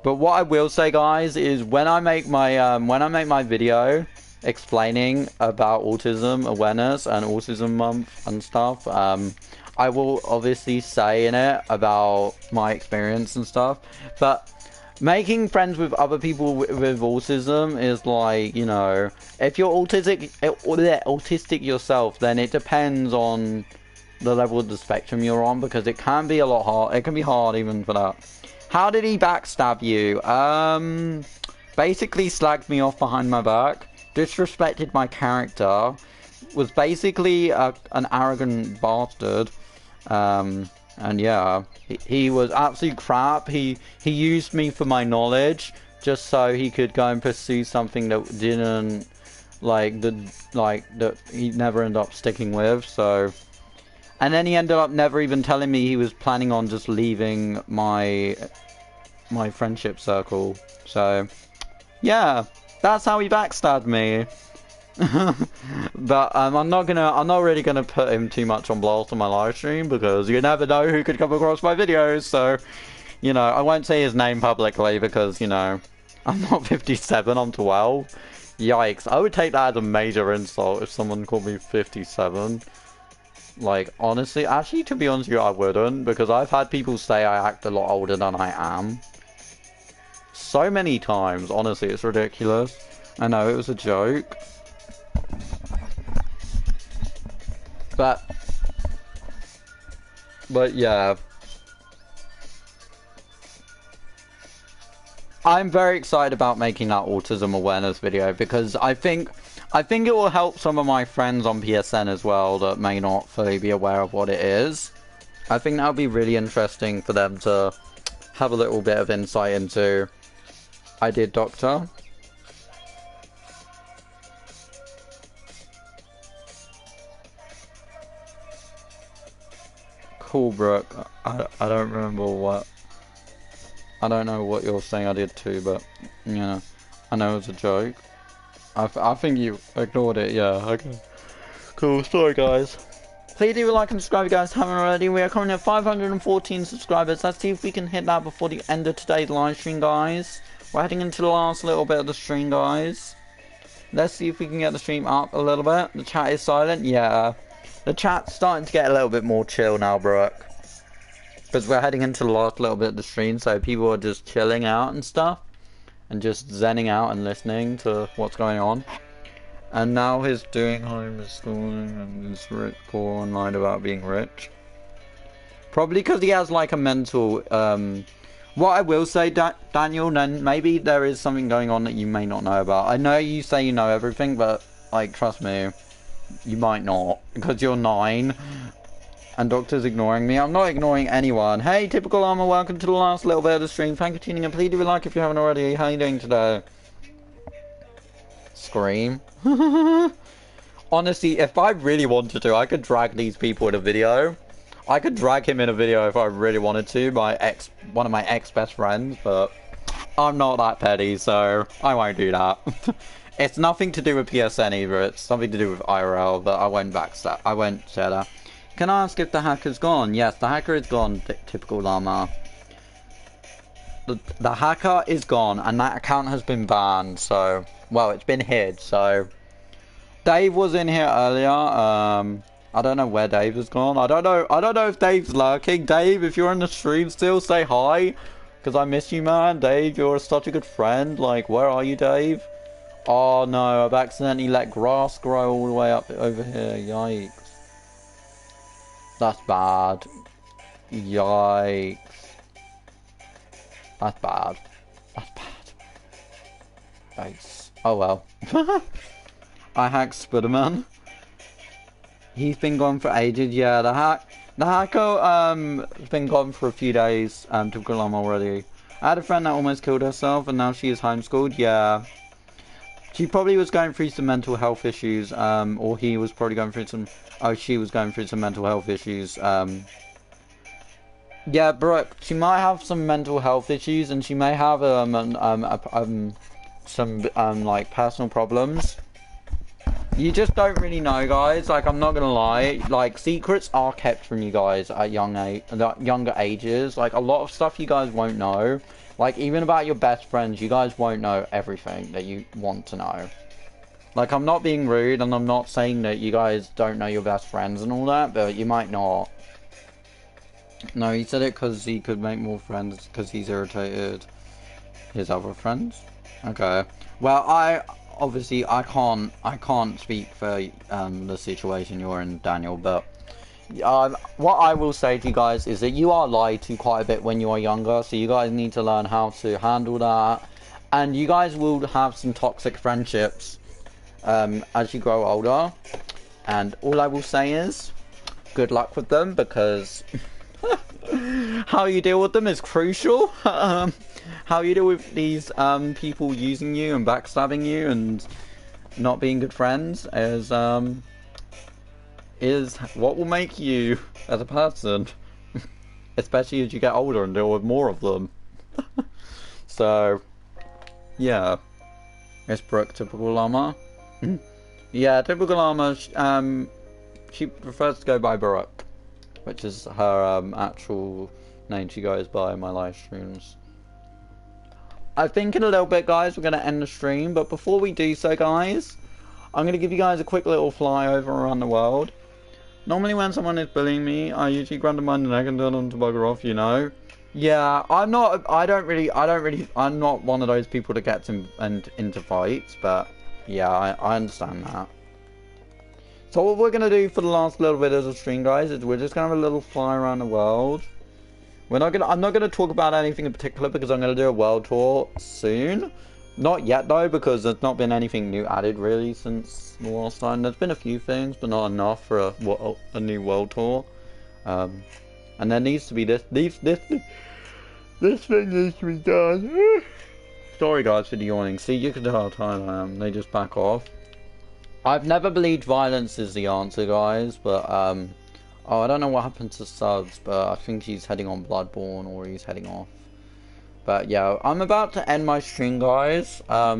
But what I will say, guys, is when I make my video explaining about autism awareness and autism month and stuff, I will obviously say in it about my experience and stuff, but making friends with other people with autism is like, you know, if you're autistic yourself, then it depends on the level of the spectrum you're on, because it can be a lot hard. It can be hard even for that. How did he backstab you? Basically slagged me off behind my back, disrespected my character, was basically an arrogant bastard, and yeah, he was absolute crap. He used me for my knowledge just so he could go and pursue something that didn't that he never ended up sticking with. So, and then he ended up never even telling me he was planning on just leaving my friendship circle. So yeah, that's how he backstabbed me. But I'm not really gonna put him too much on blast on my live stream, because you never know who could come across my videos. So, you know, I won't say his name publicly, because, you know, I'm not 57, I'm 12. Yikes, I would take that as a major insult if someone called me 57. Like, honestly, actually, to be honest with you, I wouldn't, because I've had people say I act a lot older than I am. So many times, honestly, it's ridiculous. I know, it was a joke. But yeah. I'm very excited about making that autism awareness video, because I think it will help some of my friends on PSN as well that may not fully be aware of what it is. I think that would be really interesting for them to have a little bit of insight into. I did, Doctor. Cool, Brooke. I don't remember what. I don't know what you're saying I did too, but, you know, I know it was a joke. I think you ignored it, yeah, okay. Cool, sorry guys. Please do like and subscribe if you guys haven't already. We are currently at 514 subscribers. Let's see if we can hit that before the end of today's live stream, guys. We're heading into the last little bit of the stream, guys. Let's see if we can get the stream up a little bit. The chat is silent, yeah. The chat's starting to get a little bit more chill now, Brooke. Because we're heading into the last little bit of the stream, so people are just chilling out and stuff. And just zenning out and listening to what's going on. And now he's doing homeschooling and is rich, poor, and lied about being rich. Probably because he has like a mental... What I will say, Daniel, then maybe there is something going on that you may not know about. I know you say you know everything, but, like, trust me, you might not. Because you're 9. And Doctor's ignoring me. I'm not ignoring anyone. Hey, Typical Armor, welcome to the last little bit of the stream. Thank you for tuning in. Please do a like if you haven't already. How are you doing today? Scream. Honestly, if I really wanted to, I could drag these people in a video. I could drag him in a video if I really wanted to. One of my ex-best friends, but I'm not that petty, so I won't do that. It's nothing to do with PSN either, it's something to do with IRL, but I won't backstab. I won't share that. Can I ask if the hacker's gone? Yes, the hacker is gone, typical llama. The hacker is gone, and that account has been banned, so... Well, it's been hid, so... Dave was in here earlier, I don't know where Dave has gone. I don't know if Dave's lurking. Dave, if you're in the stream still, say hi. Because I miss you, man. Dave, you're such a good friend. Like, where are you, Dave? Oh, no, I've accidentally let grass grow all the way up over here. Yikes. That's bad. Yikes. That's bad. That's bad. Yikes. Oh, well. I hacked Spiderman. He's been gone for ages. Yeah, the hacker has been gone for a few days. Typical llama already. I had a friend that almost killed herself, and now she is homeschooled. Yeah, she probably was going through some mental health issues. Or he was probably going through some. Oh, she was going through some mental health issues. Yeah, Brooke, she might have some mental health issues, and she may have some like personal problems. You just don't really know, guys. Like, I'm not gonna lie. Like, secrets are kept from you guys at younger ages. Like, a lot of stuff you guys won't know. Like, even about your best friends, you guys won't know everything that you want to know. Like, I'm not being rude, and I'm not saying that you guys don't know your best friends and all that, but you might not. No, he said it because he could make more friends because he's irritated his other friends. Okay. Well, obviously, I can't speak for the situation you're in, Daniel, but what I will say to you guys is that you are lied to quite a bit when you are younger, so you guys need to learn how to handle that, and you guys will have some toxic friendships as you grow older, and all I will say is, good luck with them, because how you deal with them is crucial. How you deal with these people using you and backstabbing you and not being good friends is what will make you as a person, especially as you get older and deal with more of them. So, yeah, it's Brooke, typical llama. Yeah, typical llama. She prefers to go by Brooke, which is her actual name she goes by in my live streams. I think in a little bit, guys, we're going to end the stream, but before we do so, guys, I'm going to give you guys a quick little flyover around the world. Normally when someone is bullying me, I usually grab them by the neck and tell them to bugger off, you know. Yeah, I'm not one of those people that gets into fights, but yeah, I understand that. So what we're going to do for the last little bit of the stream, guys, is we're just going to have a little fly around the world. I'm not gonna talk about anything in particular because I'm gonna do a world tour soon. Not yet though, because there's not been anything new added really since the last time. There's been a few things, but not enough for a new world tour. And there needs to be this thing needs to be done. Sorry guys for the yawning. See, you can tell how tired I am. They just back off. I've never believed violence is the answer, guys, but oh, I don't know what happened to Subs, but I think he's heading on Bloodborne or he's heading off. But yeah, I'm about to end my stream, guys. Are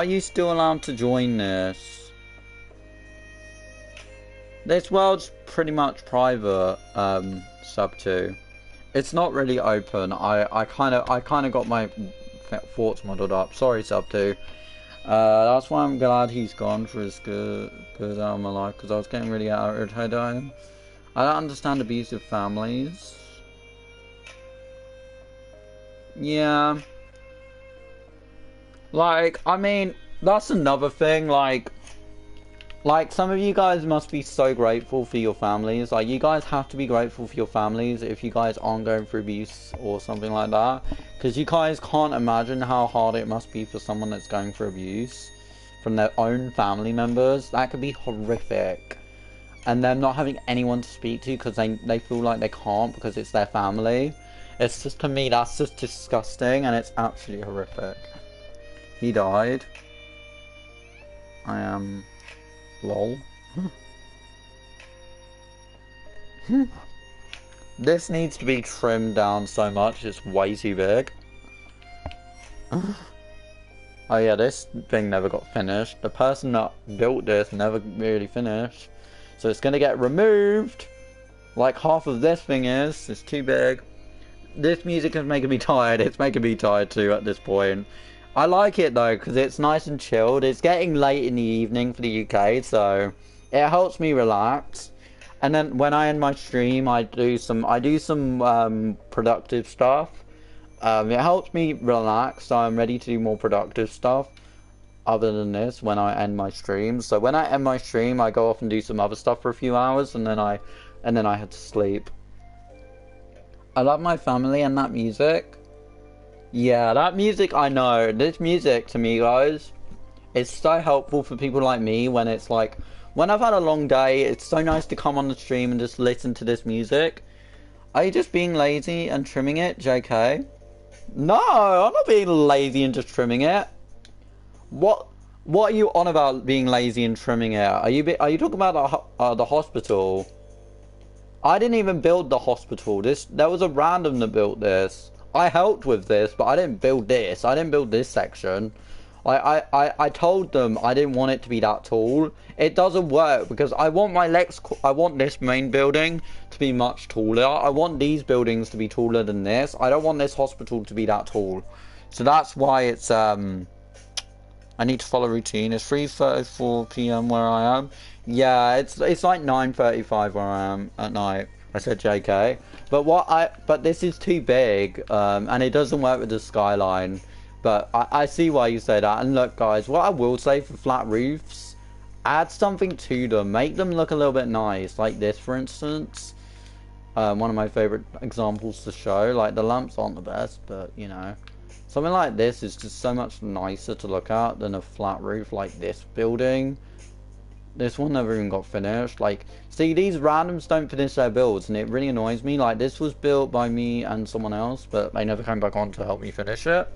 you still allowed to join this? This world's pretty much private, Sub 2. It's not really open. I kind of got my thoughts muddled up. Sorry, Sub 2. That's why I'm glad he's gone for his good out of my life, because I was getting really irritated at him. I don't understand abusive families. Yeah. Like, I mean, that's another thing, like some of you guys must be so grateful for your families. Like, you guys have to be grateful for your families if you guys aren't going through abuse or something like that. Because you guys can't imagine how hard it must be for someone that's going through abuse from their own family members. That could be horrific. And them not having anyone to speak to because they feel like they can't because it's their family. It's just, to me, that's just disgusting and it's absolutely horrific. He died. I am... lol. This needs to be trimmed down so much, it's way too big. Oh yeah, this thing never got finished. The person that built this never really finished. So it's gonna get removed. Like half of this thing is. It's too big. This music is making me tired. It's making me tired too at this point. I like it though, because it's nice and chilled. It's getting late in the evening for the UK, so it helps me relax. And then when I end my stream, I do some productive stuff. It helps me relax, so I'm ready to do more productive stuff other than this when I end my stream. So when I end my stream, I go off and do some other stuff for a few hours, and then I head to sleep. I love my family and that music. Yeah, that music, I know. This music, to me, guys, is so helpful for people like me when it's like, when I've had a long day, it's so nice to come on the stream and just listen to this music. Are you just being lazy and trimming it, JK? No, I'm not being lazy and just trimming it. What are you on about being lazy and trimming it? Are you talking about the hospital? I didn't even build the hospital. There was a random that built this. I helped with this, but I didn't build this. I didn't build this section. I told them I didn't want it to be that tall. It doesn't work because I want this main building to be much taller. I want these buildings to be taller than this. I don't want this hospital to be that tall. So that's why it's I need to follow routine. It's 3:34 p.m. where I am. Yeah, it's like 9:35 where I am at night. I said JK. But this is too big, and it doesn't work with the skyline. But I see why you say that. And look, guys, what I will say for flat roofs, add something to them. Make them look a little bit nice. Like this, for instance. One of my favorite examples to show. Like, the lamps aren't the best, but, you know. Something like this is just so much nicer to look at than a flat roof like this building. This one never even got finished. Like, see, these randoms don't finish their builds, and it really annoys me. Like, this was built by me and someone else, but they never came back on to help me finish it.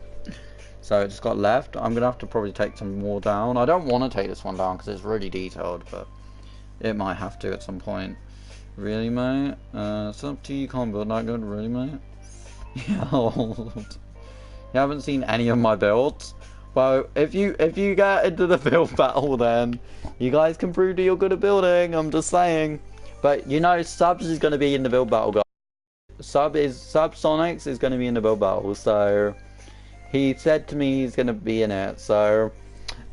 So it just got left. I'm gonna have to probably take some more down. I don't want to take this one down because it's really detailed, but it might have to at some point. Really, mate? It's up to you. You can't build that good, really, mate? Yeah. You haven't seen any of my builds? Well, if you get into the build battle, then you guys can prove that you're good at building. I'm just saying. But you know, Subs is gonna be in the build battle, guys. Subsonics is gonna be in the build battle, so he said to me he's gonna be in it. So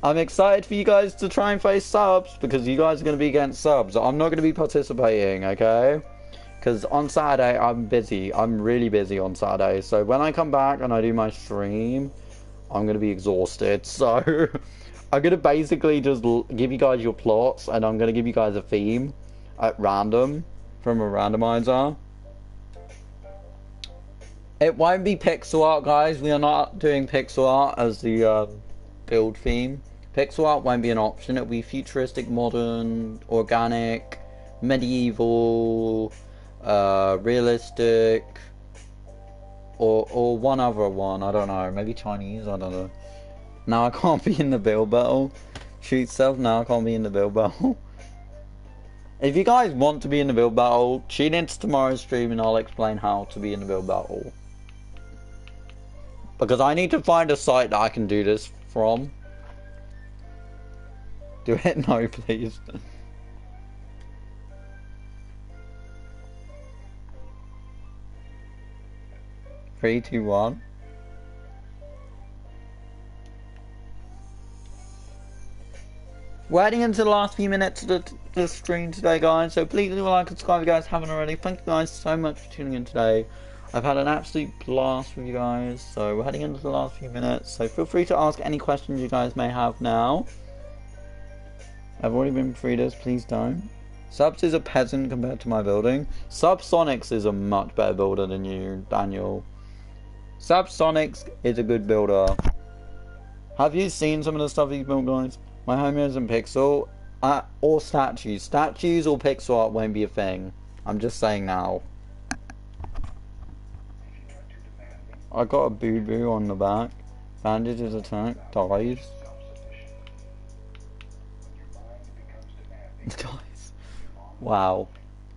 I'm excited for you guys to try and face Subs because you guys are gonna be against Subs. I'm not gonna be participating, okay? Because on Saturday I'm busy. I'm really busy on Saturday. So when I come back and I do my stream, I'm going to be exhausted. So I'm going to basically just give you guys your plots, and I'm going to give you guys a theme at random from a randomizer. It won't be pixel art, guys. We are not doing pixel art as the build theme. Pixel art won't be an option. It'll be futuristic, modern, organic, medieval, realistic, or one other one, I don't know, maybe Chinese, I don't know. Now I can't be in the build battle. Shoot self, now I can't be in the build battle. If you guys want to be in the build battle, tune into tomorrow's stream and I'll explain how to be in the build battle. Because I need to find a site that I can do this from. Do it? No, please. 3, 2, 1. We're heading into the last few minutes of the stream today, guys, so please leave a like and subscribe if you guys haven't already. Thank you guys so much for tuning in today. I've had an absolute blast with you guys, so we're heading into the last few minutes, so feel free to ask any questions you guys may have now. I've already been through this, please don't. Subs is a peasant compared to my building. Subsonics is a much better builder than you, Daniel. Subsonics is a good builder. Have you seen some of the stuff he's built, guys? My home isn't pixel. Or statues. Statues or pixel art won't be a thing. I'm just saying now. I got a boo-boo on the back. Bandages attack. Dies. Guys. Wow.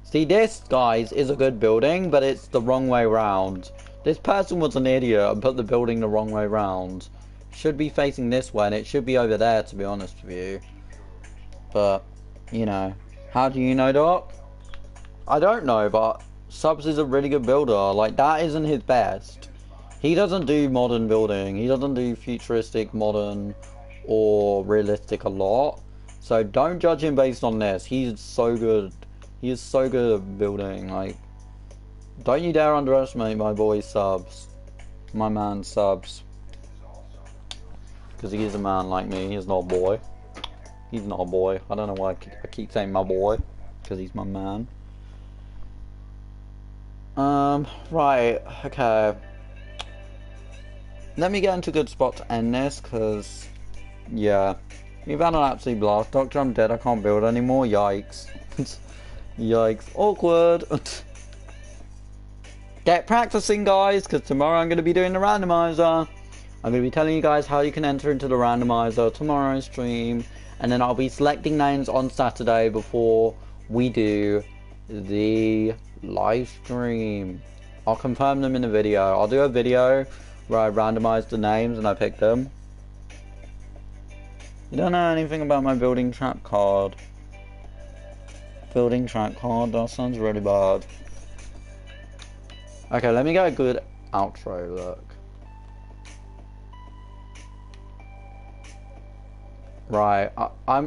See, this, guys, is a good building, but it's the wrong way round. This person was an idiot and put the building the wrong way round. Should be facing this way, and it should be over there, to be honest with you. But, you know. How do you know, Doc? I don't know, but Subs is a really good builder. Like, that isn't his best. He doesn't do modern building. He doesn't do futuristic, modern, or realistic a lot. So don't judge him based on this. He's so good. He is so good at building. Like, don't you dare underestimate my boy Subs. My man Subs. Because he is a man like me. He's not a boy. He's not a boy. I don't know why I keep saying my boy. Because he's my man. Right. Okay. Let me get into a good spot to end this. Because, yeah. We've had an absolute blast. Doctor, I'm dead. I can't build anymore. Yikes. Yikes. Awkward. Get practicing, guys, because tomorrow I'm going to be doing the randomizer. I'm going to be telling you guys how you can enter into the randomizer tomorrow's stream. And then I'll be selecting names on Saturday before we do the live stream. I'll confirm them in a video. I'll do a video where I randomize the names and I pick them. You don't know anything about my building trap card. Building trap card? That sounds really bad. Okay, let me get a good outro look. Right,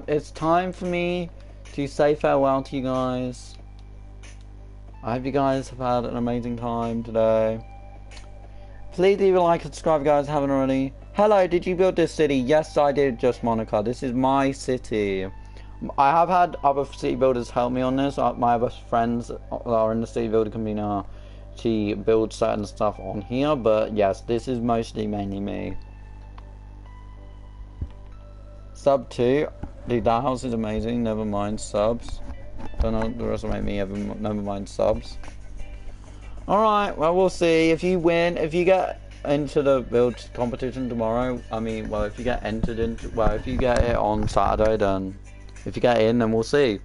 it's time for me to say farewell to you guys. I hope you guys have had an amazing time today. Please leave a like and subscribe, guys, if you haven't already. Hello, did you build this city? Yes, I did, Just Monica. This is my city. I have had other city builders help me on this. My other friends that are in the city builder community now, she builds certain stuff on here. But yes, this is mainly me. Sub 2. Dude, that house is amazing. Never mind subs. Don't know the rest of me ever. Never mind subs. Alright, well, we'll see. If you win, if you get into the build competition tomorrow, I mean, well, if you get entered into, well, if you get it on Saturday, then if you get in, then we'll see.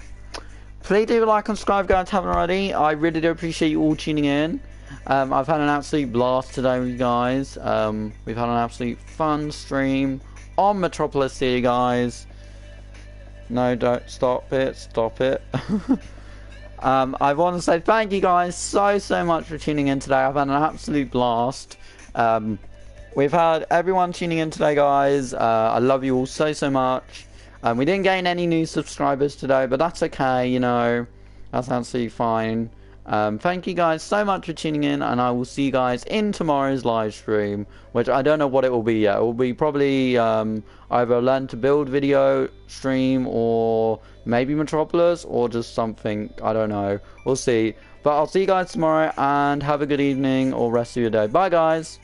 Please do like and subscribe, guys, if you haven't already. I really do appreciate you all tuning in. I've had an absolute blast today with you guys. We've had an absolute fun stream on Metropolis here, guys. No, don't stop it. Stop it. I want to say thank you guys so much for tuning in today. I've had an absolute blast. We've had everyone tuning in today, guys. I love you all so much. We didn't gain any new subscribers today, but that's okay, you know. That's absolutely fine. Thank you guys so much for tuning in, and I will see you guys in tomorrow's live stream, which I don't know what it will be yet. It will be probably either a learn to build video stream, or maybe Metropolis, or just something, I don't know. We'll see. But I'll see you guys tomorrow, and have a good evening or rest of your day. Bye, guys.